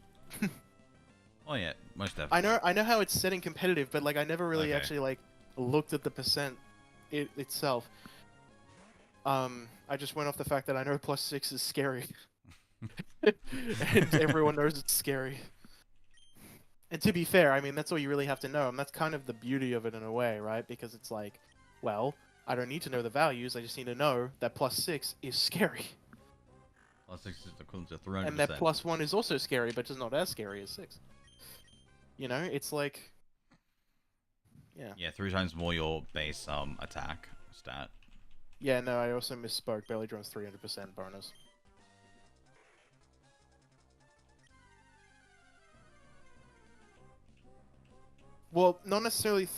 Oh yeah, most definitely.
I know how it's set in competitive, but like I never really
Okay.
actually like looked at the percent itself. I just went off the fact that I know +6 is scary. And everyone knows it's scary. And to be fair, I mean, that's all you really have to know, and that's kind of the beauty of it in a way, right? Because it's like, well, I don't need to know the values, I just need to know that +6 is scary.
+6 is equivalent to 300%.
And that +1 is also scary, but just not as scary as 6. You know, it's like... Yeah.
Yeah, 3 times more your base attack stat.
Yeah, no, I also misspoke. Belly drum's 300% bonus. Well, not necessarily.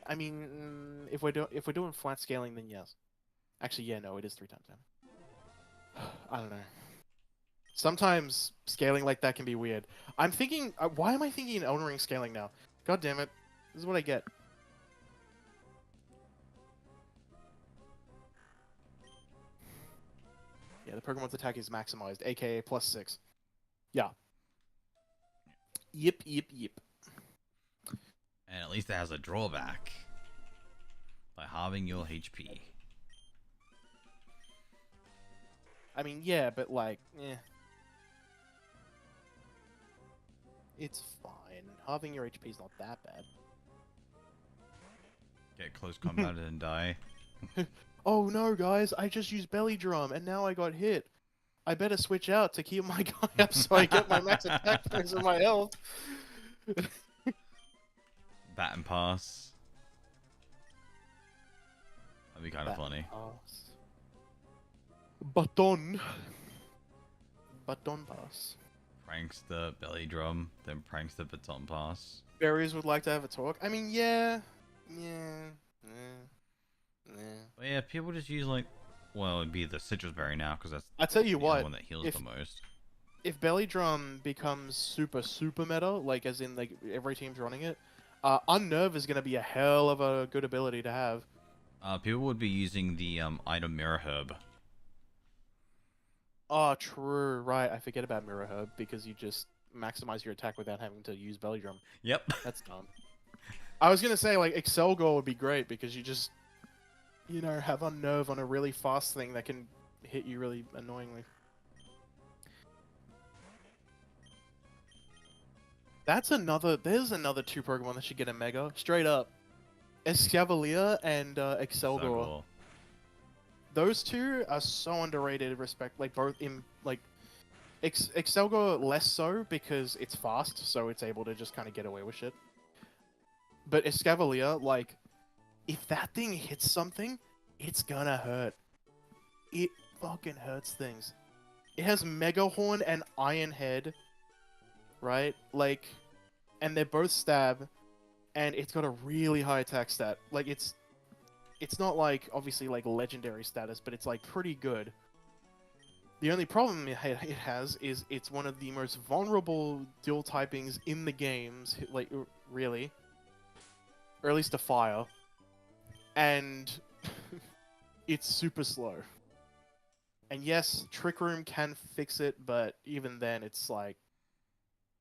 I mean, if we're doing flat scaling, then yes. Actually, yeah, no, it is 3 times damage. I don't know. Sometimes scaling like that can be weird. I'm thinking. Why am I thinking Elden Ring scaling now? God damn it! This is what I get. Yeah, the Pokemon's attack is maximized, aka +6. Yeah. Yep.
And at least it has a drawback. By halving your HP.
I mean, yeah, but like, eh. It's fine. Halving your HP is not that bad.
Get close combat and die.
Oh no, guys, I just used belly drum and now I got hit. I better switch out to keep my guy up so I get my max attack points and my health.
Bat and pass. That'd be kind of funny.
Baton pass.
Pranks the belly drum, then pranks the baton pass.
Berries would like to have a talk. I mean, yeah.
But yeah, people just use like, well, it'd be the citrus berry now because that's
I tell you
the
what,
one that heals the most.
if belly drum becomes super meta, like as in like every team's running it, unnerve is gonna be a hell of a good ability to have.
People would be using the item mirror herb.
Oh, true, right. I forget about Mirror Herb because you just maximize your attack without having to use belly drum.
Yep.
That's dumb. I was gonna say like Excel Gore would be great because you just, you know, have unnerve on a really fast thing that can hit you really annoyingly. There's another 2 Pokemon that should get a Mega, straight up. Escavalier and Excelgor. Those two are so underrated, like both in, like, Excelgor less so because it's fast, so it's able to just kind of get away with shit. But Escavalier, like, if that thing hits something, it's gonna hurt. It fucking hurts things. It has Mega Horn and Iron Head, right? Like, and they're both stab, and it's got a really high attack stat. Like, it's it's not like obviously like legendary status, but it's like pretty good. The only problem it has is it's one of the most vulnerable dual typings in the games, like really, or at least to fire, and it's super slow. And yes, Trick Room can fix it, but even then, it's like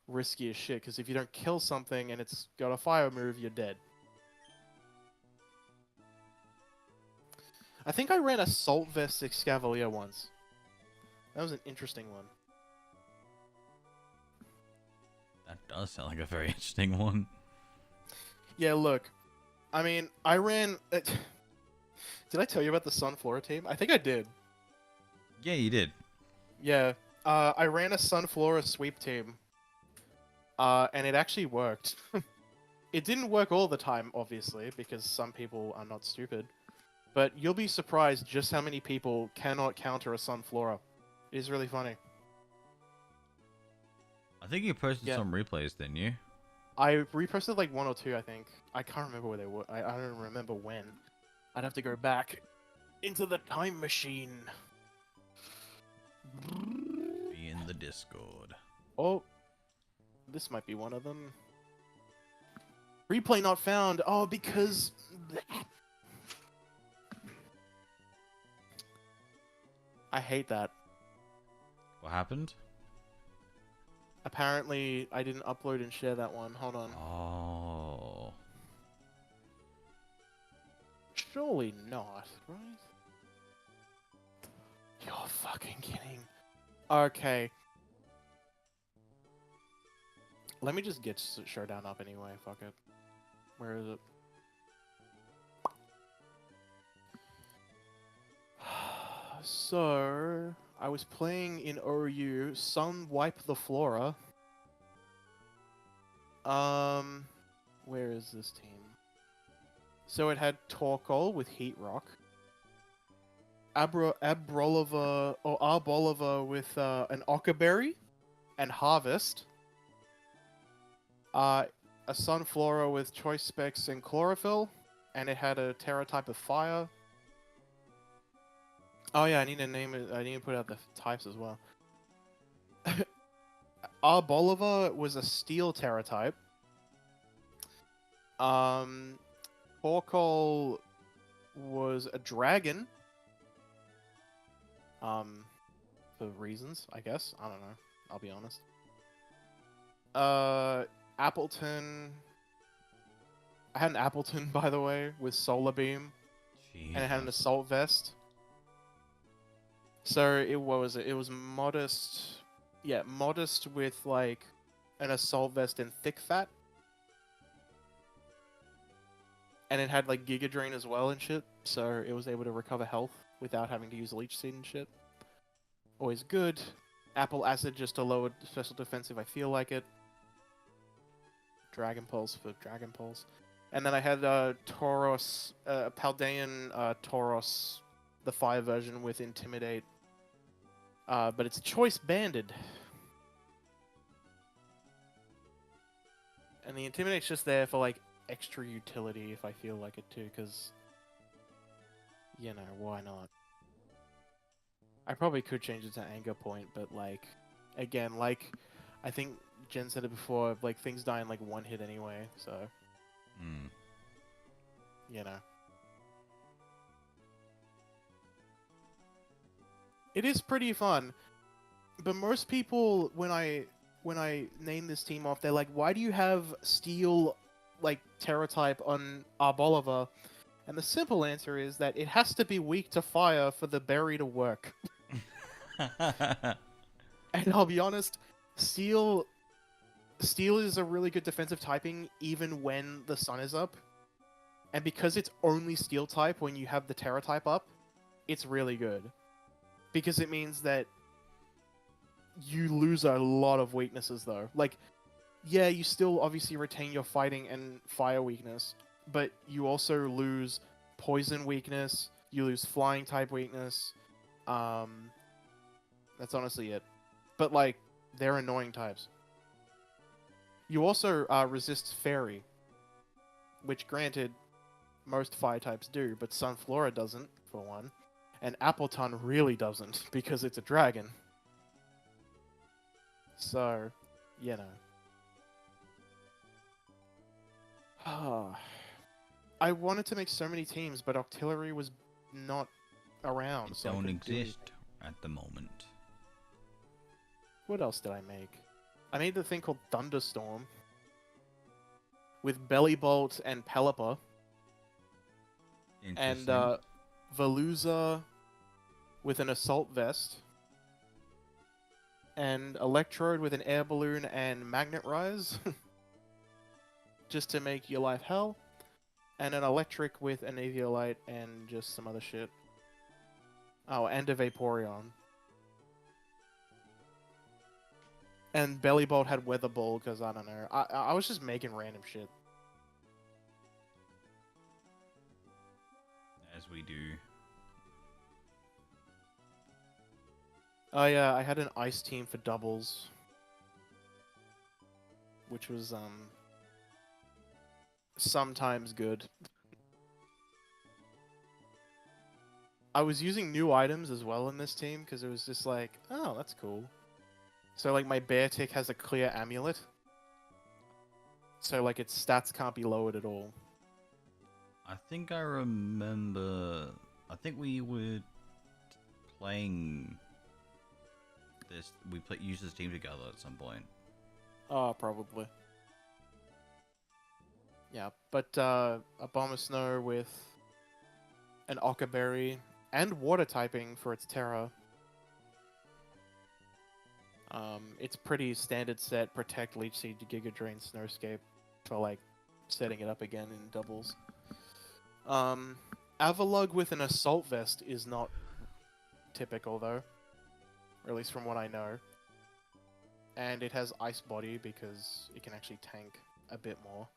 risky as shit. Because if you don't kill something and it's got a fire move, you're dead. I think I ran Assault Vest Excavalier once. That was an interesting one.
That does sound like a very interesting one.
Yeah, look. I mean, I ran... Did I tell you about the Sunflora team? I think I did.
Yeah, you did.
Yeah. I ran a Sunflora sweep team. And it actually worked. It didn't work all the time, obviously, because some people are not stupid. But you'll be surprised just how many people cannot counter a Sunflora. It is really funny.
I think you posted some replays, didn't you?
I reposted like 1 or 2, I think. I can't remember where they were. I don't remember when. I'd have to go back into the time machine.
Be in the Discord.
Oh, this might be one of them. Replay not found. Oh, because... I hate that.
What happened?
Apparently, I didn't upload and share that one. Hold on.
Oh.
Surely not, right? You're fucking kidding. Okay. Let me just get Showdown up anyway. Fuck it. Where is it? So, I was playing in OU, Sun Wipe the Flora. Where is this team? So it had Torkoal with Heat Rock. Abrolova or Arbolova with an Ockerberry and Harvest. A Sunflora with Choice Specs and Chlorophyll, and it had a Terra type of Fire. Oh yeah, I need to name it. I need to put out the types as well. Arbolova was a Steel Terra type. Torkoal was a Dragon. For reasons, I guess. I don't know. I'll be honest. Appleton. I had an Appleton, by the way, with Solar Beam.
Jesus.
And it had an Assault Vest. So it was modest. Yeah, modest with like an Assault Vest and Thick Fat. And it had like Giga Drain as well and shit. So it was able to recover health without having to use Leech Seed and shit. Always good. Apple Acid just to lower special defense if I feel like it. Dragon Pulse for Dragon Pulse. And then I had Tauros, Paldean Tauros, the fire version with Intimidate. But it's choice banded. And the Intimidate's just there for like extra utility if I feel like it too, because, you know, why not? I probably could change it to Anger Point, but like, again, like, I think Jen said it before, like, things die in like one hit anyway, so, you know. It is pretty fun, but most people, when I name this team off, they're like, why do you have Steel, like, Terra type on Arbolova? And the simple answer is that it has to be weak to fire for the berry to work. And I'll be honest, Steel is a really good defensive typing even when the sun is up. And because it's only Steel type when you have the Terra type up, it's really good. Because it means that you lose a lot of weaknesses though. Like, yeah, you still obviously retain your fighting and fire weakness, but you also lose poison weakness, you lose flying type weakness. That's honestly it. But like, they're annoying types. You also resist fairy, which granted, most fire types do, but Sunflora doesn't, for one. And Appleton really doesn't, because it's a dragon. So, you know. I wanted to make so many teams, but Octillery was not around,
It
so I
don't
couldn't do
exist
anything.
at the moment.
What else did I make? I made the thing called Thunderstorm with Bellybolt and Pelipper, and
Interesting.
Veluza with an Assault Vest, and Electrode with an Air Balloon and Magnet Rise, just to make your life hell, and an Electric with an Eviolite and just some other shit. Oh, and a Vaporeon. And Bellybolt had Weather Ball, because I don't know. I was just making random shit.
As we do.
Oh yeah, I had an ice team for doubles. Which was, sometimes good. I was using new items as well in this team, because it was just like, oh, that's cool. So, like, my Beartic has a clear amulet. So, like, its stats can't be lowered at all.
I think I remember. I think we were playing this. We used this team together at some point.
Oh, probably. Yeah, but a Bomber Snow with an Ockerberry and water typing for its Terra. It's pretty standard set, Protect, Leech Seed, Giga Drain, Snowscape for, like, setting it up again in doubles. Avalug with an Assault Vest is not typical, though. Or at least from what I know. And it has Ice Body because it can actually tank a bit more.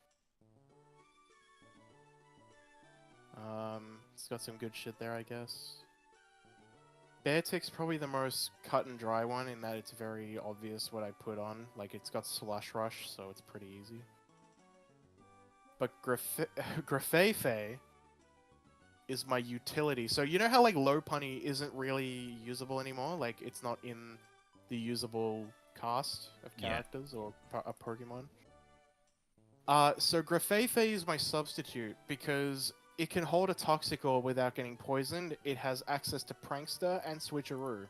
It's got some good shit there, I guess. Beartic's probably the most cut and dry one in that it's very obvious what I put on. Like, it's got Slush Rush, so it's pretty easy. But Grafefe is my utility. So you know how, like, Lopunny isn't really usable anymore? Like, it's not in the usable cast of characters or a Pokemon? So Grafefe is my substitute because it can hold a Toxic Orb without getting poisoned. It has access to Prankster and Switcheroo.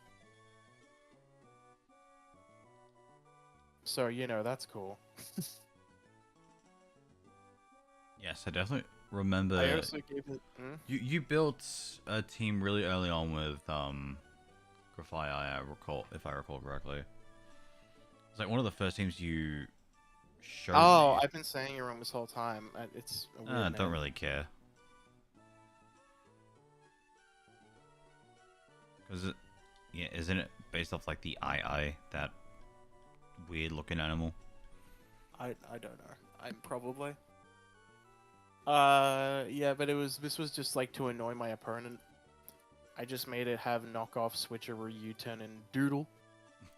So, you know, that's cool.
Yes, I definitely remember.
I also gave it...
You built a team really early on with Grafai, I recall, if I recall correctly. It's like one of the first teams you showed
Oh,
me.
I've been saying it wrong this whole time. It's a weird name.
Don't really care. Because yeah, isn't it based off like the II, that weird looking animal?
I don't know. I'm probably. Yeah, but this was just like to annoy my opponent. I just made it have knockoff, switcheroo, U-turn, and doodle,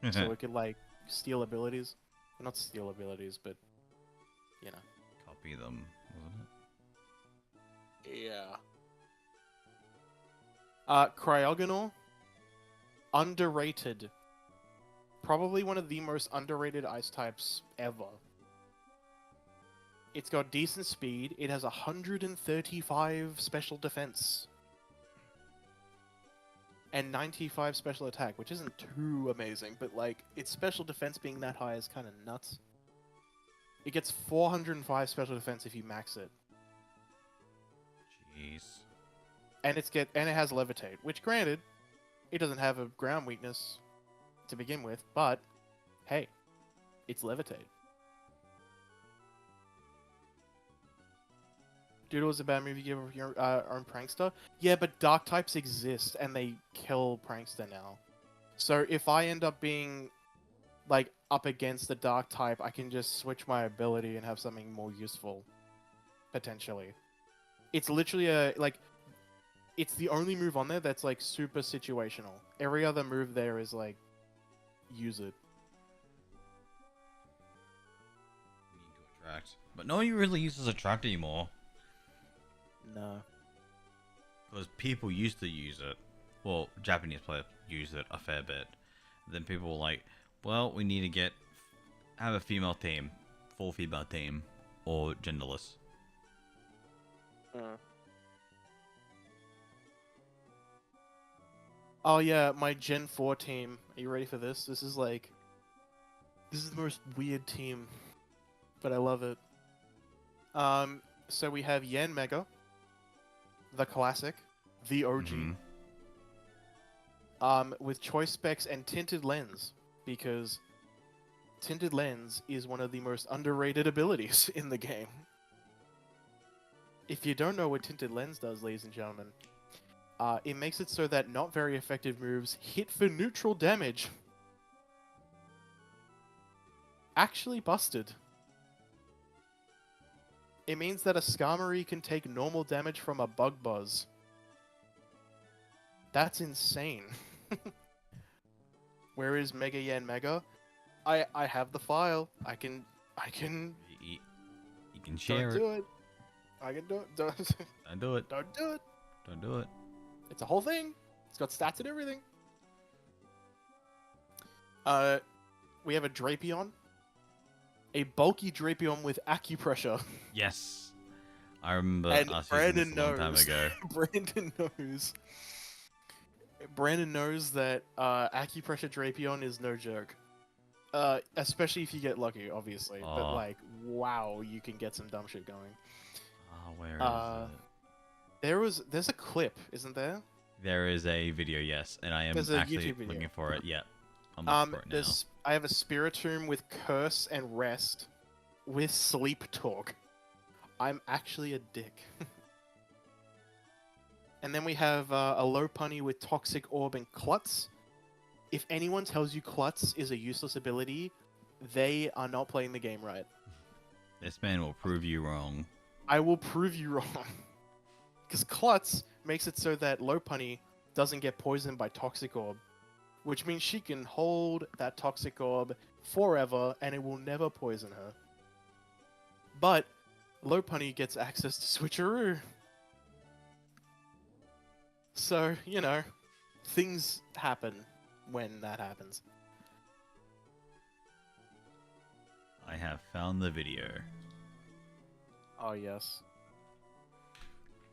so it could like steal abilities. Well, not steal abilities, but you know.
Copy them, wasn't it?
Yeah. Cryogonal, underrated. Probably one of the most underrated ice types ever. It's got decent speed. It has 135 special defense. And 95 special attack, which isn't too amazing, but like, its special defense being that high is kind of nuts. It gets 405 special defense if you max it.
Jeez.
And it has Levitate, which granted, it doesn't have a ground weakness to begin with, but hey, it's Levitate. Doodle is a bad move you give your own Prankster. Yeah, but Dark types exist, and they kill Prankster now. So if I end up being, like, up against the Dark type, I can just switch my ability and have something more useful. Potentially. It's literally it's the only move on there that's, like, super situational. Every other move there is, like, use it.
Need to attract. But no one really uses attract anymore.
No.
Because people used to use it. Well, Japanese players use it a fair bit. Then people were like, well, we need to have a female team, full female team, or genderless.
Oh yeah, my Gen 4 team. Are you ready for this? This is the most weird team, but I love it. So we have Yen Mega, the classic, the OG. With choice specs and tinted lens, because tinted lens is one of the most underrated abilities in the game. If you don't know what tinted lens does, ladies and gentlemen, it makes it so that not very effective moves hit for neutral damage. Actually busted. It means that a Skarmory can take normal damage from a Bug Buzz. That's insane. Where is Mega Yen Mega? I have the file. I can.
You can share
Don't do it. I can do it. Don't
do it.
Don't do it.
Don't do it.
It's a whole thing. It's got stats and everything. We have a Drapion. A bulky Drapion with acupressure.
Yes. I remember
And
us
Brandon
using this a long time
knows.
ago.
Brandon knows that acupressure Drapion is no joke. Especially if you get lucky, obviously. But
Oh.
like, wow, you can get some dumb shit going.
Where is it?
There's a clip, isn't there?
There is a video, yes, and I am
There's a
actually
YouTube video.
looking for it. Yeah, I'm looking for it now.
I have a Spiritomb with Curse and Rest, with Sleep Talk. I'm actually a dick. And then we have a Lopunny with Toxic Orb and Klutz. If anyone tells you Klutz is a useless ability, they are not playing the game right.
This man will prove you wrong.
I will prove you wrong. Because Klutz makes it so that Lopunny doesn't get poisoned by Toxic Orb, which means she can hold that Toxic Orb forever and it will never poison her. But Lopunny gets access to Switcheroo. So, you know, things happen when that happens.
I have found the video.
Oh, yes.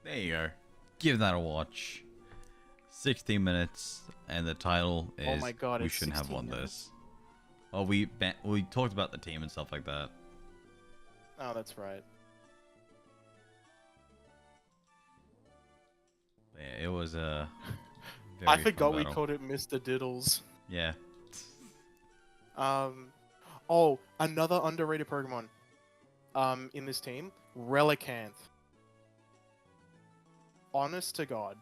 There you go. Give that a watch. 16 minutes, and the title is
Oh my God,
We
it's
Shouldn't Have
16
Won
minutes.
This. Oh, we talked about the team and stuff like that.
Oh, that's right.
Yeah, it was a.
I forgot we called it Mr. Diddles.
Yeah.
Oh, another underrated Pokemon. In this team, Relicanth. Honest to God,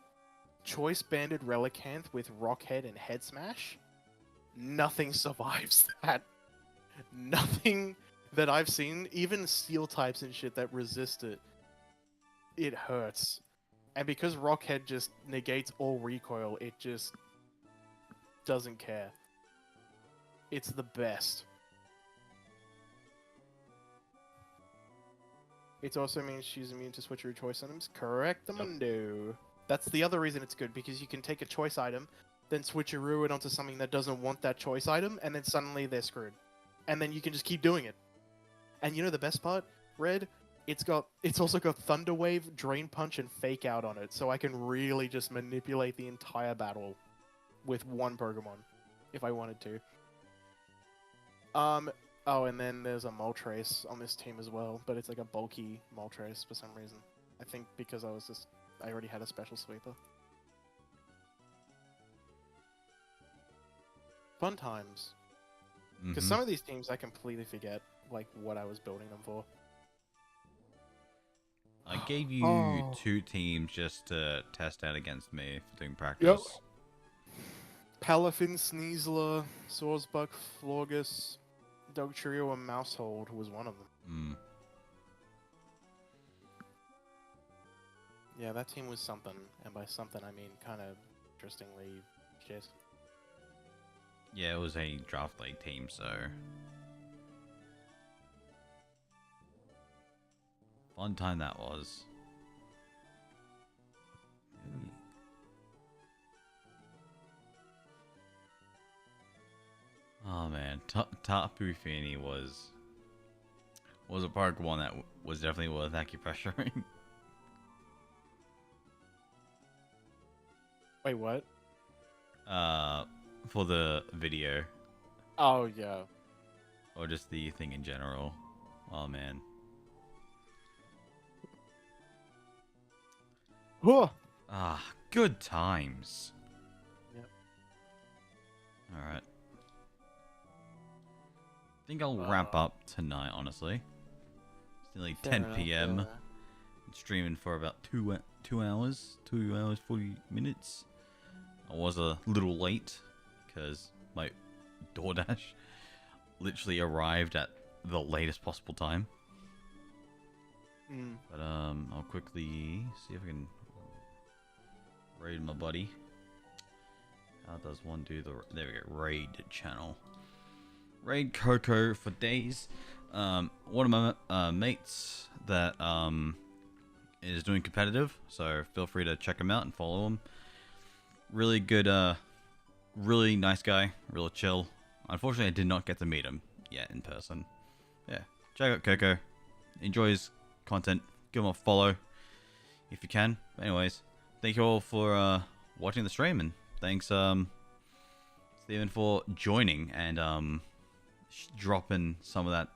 choice banded Relicanth with Rockhead and Head Smash. Nothing survives that. Nothing that I've seen, even Steel types and shit that resist it. It hurts. And because Rockhead just negates all recoil, it just doesn't care. It's the best. It also means she's immune to switcheroo choice items. Correctamundo. That's the other reason it's good, because you can take a choice item, then switcheroo it onto something that doesn't want that choice item, and then suddenly they're screwed. And then you can just keep doing it. And you know the best part? Red, it's also got Thunder Wave, Drain Punch, and Fake Out on it, so I can really just manipulate the entire battle with one Pokemon, if I wanted to. Oh, and then there's a Moltres on this team as well, but it's like a bulky Moltres for some reason. I think because I already had a special sweeper. Fun times. Because some of these teams I completely forget, like, what I was building them for.
I gave you 2 teams just to test out against me for doing practice.
Palafin, Sneasler, Swordsbuck, Florgus, Dugtrio, and Mousehold was one of them. Yeah, that team was something, and by something I mean kind of interestingly shit.
Yeah, it was a draft league team, so fun time that was. Oh man, Tapu Fini was a Pokemon that was definitely worth acupressuring.
Wait, what?
For the video
Oh yeah.
or just the thing in general. Oh man.
Whoa.
Ah, good times.
Yep.
All right. Think I'll wrap up tonight, honestly. It's nearly
Fair
10
enough,
p.m.
yeah.
Been streaming for about 2 hours, 40 minutes. I was a little late because my DoorDash literally arrived at the latest possible time.
Mm.
But I'll quickly see if I can raid my buddy. How does one do the? There we go. Raid channel. Raid Coco for days. One of my mates that is doing competitive, so feel free to check him out and follow him. Really good, really nice guy, real chill. Unfortunately, I did not get to meet him yet in person. Yeah, check out Coco. Enjoy his content. Give him a follow if you can. Anyways, thank you all for watching the stream, and thanks Steven for joining and dropping some of that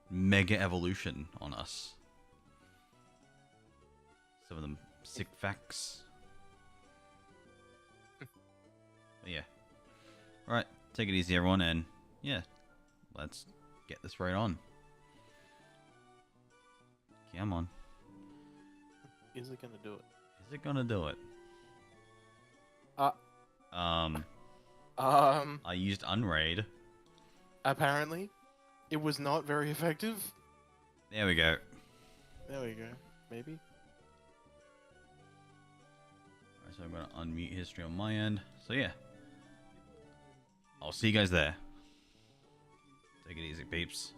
mega evolution on us. Some of them sick facts. But yeah. Alright, take it easy everyone, and yeah, let's get this right on. Come on.
Is it gonna do it?
Is it gonna do it? I used Unraid.
Apparently, it was not very effective.
There we go.
There we go. Maybe.
Alright, so I'm gonna unmute history on my end. So yeah. I'll see you guys there. Take it easy, peeps.